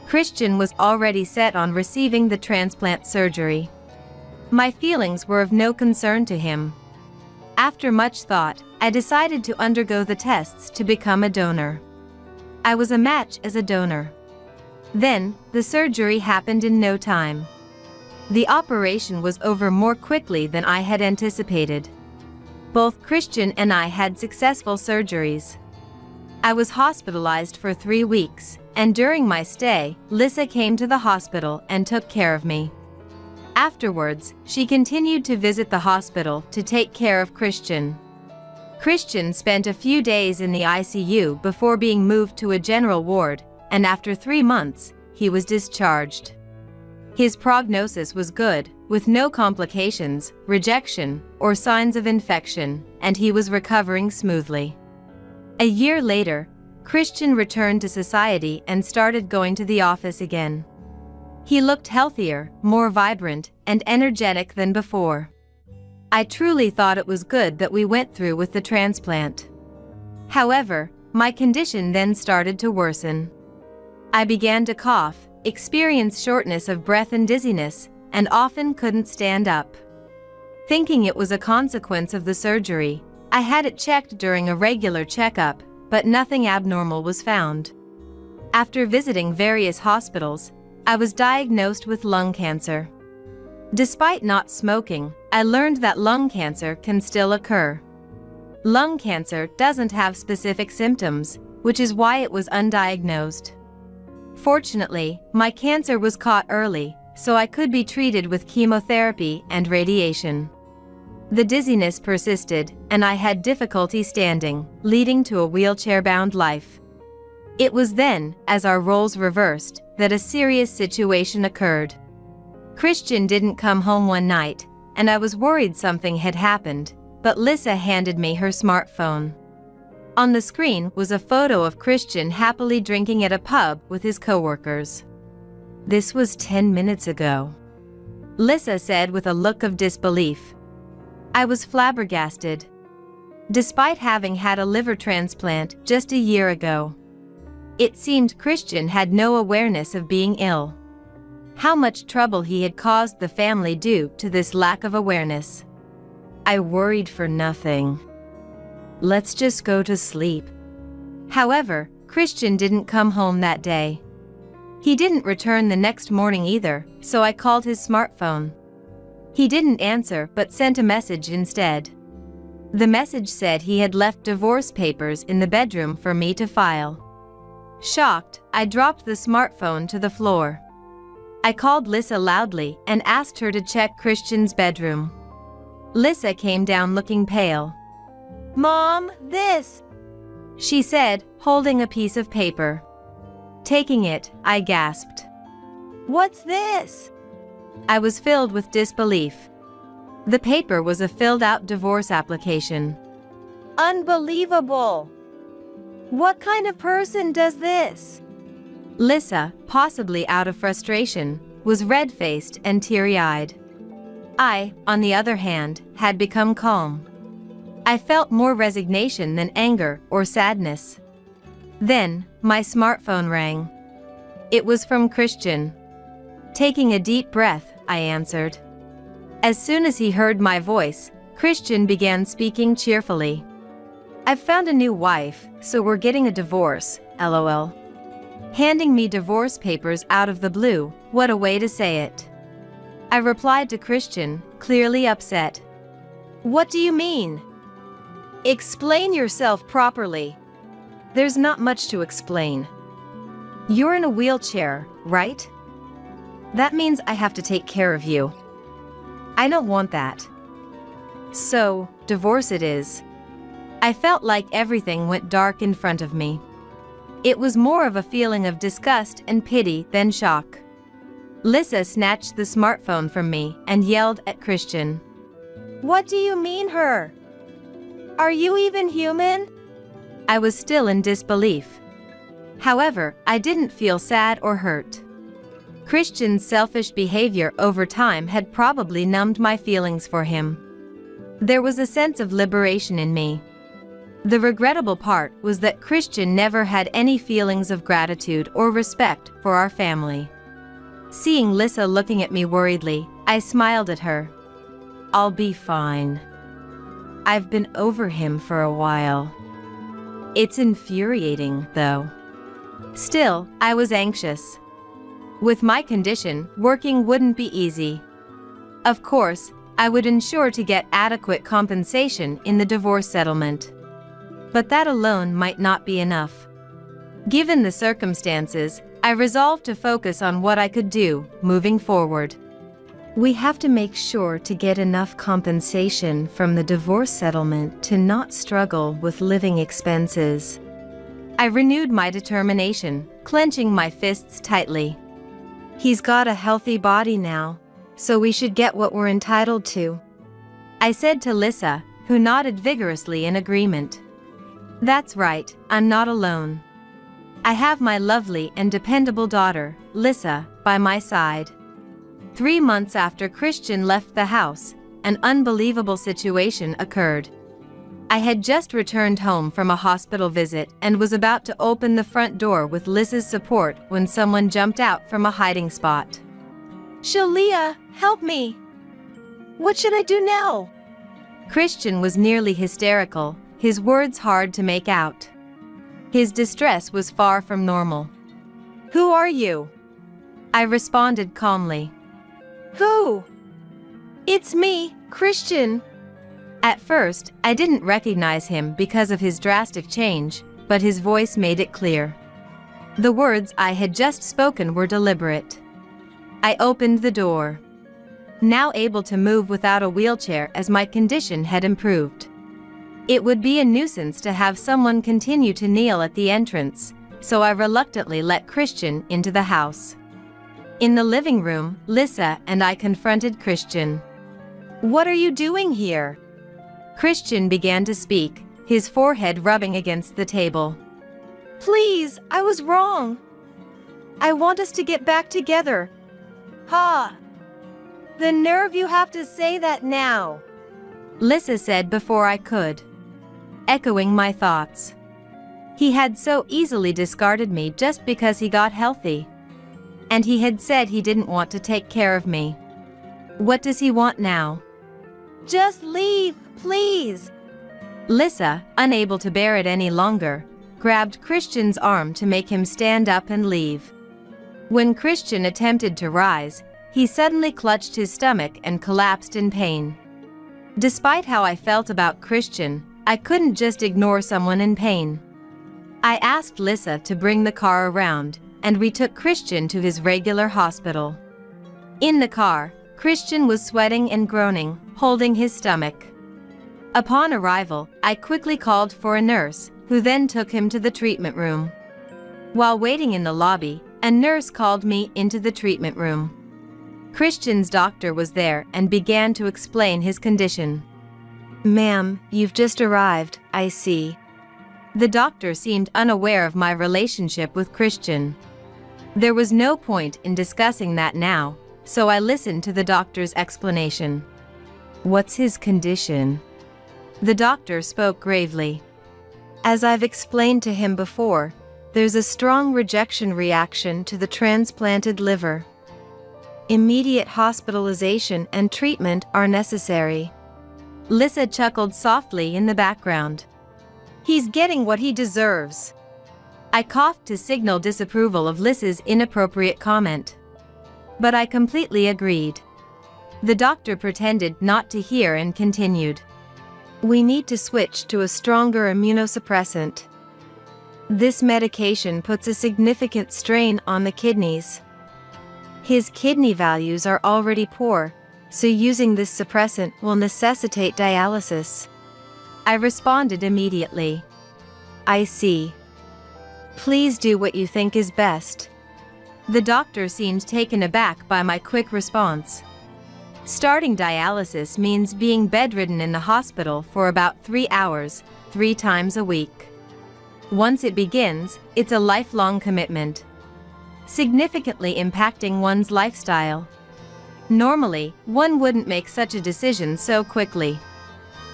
Christian was already set on receiving the transplant surgery. My feelings were of no concern to him. After much thought, I decided to undergo the tests to become a donor. I was a match as a donor. Then, the surgery happened in no time. The operation was over more quickly than I had anticipated. Both Christian and I had successful surgeries. I was hospitalized for 3 weeks, and during my stay, Lisa came to the hospital and took care of me. Afterwards, she continued to visit the hospital to take care of Christian. Christian spent a few days in the ICU before being moved to a general ward, and after 3 months, he was discharged. His prognosis was good, with no complications, rejection, or signs of infection, and he was recovering smoothly. A year later, Christian returned to society and started going to the office again. He looked healthier, more vibrant, and energetic than before. I truly thought it was good that we went through with the transplant. However, my condition then started to worsen. I began to cough, experience shortness of breath and dizziness, and often couldn't stand up. Thinking it was a consequence of the surgery, I had it checked during a regular checkup, but nothing abnormal was found. After visiting various hospitals, I was diagnosed with lung cancer. Despite not smoking, I learned that lung cancer can still occur. Lung cancer doesn't have specific symptoms, which is why it was undiagnosed. Fortunately, my cancer was caught early, so I could be treated with chemotherapy and radiation. The dizziness persisted, and I had difficulty standing, leading to a wheelchair-bound life. It was then, as our roles reversed, that a serious situation occurred. Christian didn't come home one night, and I was worried something had happened, but Lisa handed me her smartphone. On the screen was a photo of Christian happily drinking at a pub with his coworkers. "This was 10 minutes ago," Lisa said with a look of disbelief. I was flabbergasted. Despite having had a liver transplant just a year ago, it seemed Christian had no awareness of being ill. How much trouble he had caused the family due to this lack of awareness. I worried for nothing. Let's just go to sleep. However, Christian didn't come home that day. He didn't return the next morning either, so I called his smartphone. He didn't answer but sent a message instead. The message said he had left divorce papers in the bedroom for me to file. Shocked, I dropped the smartphone to the floor. I called Lisa loudly and asked her to check Christian's bedroom. Lisa came down looking pale. "Mom, this," she said, holding a piece of paper. Taking it, I gasped. "What's this?" I was filled with disbelief. The paper was a filled-out divorce application. "Unbelievable! What kind of person does this?" Lisa, possibly out of frustration, was red-faced and teary-eyed. I, on the other hand, had become calm. I felt more resignation than anger or sadness. Then, my smartphone rang. It was from Christian. Taking a deep breath, I answered. As soon as he heard my voice, Christian began speaking cheerfully. I've found a new wife, so we're getting a divorce, lol. Handing me divorce papers out of the blue, what a way to say it. I replied to Christian, clearly upset. What do you mean? Explain yourself properly. There's not much to explain. You're in a wheelchair, right? That means I have to take care of you. I don't want that. So, divorce it is. I felt like everything went dark in front of me. It was more of a feeling of disgust and pity than shock. Lisa snatched the smartphone from me and yelled at Christian. What do you mean her? Are you even human? I was still in disbelief. However, I didn't feel sad or hurt. Christian's selfish behavior over time had probably numbed my feelings for him. There was a sense of liberation in me. The regrettable part was that Christian never had any feelings of gratitude or respect for our family. Seeing Lisa looking at me worriedly, I smiled at her. I'll be fine. I've been over him for a while. It's infuriating, though. Still, I was anxious. With my condition, working wouldn't be easy. Of course, I would ensure to get adequate compensation in the divorce settlement. But that alone might not be enough. Given the circumstances, I resolved to focus on what I could do moving forward. We have to make sure to get enough compensation from the divorce settlement to not struggle with living expenses. I renewed my determination, clenching my fists tightly. He's got a healthy body now, so we should get what we're entitled to, I said to Lisa, who nodded vigorously in agreement. That's right, I'm not alone. I have my lovely and dependable daughter, Lisa, by my side. 3 months after Christian left the house, an unbelievable situation occurred. I had just returned home from a hospital visit and was about to open the front door with Lisa's support when someone jumped out from a hiding spot. Shalia, help me! What should I do now? Christian was nearly hysterical, his words hard to make out. His distress was far from normal. Who are you? I responded calmly. Who? It's me, Christian. At first, I didn't recognize him because of his drastic change, but his voice made it clear. The words I had just spoken were deliberate. I opened the door. Now able to move without a wheelchair as my condition had improved. It would be a nuisance to have someone continue to kneel at the entrance, so I reluctantly let Christian into the house. In the living room, Lisa and I confronted Christian. What are you doing here? Christian began to speak, his forehead rubbing against the table. Please, I was wrong. I want us to get back together. Ha! The nerve you have to say that now, Lisa said before I could. Echoing my thoughts. He had so easily discarded me just because he got healthy. And he had said he didn't want to take care of me. What does he want now? Just leave, please. Lisa, unable to bear it any longer, grabbed Christian's arm to make him stand up and leave. When Christian attempted to rise, he suddenly clutched his stomach and collapsed in pain. Despite how I felt about Christian, I couldn't just ignore someone in pain. I asked Lisa to bring the car around, and we took Christian to his regular hospital. In the car, Christian was sweating and groaning, holding his stomach. Upon arrival, I quickly called for a nurse, who then took him to the treatment room. While waiting in the lobby, a nurse called me into the treatment room. Christian's doctor was there and began to explain his condition. Ma'am, you've just arrived, I see. The doctor seemed unaware of my relationship with Christian. There was no point in discussing that now, so I listened to the doctor's explanation. What's his condition? The doctor spoke gravely. As I've explained to him before, there's a strong rejection reaction to the transplanted liver. Immediate hospitalization and treatment are necessary. Lisa chuckled softly in the background. He's getting what he deserves. I coughed to signal disapproval of Lys's inappropriate comment. But I completely agreed. The doctor pretended not to hear and continued. We need to switch to a stronger immunosuppressant. This medication puts a significant strain on the kidneys. His kidney values are already poor, so using this suppressant will necessitate dialysis. I responded immediately. I see. Please do what you think is best. The doctor seemed taken aback by my quick response. Starting dialysis means being bedridden in the hospital for about 3 hours, 3 times a week. Once it begins, it's a lifelong commitment, significantly impacting one's lifestyle. Normally, one wouldn't make such a decision so quickly.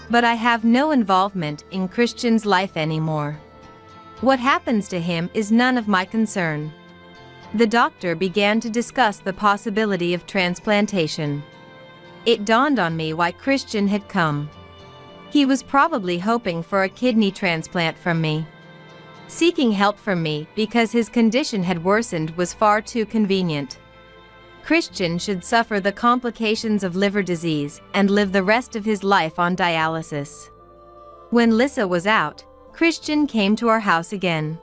But I have no involvement in Christian's life anymore. What happens to him is none of my concern. The doctor began to discuss the possibility of transplantation. It dawned on me why Christian had come. He was probably hoping for a kidney transplant from me. Seeking help from me because his condition had worsened was far too convenient. Christian should suffer the complications of liver disease and live the rest of his life on dialysis. When Lisa was out, Christian came to our house again.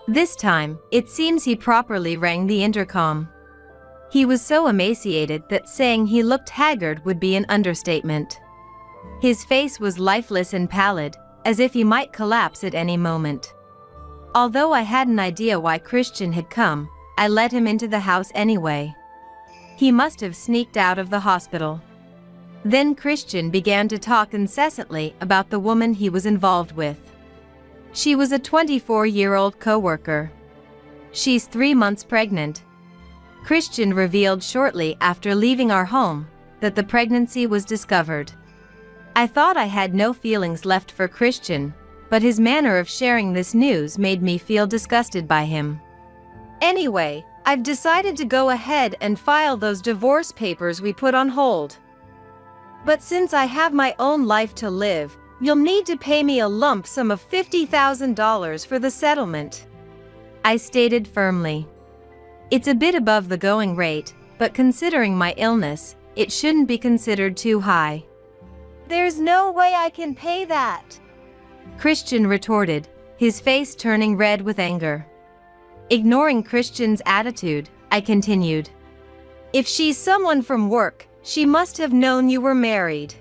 This time, it seems he properly rang the intercom. He was so emaciated that saying he looked haggard would be an understatement. His face was lifeless and pallid, as if he might collapse at any moment. Although I had an idea why Christian had come, I let him into the house anyway. He must have sneaked out of the hospital. Then Christian began to talk incessantly about the woman he was involved with. She was a 24-year-old co-worker. She's 3 months pregnant. Christian revealed shortly after leaving our home that the pregnancy was discovered. I thought I had no feelings left for Christian, but his manner of sharing this news made me feel disgusted by him. Anyway, I've decided to go ahead and file those divorce papers we put on hold. But since I have my own life to live, you'll need to pay me a lump sum of $50,000 for the settlement, I stated firmly. It's a bit above the going rate, but considering my illness, it shouldn't be considered too high. There's no way I can pay that, Christian retorted, his face turning red with anger. Ignoring Christian's attitude, I continued. If she's someone from work, she must have known you were married.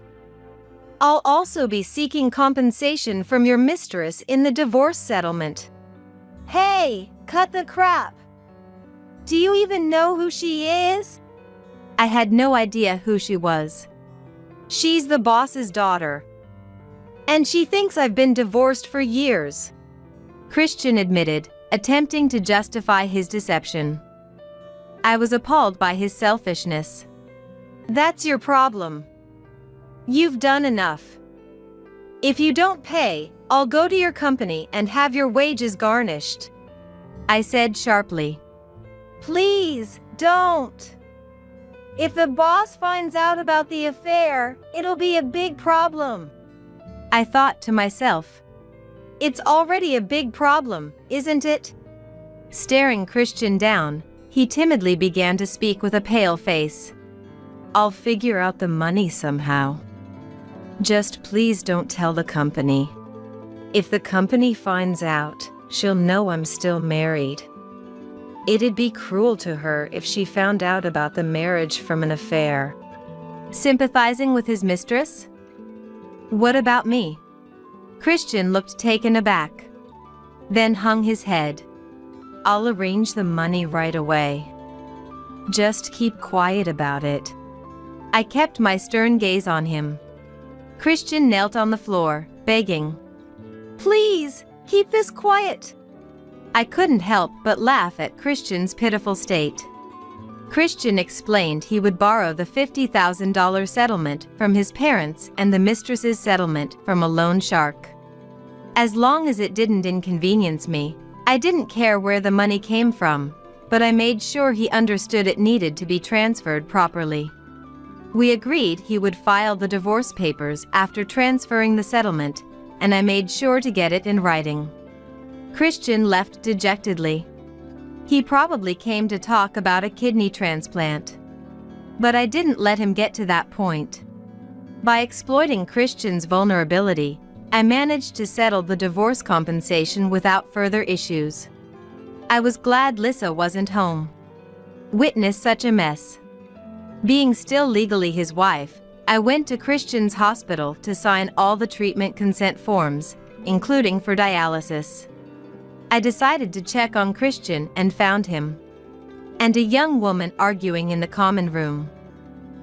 I'll also be seeking compensation from your mistress in the divorce settlement. Hey, cut the crap. Do you even know who she is? I had no idea who she was. She's the boss's daughter. And she thinks I've been divorced for years, Christian admitted, attempting to justify his deception. I was appalled by his selfishness. That's your problem. You've done enough. If you don't pay, I'll go to your company and have your wages garnished, I said sharply. Please, don't. If the boss finds out about the affair, it'll be a big problem, I thought to myself. It's already a big problem, isn't it? Staring Christian down, he timidly began to speak with a pale face. I'll figure out the money somehow. Just please don't tell the company. If the company finds out, she'll know I'm still married. It'd be cruel to her if she found out about the marriage from an affair. Sympathizing with his mistress? What about me? Christian looked taken aback, then hung his head. I'll arrange the money right away. Just keep quiet about it. I kept my stern gaze on him. Christian knelt on the floor, begging. Please, keep this quiet. I couldn't help but laugh at Christian's pitiful state. Christian explained he would borrow the $50,000 settlement from his parents and the mistress's settlement from a loan shark. As long as it didn't inconvenience me, I didn't care where the money came from, but I made sure he understood it needed to be transferred properly. We agreed he would file the divorce papers after transferring the settlement, and I made sure to get it in writing. Christian left dejectedly. He probably came to talk about a kidney transplant. But I didn't let him get to that point. By exploiting Christian's vulnerability, I managed to settle the divorce compensation without further issues. I was glad Lisa wasn't home. Witness such a mess. Being still legally his wife, I went to Christian's hospital to sign all the treatment consent forms, including for dialysis. I decided to check on Christian and found him and a young woman arguing in the common room.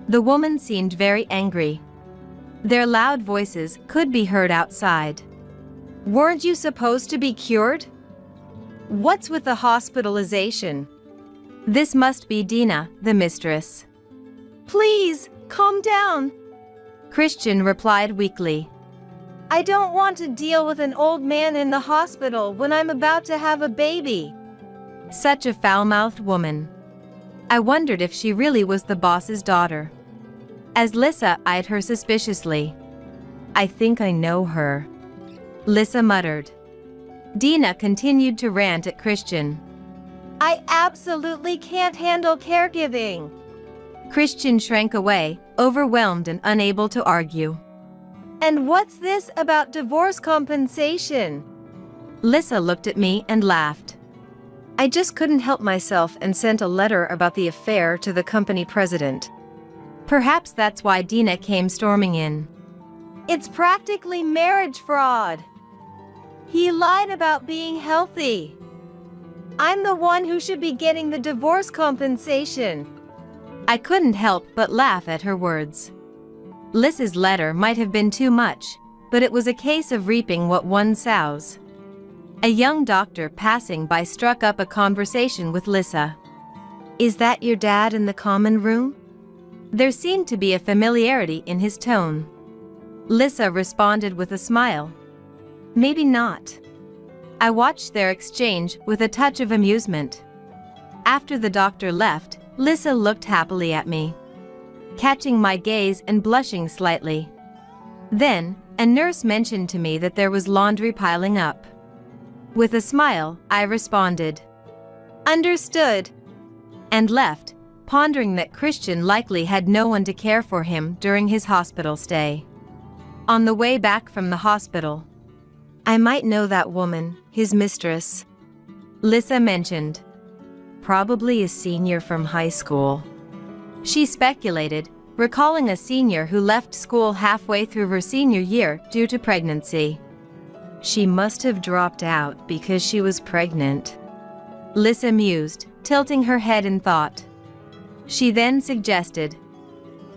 The woman seemed very angry. Their loud voices could be heard outside. Weren't you supposed to be cured? What's with the hospitalization? This must be Dina, the mistress. Please, calm down. Christian replied weakly. I don't want to deal with an old man in the hospital when I'm about to have a baby. Such a foul-mouthed woman. I wondered if she really was the boss's daughter. As Lisa eyed her suspiciously. I think I know her, Lisa muttered. Dina continued to rant at Christian. I absolutely can't handle caregiving. Christian shrank away, overwhelmed and unable to argue. And what's this about divorce compensation? Lisa looked at me and laughed. I just couldn't help myself and sent a letter about the affair to the company president. Perhaps that's why Dina came storming in. It's practically marriage fraud. He lied about being healthy. I'm the one who should be getting the divorce compensation. I couldn't help but laugh at her words. Lisa's letter might have been too much, but it was a case of reaping what one sows. A young doctor passing by struck up a conversation with Lisa. Is that your dad in the common room? There seemed to be a familiarity in his tone. Lisa responded with a smile. Maybe not. I watched their exchange with a touch of amusement. After the doctor left, Lisa looked happily at me, catching my gaze and blushing slightly. Then, a nurse mentioned to me that there was laundry piling up. With a smile, I responded, Understood, and left, pondering that Christian likely had no one to care for him during his hospital stay. On the way back from the hospital, I might know that woman, his mistress, Lisa mentioned. Probably a senior from high school. She speculated, recalling a senior who left school halfway through her senior year due to pregnancy. She must have dropped out because she was pregnant, Lisa mused, tilting her head in thought. She then suggested,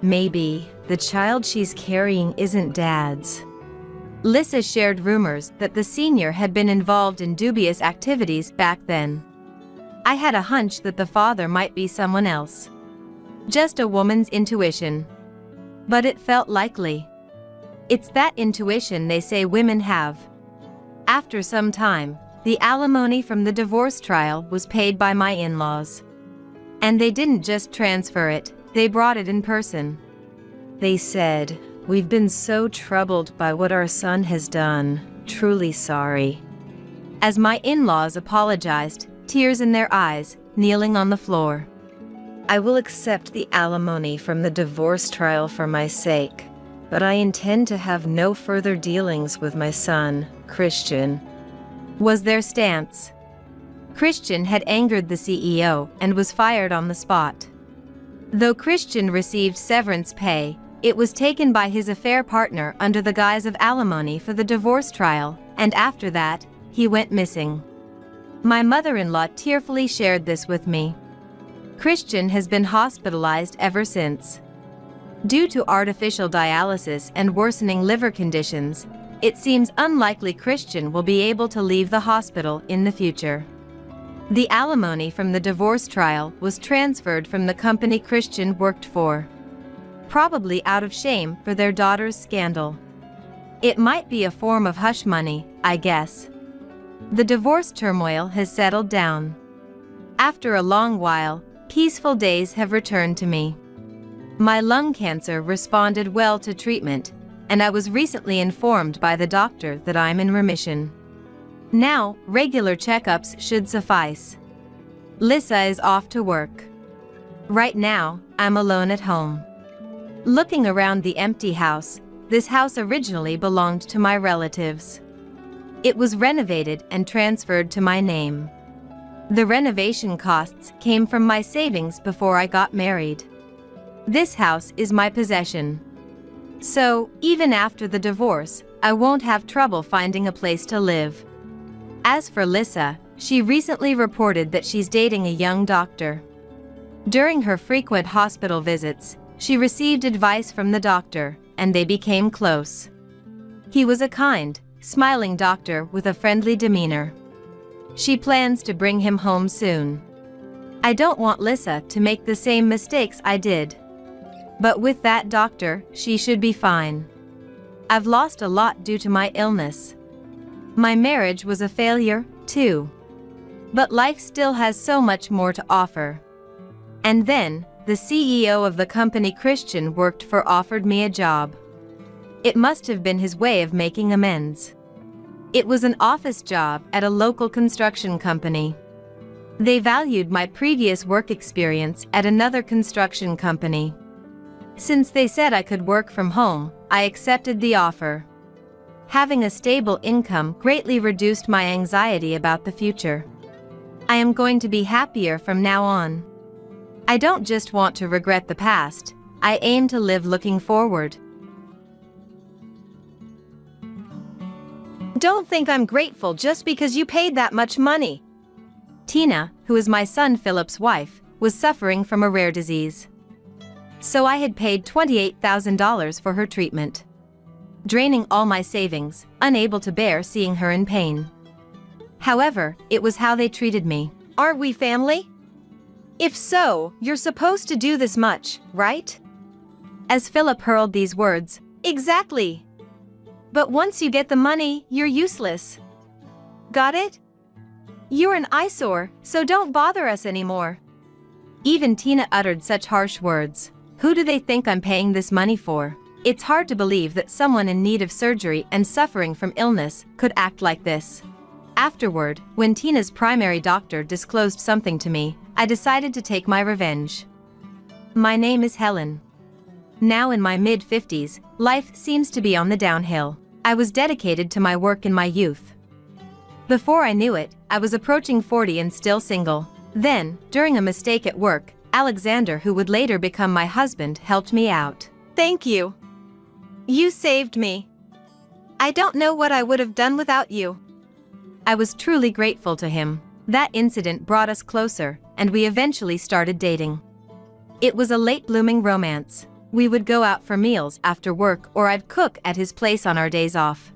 maybe the child she's carrying isn't dad's. Lisa shared rumors that the senior had been involved in dubious activities back then. I had a hunch that the father might be someone else. Just a woman's intuition. But it felt likely. It's that intuition they say women have. After some time, the alimony from the divorce trial was paid by my in-laws. And they didn't just transfer it, they brought it in person. They said, "We've been so troubled by what our son has done, truly sorry." As my in-laws apologized, tears in their eyes, kneeling on the floor. I will accept the alimony from the divorce trial for my sake, but I intend to have no further dealings with my son, Christian, was their stance. Christian had angered the CEO and was fired on the spot. Though Christian received severance pay, it was taken by his affair partner under the guise of alimony for the divorce trial, and after that, he went missing. My mother-in-law tearfully shared this with me. Christian has been hospitalized ever since. Due to artificial dialysis and worsening liver conditions, it seems unlikely Christian will be able to leave the hospital in the future. The alimony from the divorce trial was transferred from the company Christian worked for, probably out of shame for their daughter's scandal. It might be a form of hush money, I guess. The divorce turmoil has settled down. After a long while, peaceful days have returned to me. My lung cancer responded well to treatment, and I was recently informed by the doctor that I'm in remission. Now, regular checkups should suffice. Lisa is off to work. Right now, I'm alone at home. Looking around the empty house, this house originally belonged to my relatives. It was renovated and transferred to my name. The renovation costs came from my savings before I got married. This house is my possession. So, even after the divorce, I won't have trouble finding a place to live. As for Lisa, she recently reported that she's dating a young doctor. During her frequent hospital visits, she received advice from the doctor, and they became close. He was a kind, smiling doctor with a friendly demeanor. She plans to bring him home soon. I don't want Lisa to make the same mistakes I did. But with that doctor, she should be fine. I've lost a lot due to my illness. My marriage was a failure, too. But life still has so much more to offer. And then, the CEO of the company Christian worked for offered me a job. It must have been his way of making amends. It was an office job at a local construction company. They valued my previous work experience at another construction company. Since they said I could work from home, I accepted the offer. Having a stable income greatly reduced my anxiety about the future. I am going to be happier from now on. I don't just want to regret the past, I aim to live looking forward. Don't think I'm grateful just because you paid that much money. Tina, who is my son Philip's wife, was suffering from a rare disease. So I had paid $28,000 for her treatment. Draining all my savings, unable to bear seeing her in pain. However, it was how they treated me. Aren't we family? If so, you're supposed to do this much, right? As Philip hurled these words, exactly. But once you get the money, you're useless. Got it? You're an eyesore, so don't bother us anymore. Even Tina uttered such harsh words. Who do they think I'm paying this money for? It's hard to believe that someone in need of surgery and suffering from illness could act like this. Afterward, when Tina's primary doctor disclosed something to me, I decided to take my revenge. My name is Helen. Now in my mid-50s, life seems to be on the downhill. I was dedicated to my work in my youth. Before I knew it, I was approaching 40 and still single. Then, during a mistake at work, Alexander, who would later become my husband, helped me out. Thank you. You saved me. I don't know what I would have done without you. I was truly grateful to him. That incident brought us closer, and we eventually started dating. It was a late-blooming romance. We would go out for meals after work, or I'd cook at his place on our days off.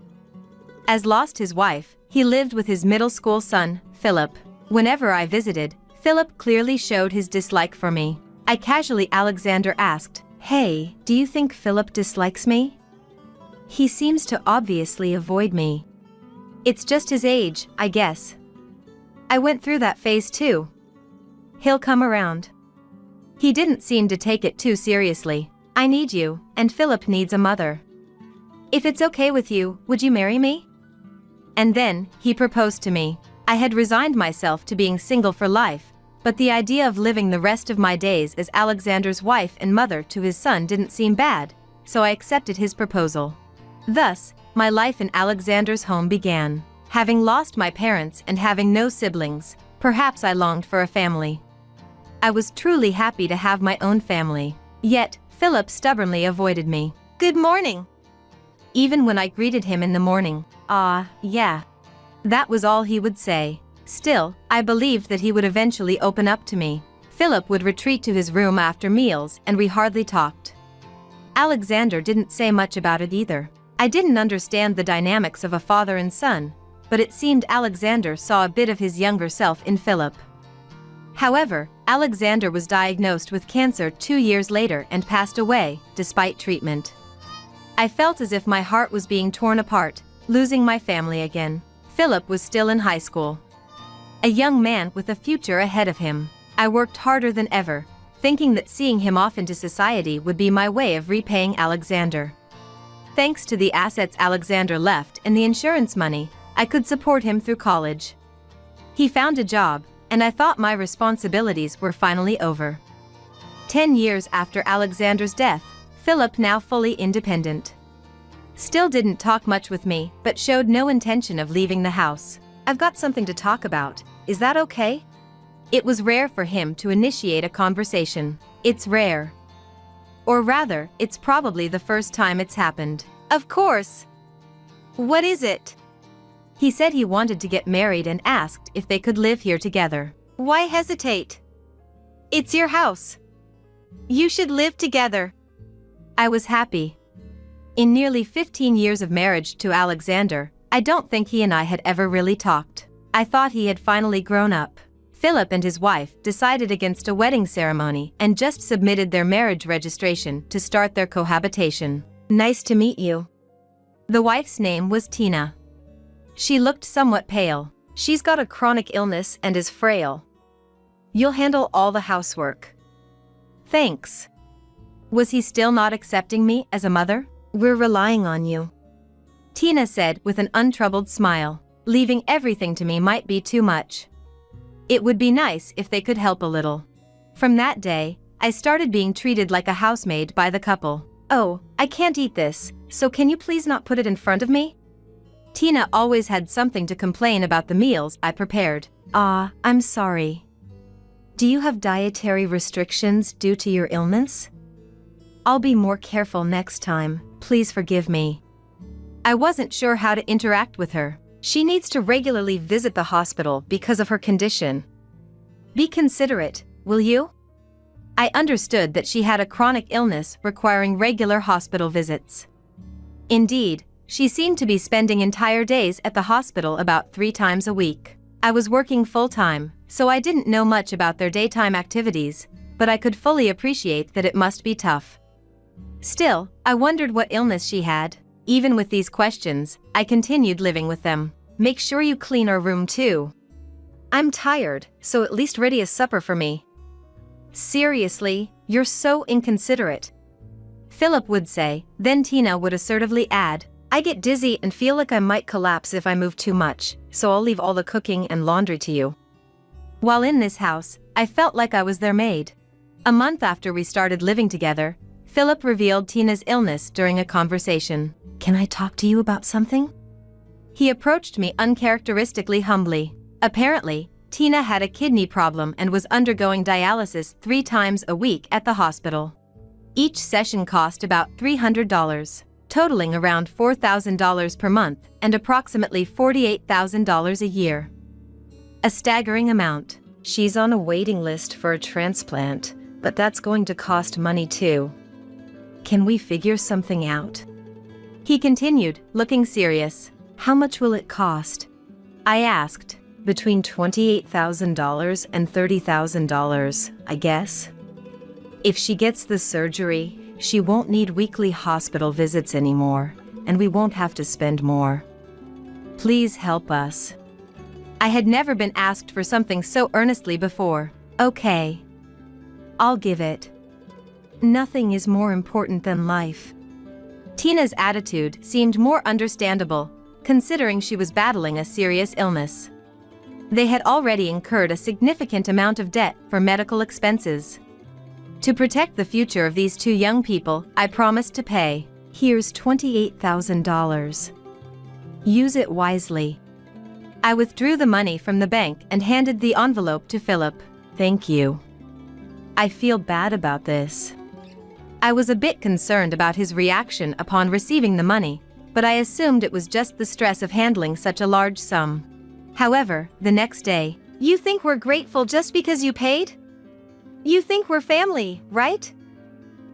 As lost his wife, he lived with his middle school son, Philip. Whenever I visited, Philip clearly showed his dislike for me. I casually Alexander asked, "Hey, do you think Philip dislikes me? He seems to obviously avoid me." It's just his age, I guess. I went through that phase too. He'll come around. He didn't seem to take it too seriously. I need you, and Philip needs a mother. If it's okay with you, would you marry me? And then, he proposed to me. I had resigned myself to being single for life, but the idea of living the rest of my days as Alexander's wife and mother to his son didn't seem bad, so I accepted his proposal. Thus, my life in Alexander's home began. Having lost my parents and having no siblings, perhaps I longed for a family. I was truly happy to have my own family. Yet, Philip stubbornly avoided me. Good morning. Even when I greeted him in the morning, yeah. That was all he would say. Still, I believed that he would eventually open up to me. Philip would retreat to his room after meals and we hardly talked. Alexander didn't say much about it either. I didn't understand the dynamics of a father and son, but it seemed Alexander saw a bit of his younger self in Philip. However, Alexander was diagnosed with cancer 2 years later and passed away, despite treatment. I felt as if my heart was being torn apart, losing my family again. Philip was still in high school. A young man with a future ahead of him. I worked harder than ever, thinking that seeing him off into society would be my way of repaying Alexander. Thanks to the assets Alexander left and the insurance money, I could support him through college. He found a job, and I thought my responsibilities were finally over. 10 years after Alexander's death, Philip, now fully independent, still didn't talk much with me, but showed no intention of leaving the house. I've got something to talk about. Is that okay? It was rare for him to initiate a conversation. It's rare. Or rather, it's probably the first time it's happened. Of course. What is it? He said he wanted to get married and asked if they could live here together. Why hesitate? It's your house. You should live together. I was happy. In nearly 15 years of marriage to Alexander, I don't think he and I had ever really talked. I thought he had finally grown up. Philip and his wife decided against a wedding ceremony and just submitted their marriage registration to start their cohabitation. Nice to meet you. The wife's name was Tina. She looked somewhat pale. She's got a chronic illness and is frail. You'll handle all the housework. Thanks. Was he still not accepting me as a mother? We're relying on you, Tina said with an untroubled smile. Leaving everything to me might be too much. It would be nice if they could help a little. From that day, I started being treated like a housemaid by the couple. Oh, I can't eat this, so can you please not put it in front of me? Tina always had something to complain about the meals I prepared. I'm sorry. Do you have dietary restrictions due to your illness? I'll be more careful next time, please forgive me. I wasn't sure how to interact with her. She needs to regularly visit the hospital because of her condition. Be considerate, will you? I understood that she had a chronic illness requiring regular hospital visits. Indeed, she seemed to be spending entire days at the hospital about 3 times a week. I was working full-time, so I didn't know much about their daytime activities, but I could fully appreciate that it must be tough. Still, I wondered what illness she had. Even with these questions, I continued living with them. Make sure you clean our room too. I'm tired, so at least ready a supper for me. Seriously, you're so inconsiderate, Philip would say, then Tina would assertively add, I get dizzy and feel like I might collapse if I move too much, so I'll leave all the cooking and laundry to you. While in this house, I felt like I was their maid. A month after we started living together, Philip revealed Tina's illness during a conversation. Can I talk to you about something? He approached me uncharacteristically humbly. Apparently, Tina had a kidney problem and was undergoing dialysis 3 times a week at the hospital. Each session cost about $300, totaling around $4,000 per month and approximately $48,000 a year. A staggering amount. She's on a waiting list for a transplant, but that's going to cost money too. Can we figure something out? He continued, looking serious. How much will it cost? I asked. Between $28,000 and $30,000, I guess. If she gets the surgery, she won't need weekly hospital visits anymore, and we won't have to spend more. Please help us. I had never been asked for something so earnestly before. Okay. I'll give it. Nothing is more important than life. Tina's attitude seemed more understandable, considering she was battling a serious illness. They had already incurred a significant amount of debt for medical expenses. To protect the future of these 2 young people, I promised to pay. Here's $28,000. Use it wisely. I withdrew the money from the bank and handed the envelope to Philip. Thank you. I feel bad about this. I was a bit concerned about his reaction upon receiving the money, but I assumed it was just the stress of handling such a large sum. However, the next day, You think we're grateful just because you paid? You think we're family, right?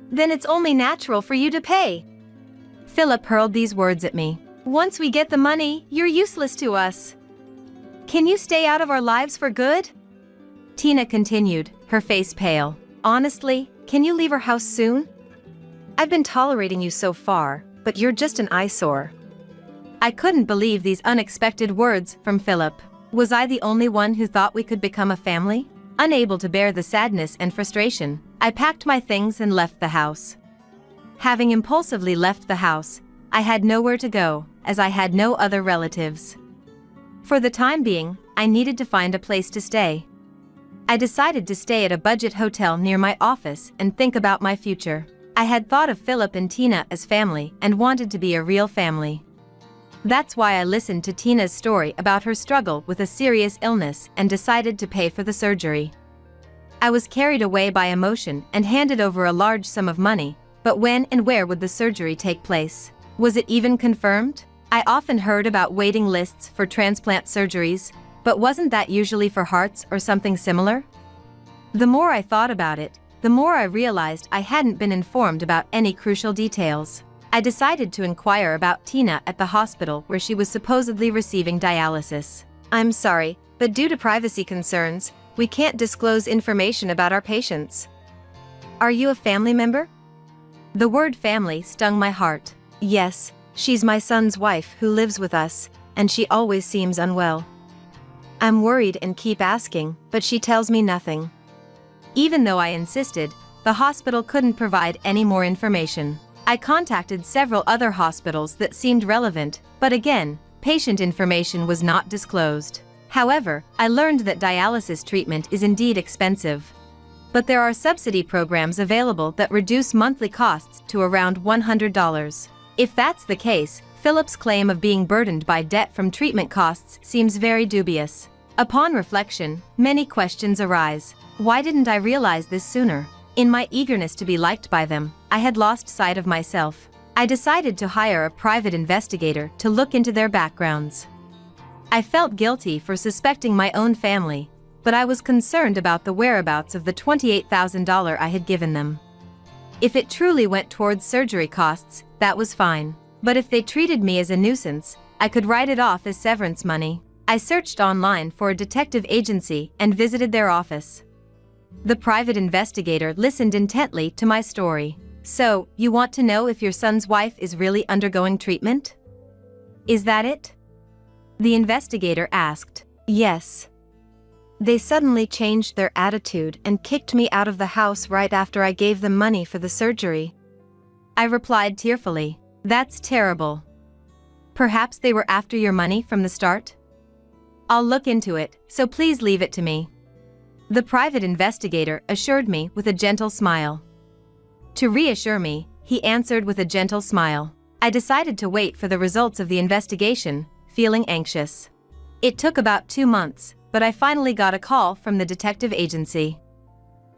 Then it's only natural for you to pay. Philip hurled these words at me. Once we get the money, you're useless to us. Can you stay out of our lives for good? Tina continued, her face pale. Honestly, can you leave our house soon? I've been tolerating you so far, but you're just an eyesore. I couldn't believe these unexpected words from Philip. Was I the only one who thought we could become a family? Unable to bear the sadness and frustration, I packed my things and left the house. Having impulsively left the house, I had nowhere to go, as I had no other relatives. For the time being, I needed to find a place to stay. I decided to stay at a budget hotel near my office and think about my future. I had thought of Philip and Tina as family and wanted to be a real family. That's why I listened to Tina's story about her struggle with a serious illness and decided to pay for the surgery. I was carried away by emotion and handed over a large sum of money, but when and where would the surgery take place? Was it even confirmed? I often heard about waiting lists for transplant surgeries, but wasn't that usually for hearts or something similar? The more I thought about it, the more I realized I hadn't been informed about any crucial details. I decided to inquire about Tina at the hospital where she was supposedly receiving dialysis. I'm sorry, but due to privacy concerns, we can't disclose information about our patients. Are you a family member? The word family stung my heart. Yes, she's my son's wife who lives with us, and she always seems unwell. I'm worried and keep asking, but she tells me nothing. Even though I insisted, the hospital couldn't provide any more information. I contacted several other hospitals that seemed relevant, but again, patient information was not disclosed. However, I learned that dialysis treatment is indeed expensive. But there are subsidy programs available that reduce monthly costs to around $100. If that's the case, Philip's claim of being burdened by debt from treatment costs seems very dubious. Upon reflection, many questions arise. Why didn't I realize this sooner? In my eagerness to be liked by them, I had lost sight of myself. I decided to hire a private investigator to look into their backgrounds. I felt guilty for suspecting my own family, but I was concerned about the whereabouts of the $28,000 I had given them. If it truly went towards surgery costs, that was fine. But if they treated me as a nuisance, I could write it off as severance money. I searched online for a detective agency and visited their office. The private investigator listened intently to my story. So, you want to know if your son's wife is really undergoing treatment? Is that it? The investigator asked. Yes. They suddenly changed their attitude and kicked me out of the house right after I gave them money for the surgery. I replied tearfully. That's terrible. Perhaps they were after your money from the start? I'll look into it, so please leave it to me. The private investigator assured me with a gentle smile. To reassure me, he answered with a gentle smile. I decided to wait for the results of the investigation, feeling anxious. It took about 2 months, but I finally got a call from the detective agency.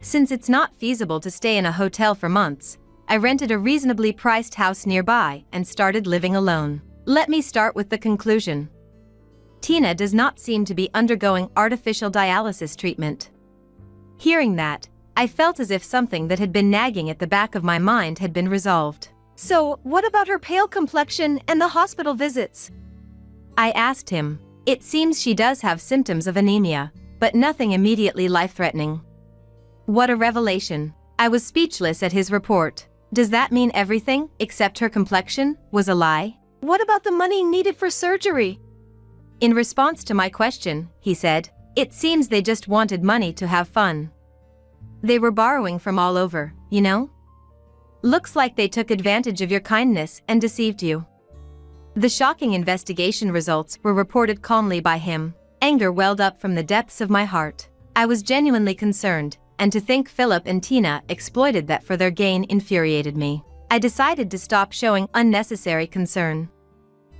Since it's not feasible to stay in a hotel for months, I rented a reasonably priced house nearby and started living alone. Let me start with the conclusion. Tina does not seem to be undergoing artificial dialysis treatment. Hearing that, I felt as if something that had been nagging at the back of my mind had been resolved. So, what about her pale complexion and the hospital visits? I asked him. It seems she does have symptoms of anemia, but nothing immediately life-threatening. What a revelation. I was speechless at his report. Does that mean everything, except her complexion, was a lie? What about the money needed for surgery? In response to my question, he said, it seems they just wanted money to have fun. They were borrowing from all over, you know? Looks like they took advantage of your kindness and deceived you. The shocking investigation results were reported calmly by him. Anger welled up from the depths of my heart. I was genuinely concerned, and to think Philip and Tina exploited that for their gain infuriated me. I decided to stop showing unnecessary concern.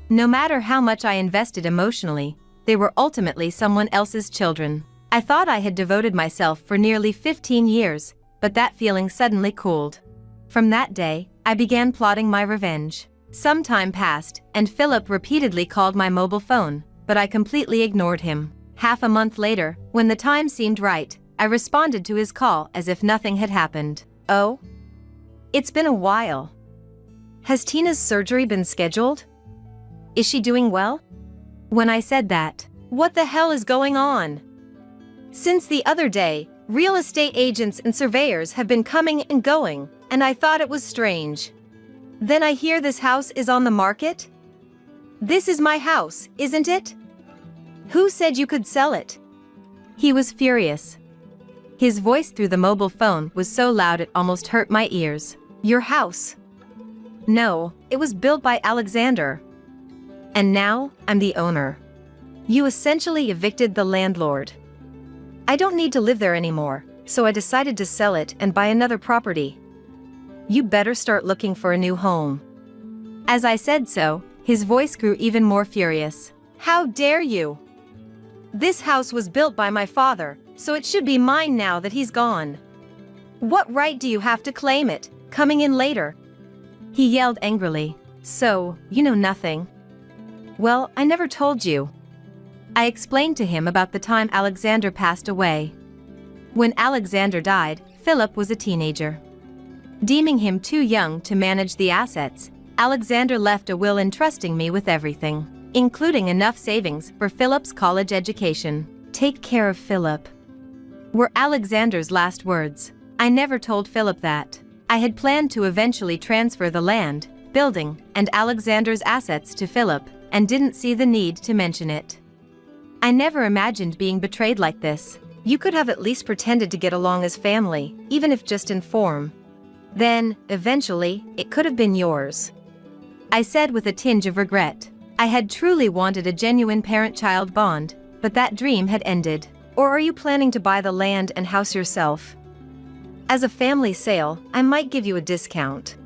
No matter how much I invested emotionally, they were ultimately someone else's children. I thought I had devoted myself for nearly 15 years, but that feeling suddenly cooled. From that day, I began plotting my revenge. Some time passed, and Philip repeatedly called my mobile phone, but I completely ignored him. Half a month later, when the time seemed right, I responded to his call as if nothing had happened. Oh? It's been a while. Has Tina's surgery been scheduled? Is she doing well? When I said that, what the hell is going on? Since the other day, real estate agents and surveyors have been coming and going, and I thought it was strange. Then I hear this house is on the market? This is my house, isn't it? Who said you could sell it? He was furious. His voice through the mobile phone was so loud it almost hurt my ears. Your house. No, it was built by Alexander. And now, I'm the owner. You essentially evicted the landlord. I don't need to live there anymore, so I decided to sell it and buy another property. You better start looking for a new home. As I said so, his voice grew even more furious. How dare you? This house was built by my father, so it should be mine now that he's gone. What right do you have to claim it, coming in later? He yelled angrily. So, you know nothing? Well, I never told you. I explained to him about the time Alexander passed away. When Alexander died, Philip was a teenager. Deeming him too young to manage the assets, Alexander left a will entrusting me with everything, including enough savings for Philip's college education. Take care of Philip, were Alexander's last words. I never told Philip that. I had planned to eventually transfer the land, building, and Alexander's assets to Philip, and didn't see the need to mention it. I never imagined being betrayed like this. You could have at least pretended to get along as family, even if just in form. Then, eventually, it could have been yours. I said with a tinge of regret. I had truly wanted a genuine parent-child bond, but that dream had ended. Or are you planning to buy the land and house yourself? As a family sale, I might give you a discount.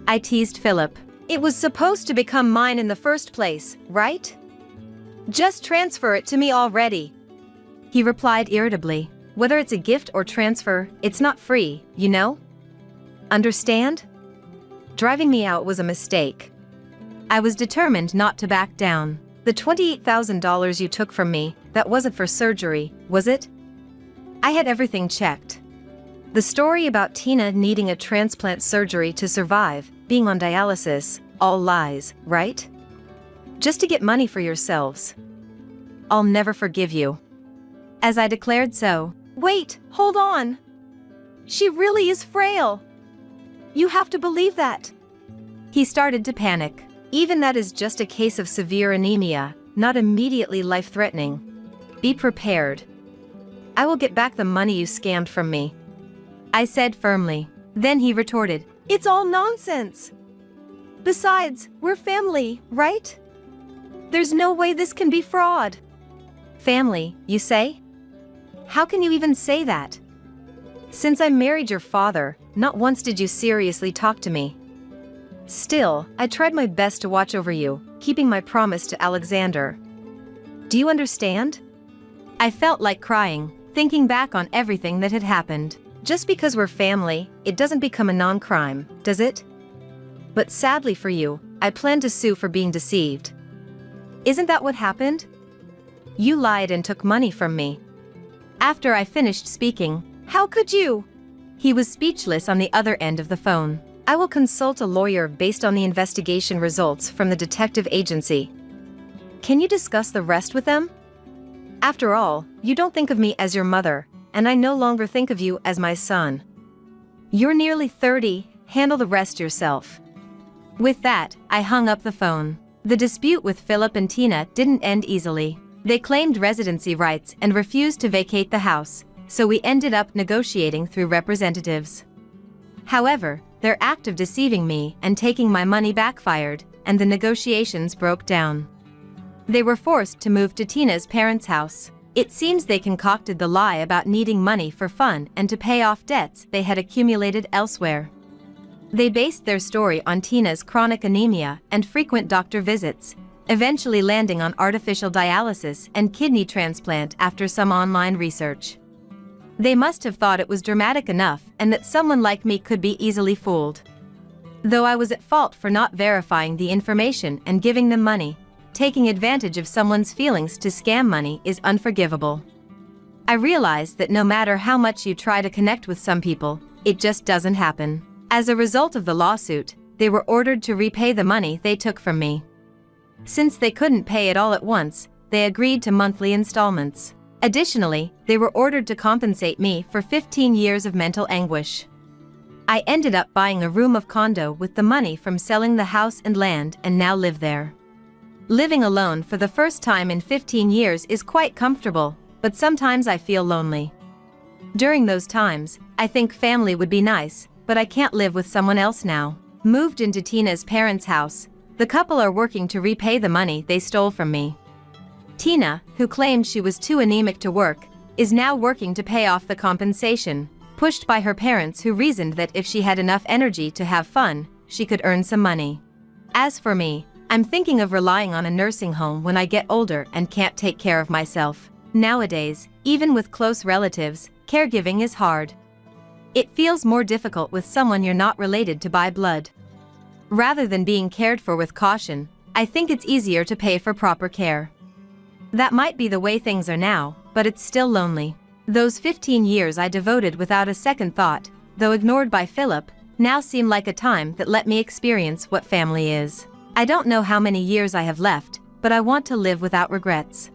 I teased Philip. It was supposed to become mine in the first place, right? Just transfer it to me already. He replied irritably. Whether it's a gift or transfer, it's not free, you know? Understand? Driving me out was a mistake. I was determined not to back down. The $28,000 you took from me, that wasn't for surgery, was it? I had everything checked. The story about Tina needing a transplant surgery to survive, being on dialysis, all lies, right? Just to get money for yourselves. I'll never forgive you. As I declared so. Wait, hold on. She really is frail. You have to believe that. He started to panic. Even that is just a case of severe anemia, not immediately life-threatening. Be prepared. I will get back the money you scammed from me, I said firmly. Then he retorted, It's all nonsense. Besides, we're family, right? There's no way this can be fraud. Family, you say? How can you even say that? Since I married your father, not once did you seriously talk to me. Still, I tried my best to watch over you, keeping my promise to Alexander. Do you understand? I felt like crying, thinking back on everything that had happened. Just because we're family, it doesn't become a non-crime, does it? But sadly for you, I plan to sue for being deceived. Isn't that what happened? You lied and took money from me. After I finished speaking, How could you? He was speechless on the other end of the phone. I will consult a lawyer based on the investigation results from the detective agency. Can you discuss the rest with them? After all, you don't think of me as your mother, and I no longer think of you as my son. You're nearly 30, handle the rest yourself. With that, I hung up the phone. The dispute with Philip and Tina didn't end easily. They claimed residency rights and refused to vacate the house, so we ended up negotiating through representatives. However, their act of deceiving me and taking my money backfired, and the negotiations broke down. They were forced to move to Tina's parents' house. It seems they concocted the lie about needing money for fun and to pay off debts they had accumulated elsewhere. They based their story on Tina's chronic anemia and frequent doctor visits, eventually landing on artificial dialysis and kidney transplant after some online research. They must have thought it was dramatic enough and that someone like me could be easily fooled. Though I was at fault for not verifying the information and giving them money, taking advantage of someone's feelings to scam money is unforgivable. I realized that no matter how much you try to connect with some people, it just doesn't happen. As a result of the lawsuit, they were ordered to repay the money they took from me. Since they couldn't pay it all at once, they agreed to monthly installments. Additionally, they were ordered to compensate me for 15 years of mental anguish. I ended up buying a room of condo with the money from selling the house and land and now live there. Living alone for the first time in 15 years is quite comfortable, but sometimes I feel lonely. During those times, I think family would be nice, but I can't live with someone else now. moved into Tina's parents' house. The couple are working to repay the money they stole from me. Tina, who claimed she was too anemic to work, is now working to pay off the compensation, pushed by her parents who reasoned that if she had enough energy to have fun, she could earn some money. As for me, I'm thinking of relying on a nursing home when I get older and can't take care of myself. Nowadays, even with close relatives, caregiving is hard. It feels more difficult with someone you're not related to by blood. Rather than being cared for with caution, I think it's easier to pay for proper care. That might be the way things are now, but it's still lonely. Those 15 years I devoted without a second thought, though ignored by Philip, now seem like a time that let me experience what family is. I don't know how many years I have left, but I want to live without regrets.